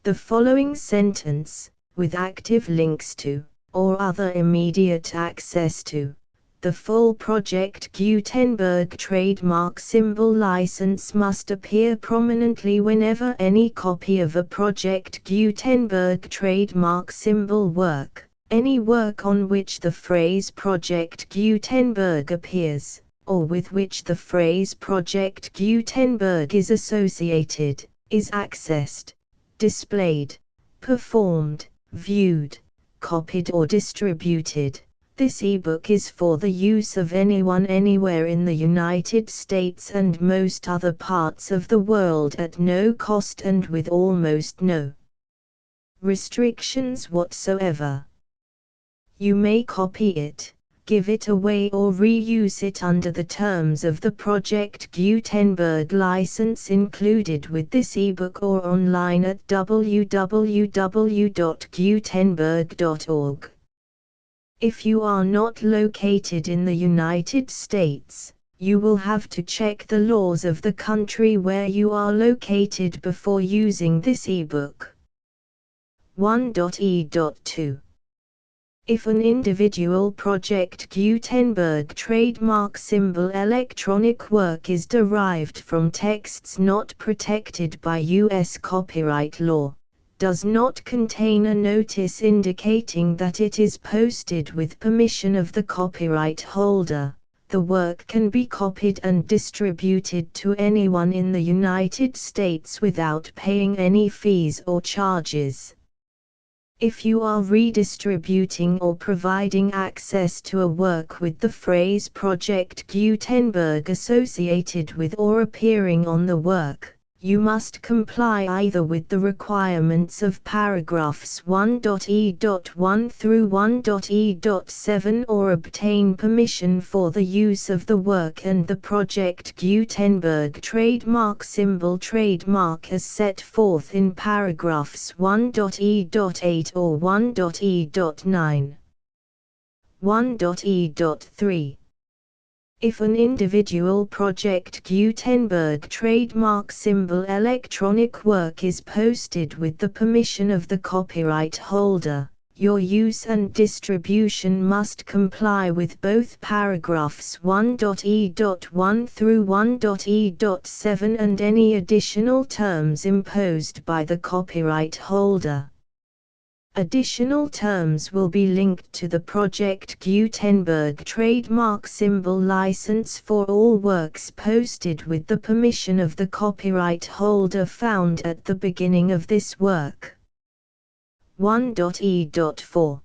The following sentence, with active links to, or other immediate access to, the full Project Gutenberg trademark symbol license must appear prominently whenever any copy of a Project Gutenberg trademark symbol work, any work on which the phrase Project Gutenberg appears, or with which the phrase Project Gutenberg is associated, is accessed, displayed, performed, viewed, copied or distributed. This ebook is for the use of anyone anywhere in the United States and most other parts of the world at no cost and with almost no restrictions whatsoever. You may copy it, give it away or reuse it under the terms of the Project Gutenberg license included with this ebook or online at www.gutenberg.org. If you are not located in the United States, you will have to check the laws of the country where you are located before using this ebook. 1.e.2 If an individual Project Gutenberg trademark symbol electronic work is derived from texts not protected by U.S. copyright law, does not contain a notice indicating that it is posted with permission of the copyright holder, the work can be copied and distributed to anyone in the United States without paying any fees or charges. If you are redistributing or providing access to a work with the phrase Project Gutenberg associated with or appearing on the work, you must comply either with the requirements of paragraphs 1.e.1 through 1.e.7 or obtain permission for the use of the work and the Project Gutenberg trademark symbol trademark as set forth in paragraphs 1.e.8 or 1.e.9. 1.e.3 If an individual Project Gutenberg trademark symbol electronic work is posted with the permission of the copyright holder, your use and distribution must comply with both paragraphs 1.e.1 through 1.e.7 and any additional terms imposed by the copyright holder. Additional terms will be linked to the Project Gutenberg trademark symbol license for all works posted with the permission of the copyright holder found at the beginning of this work. 1.e.4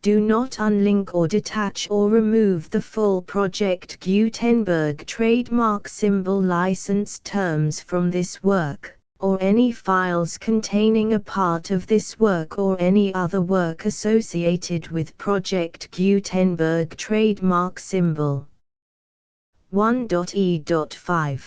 Do not unlink or detach or remove the full Project Gutenberg trademark symbol license terms from this work, or any files containing a part of this work or any other work associated with Project Gutenberg trademark symbol. 1.e.5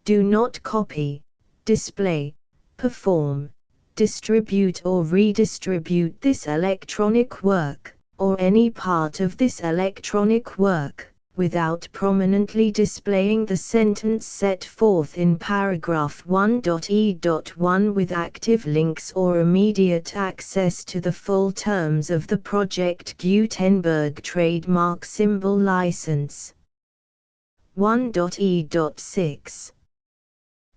Do not copy, display, perform, distribute or redistribute this electronic work, or any part of this electronic work, without prominently displaying the sentence set forth in paragraph 1.e.1 with active links or immediate access to the full terms of the Project Gutenberg trademark symbol license. 1.e.6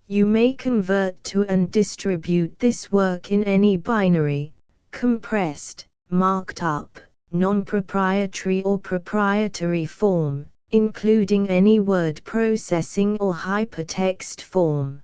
You may convert to and distribute this work in any binary, compressed, marked up, non-proprietary or proprietary form, including any word processing or hypertext form.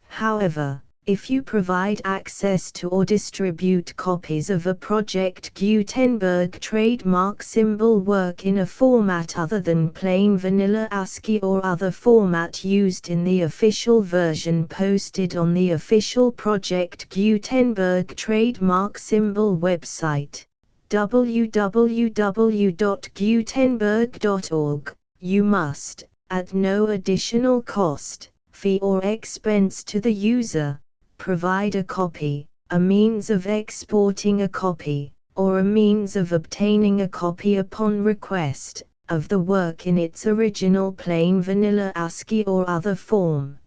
However, if you provide access to or distribute copies of a Project Gutenberg trademark symbol work in a format other than plain vanilla ASCII or other format used in the official version posted on the official Project Gutenberg trademark symbol website, www.gutenberg.org, you must, at no additional cost, fee or expense to the user, provide a copy, a means of exporting a copy, or a means of obtaining a copy upon request, of the work in its original plain vanilla ASCII or other form.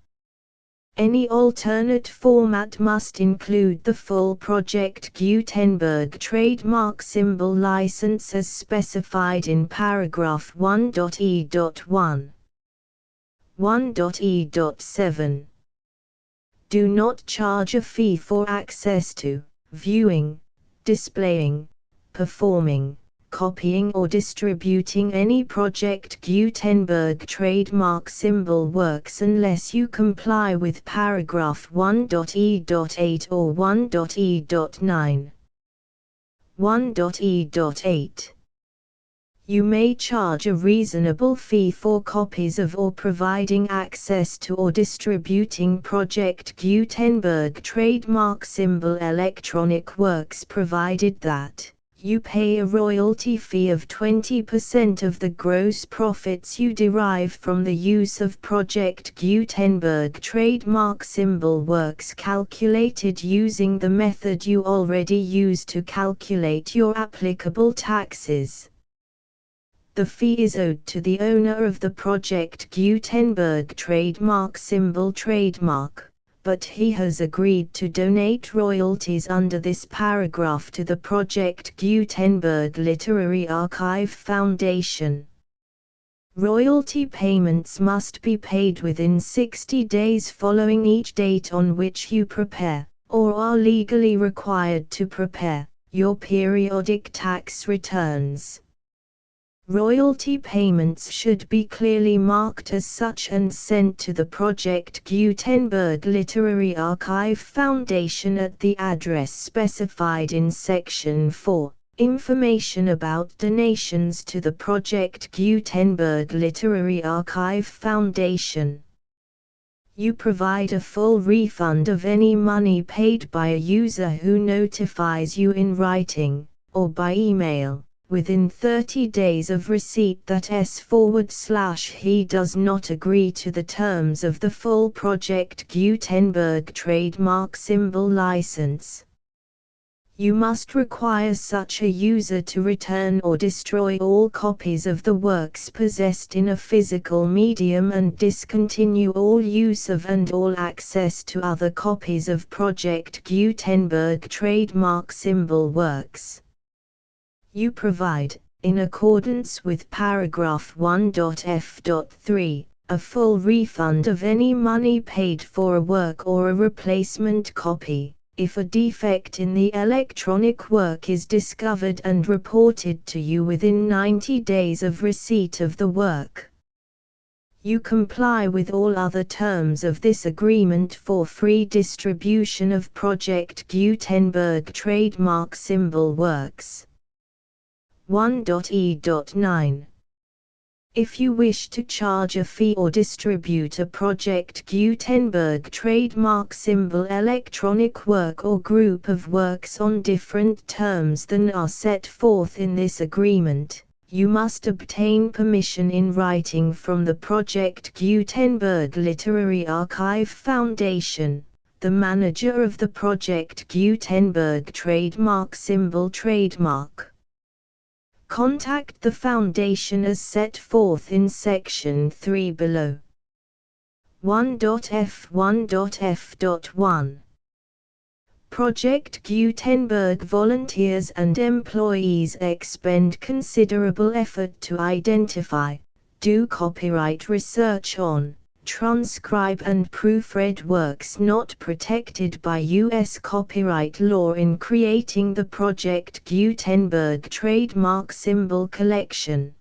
Any alternate format must include the full Project Gutenberg trademark symbol license as specified in paragraph 1.e.1. 1.e.7 Do not charge a fee for access to, viewing, displaying, performing, copying or distributing any Project Gutenberg trademark symbol works unless you comply with paragraph 1.e.8 or 1.e.9. 1.e.8. You may charge a reasonable fee for copies of or providing access to or distributing Project Gutenberg trademark symbol electronic works provided that you pay a royalty fee of 20% of the gross profits you derive from the use of Project Gutenberg trademark symbol works calculated using the method you already use to calculate your applicable taxes. The fee is owed to the owner of the Project Gutenberg trademark symbol trademark, but he has agreed to donate royalties under this paragraph to the Project Gutenberg Literary Archive Foundation. Royalty payments must be paid within 60 days following each date on which you prepare, or are legally required to prepare, your periodic tax returns. Royalty payments should be clearly marked as such and sent to the Project Gutenberg Literary Archive Foundation at the address specified in Section 4. Information about donations to the Project Gutenberg Literary Archive Foundation. You provide a full refund of any money paid by a user who notifies you in writing, or by email, within 30 days of receipt that he does not agree to the terms of the full Project Gutenberg trademark symbol license. You must require such a user to return or destroy all copies of the works possessed in a physical medium and discontinue all use of and all access to other copies of Project Gutenberg trademark symbol works. You provide, in accordance with paragraph 1.f.3, a full refund of any money paid for a work or a replacement copy, if a defect in the electronic work is discovered and reported to you within 90 days of receipt of the work. You comply with all other terms of this agreement for free distribution of Project Gutenberg trademark symbol works. 1.e.9. If you wish to charge a fee or distribute a Project Gutenberg trademark symbol electronic work or group of works on different terms than are set forth in this agreement, you must obtain permission in writing from the Project Gutenberg Literary Archive Foundation, the manager of the Project Gutenberg trademark symbol trademark. Contact the Foundation as set forth in Section 3 below. 1.f1.f.1. Project Gutenberg volunteers and employees expend considerable effort to identify, do copyright research on, transcribe and proofread works not protected by U.S. copyright law in creating the Project Gutenberg trademark symbol collection.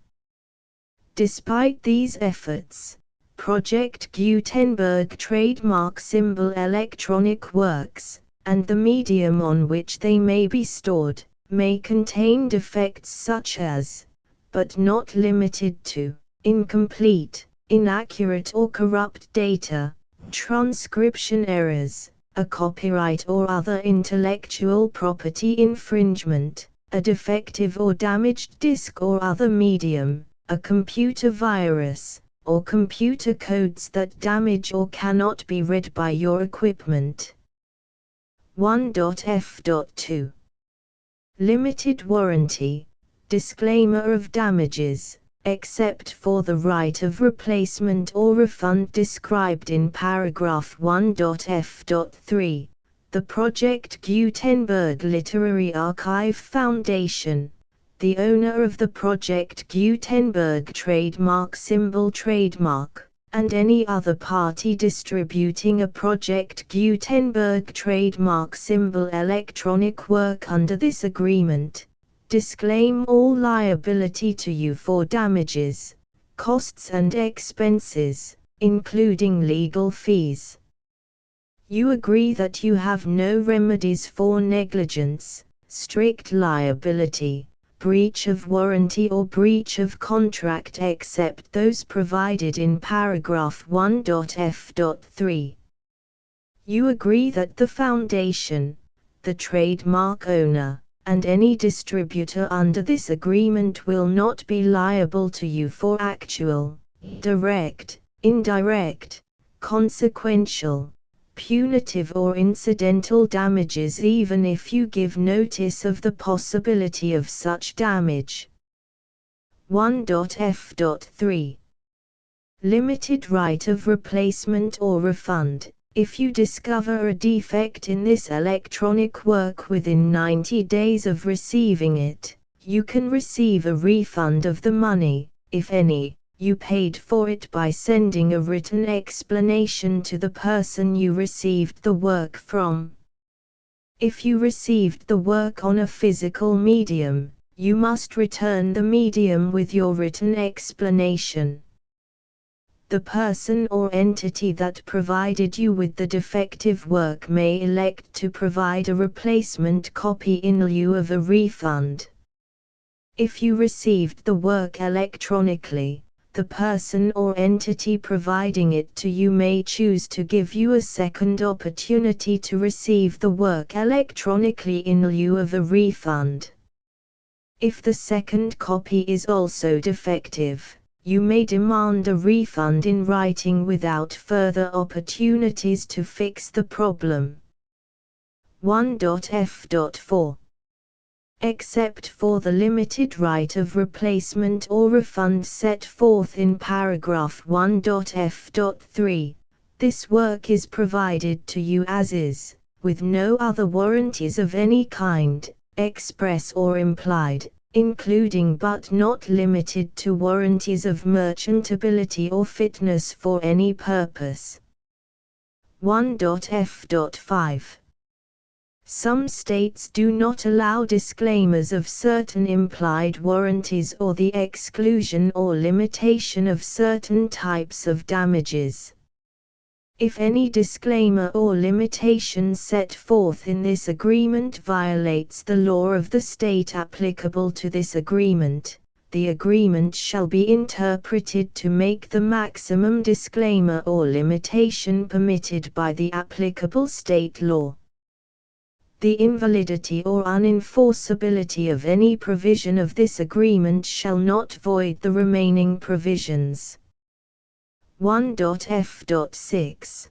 Despite these efforts, Project Gutenberg trademark symbol electronic works, and the medium on which they may be stored, may contain defects such as, but not limited to, incomplete, inaccurate or corrupt data, transcription errors, a copyright or other intellectual property infringement, a defective or damaged disk or other medium, a computer virus, or computer codes that damage or cannot be read by your equipment. 1.f.2. Limited warranty, disclaimer of damages, except for the right of replacement or refund described in paragraph 1.f.3, the Project Gutenberg Literary Archive Foundation, the owner of the Project Gutenberg trademark symbol trademark, and any other party distributing a Project Gutenberg trademark symbol electronic work under this agreement, disclaim all liability to you for damages, costs and expenses, including legal fees. You agree that you have no remedies for negligence, strict liability, breach of warranty or breach of contract except those provided in paragraph 1.f.3. You agree that the foundation, the trademark owner, and any distributor under this agreement will not be liable to you for actual, direct, indirect, consequential, punitive or incidental damages even if you give notice of the possibility of such damage. 1.f.3. Limited right of replacement or refund. If you discover a defect in this electronic work within 90 days of receiving it, you can receive a refund of the money, if any, you paid for it by sending a written explanation to the person you received the work from. If you received the work on a physical medium, you must return the medium with your written explanation. The person or entity that provided you with the defective work may elect to provide a replacement copy in lieu of a refund. If you received the work electronically, the person or entity providing it to you may choose to give you a second opportunity to receive the work electronically in lieu of a refund. If the second copy is also defective, you may demand a refund in writing without further opportunities to fix the problem. 1.f.4. Except for the limited right of replacement or refund set forth in paragraph 1.f.3, this work is provided to you as is, with no other warranties of any kind, express or implied, including but not limited to warranties of merchantability or fitness for any purpose. 1.f.5. Some states do not allow disclaimers of certain implied warranties or the exclusion or limitation of certain types of damages. If any disclaimer or limitation set forth in this agreement violates the law of the state applicable to this agreement, the agreement shall be interpreted to make the maximum disclaimer or limitation permitted by the applicable state law. The invalidity or unenforceability of any provision of this agreement shall not void the remaining provisions. 1.f.6.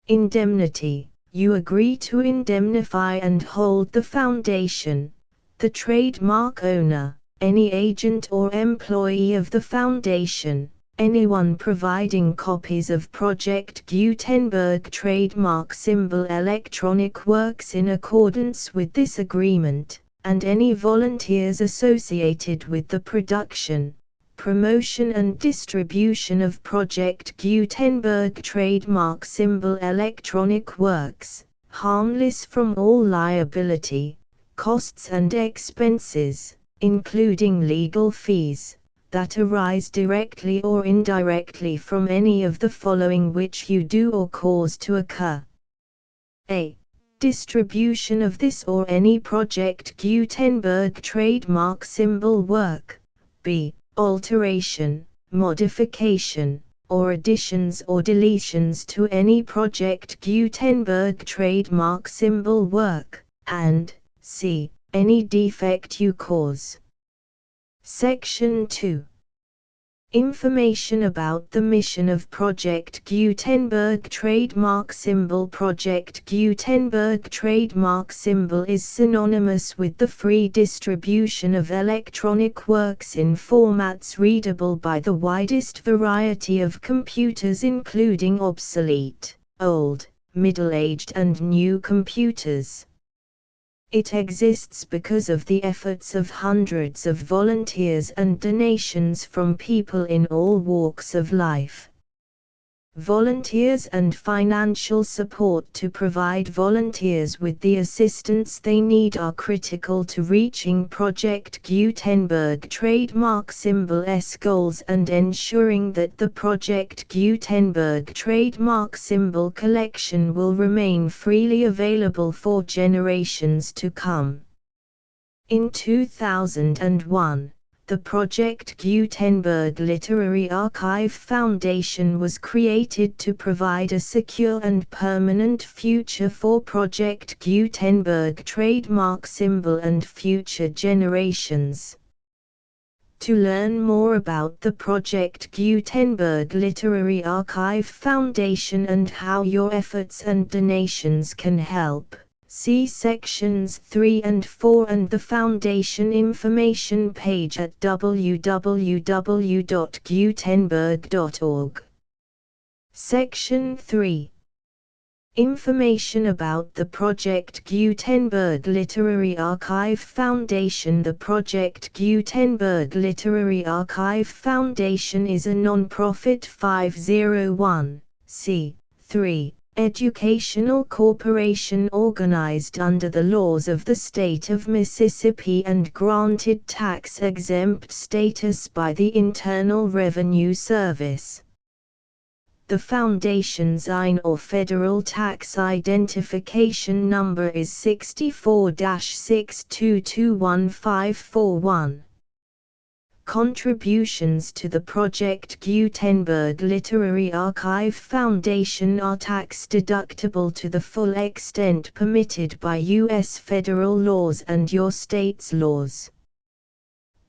Indemnity. You agree to indemnify and hold the foundation, the trademark owner, any agent or employee of the foundation, anyone providing copies of Project Gutenberg trademark symbol electronic works in accordance with this agreement, and any volunteers associated with the production, promotion and distribution of Project Gutenberg trademark symbol electronic works, harmless from all liability, costs and expenses, including legal fees, that arise directly or indirectly from any of the following which you do or cause to occur. A. Distribution of this or any Project Gutenberg trademark symbol work. B. Alteration, modification, or additions or deletions to any Project Gutenberg trademark symbol work, and C. Any defect you cause. Section 2. Information about the mission of Project Gutenberg trademark symbol. Project Gutenberg trademark symbol is synonymous with the free distribution of electronic works in formats readable by the widest variety of computers, including obsolete, old, middle-aged and new computers. It exists because of the efforts of hundreds of volunteers and donations from people in all walks of life. Volunteers and financial support to provide volunteers with the assistance they need are critical to reaching Project Gutenberg trademark symbol's goals and ensuring that the Project Gutenberg trademark symbol collection will remain freely available for generations to come. In 2001, the Project Gutenberg Literary Archive Foundation was created to provide a secure and permanent future for Project Gutenberg trademark symbol and future generations. To learn more about the Project Gutenberg Literary Archive Foundation and how your efforts and donations can help, see sections 3 and 4 and the Foundation information page at www.gutenberg.org. Section 3. Information about the Project Gutenberg Literary Archive Foundation. The Project Gutenberg Literary Archive Foundation is a non-profit 501(c)(3) educational corporation organized under the laws of the state of Mississippi and granted tax-exempt status by the Internal Revenue Service. The Foundation's IN or Federal Tax Identification Number is 64-6221541. Contributions to the Project Gutenberg Literary Archive Foundation are tax-deductible to the full extent permitted by U.S. federal laws and your state's laws.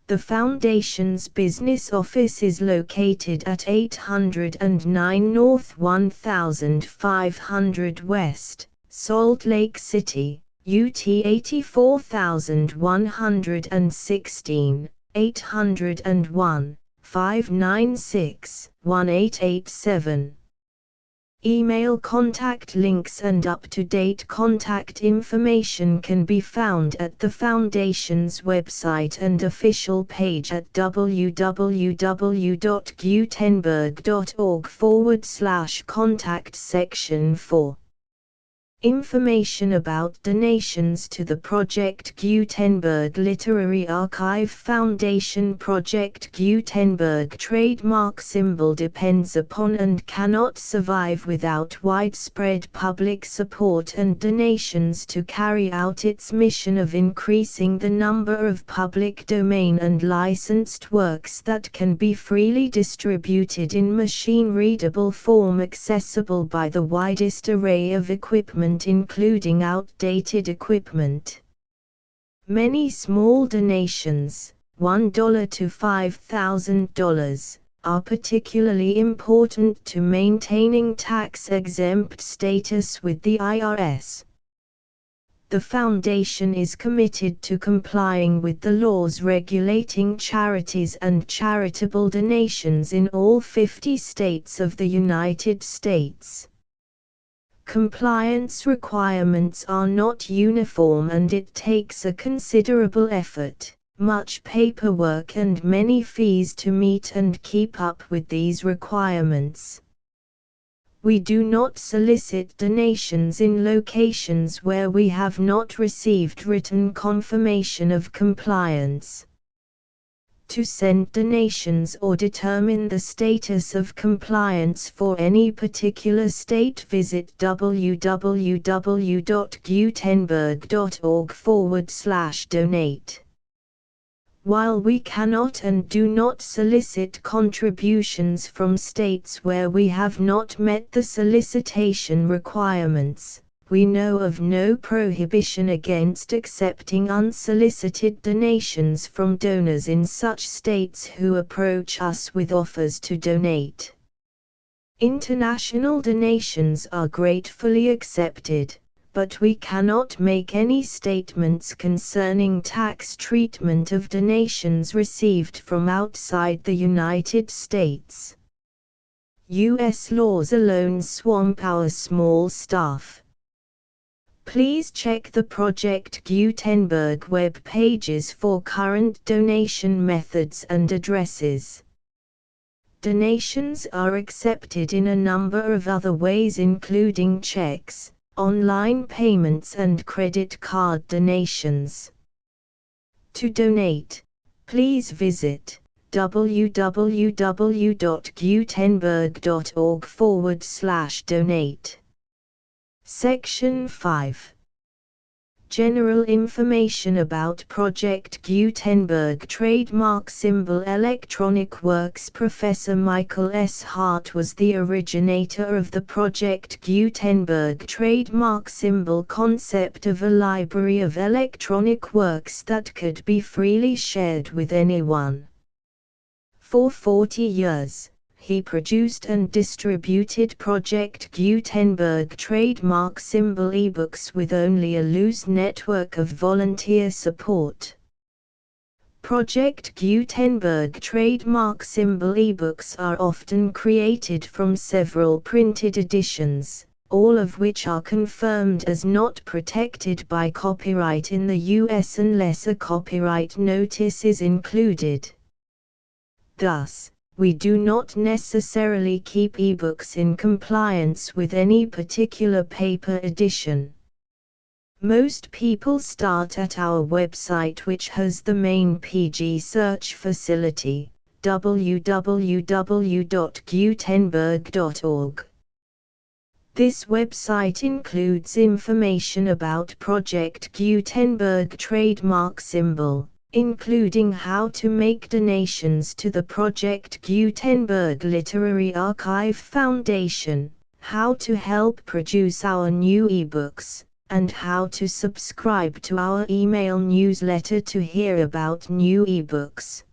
The Foundation's business office is located at 809 North 1500 West, Salt Lake City, UT 84116, 801, 596-1887. Email contact links and up-to-date contact information can be found at the Foundation's website and official page at www.gutenberg.org/contact section 4. Information about donations to the Project Gutenberg Literary Archive Foundation. Project Gutenberg trademark symbol depends upon and cannot survive without widespread public support and donations to carry out its mission of increasing the number of public domain and licensed works that can be freely distributed in machine-readable form accessible by the widest array of equipment including outdated equipment. Many small donations, $1 to $5,000, are particularly important to maintaining tax-exempt status with the IRS. The Foundation is committed to complying with the laws regulating charities and charitable donations in all 50 states of the United States. Compliance requirements are not uniform and it takes a considerable effort, much paperwork and many fees to meet and keep up with these requirements. We do not solicit donations in locations where we have not received written confirmation of compliance. To send donations or determine the status of compliance for any particular state, visit www.gutenberg.org/donate. While we cannot and do not solicit contributions from states where we have not met the solicitation requirements, we know of no prohibition against accepting unsolicited donations from donors in such states who approach us with offers to donate. International donations are gratefully accepted, but we cannot make any statements concerning tax treatment of donations received from outside the United States. U.S. laws alone swamp our small staff. Please check the Project Gutenberg web pages for current donation methods and addresses. Donations are accepted in a number of other ways including checks, online payments and credit card donations. To donate, please visit www.gutenberg.org/donate. Section 5. General information about Project Gutenberg trademark symbol electronic works. Professor Michael S. Hart was the originator of the Project Gutenberg trademark symbol concept of a library of electronic works that could be freely shared with anyone. For 40 years, he produced and distributed Project Gutenberg trademark symbol ebooks with only a loose network of volunteer support. Project Gutenberg trademark symbol ebooks are often created from several printed editions, all of which are confirmed as not protected by copyright in the US unless a copyright notice is included. Thus, we do not necessarily keep ebooks in compliance with any particular paper edition. Most people start at our website, which has the main PG search facility, www.gutenberg.org. This website includes information about Project Gutenberg trademark symbol, including how to make donations to the Project Gutenberg Literary Archive Foundation, how to help produce our new ebooks, and how to subscribe to our email newsletter to hear about new ebooks.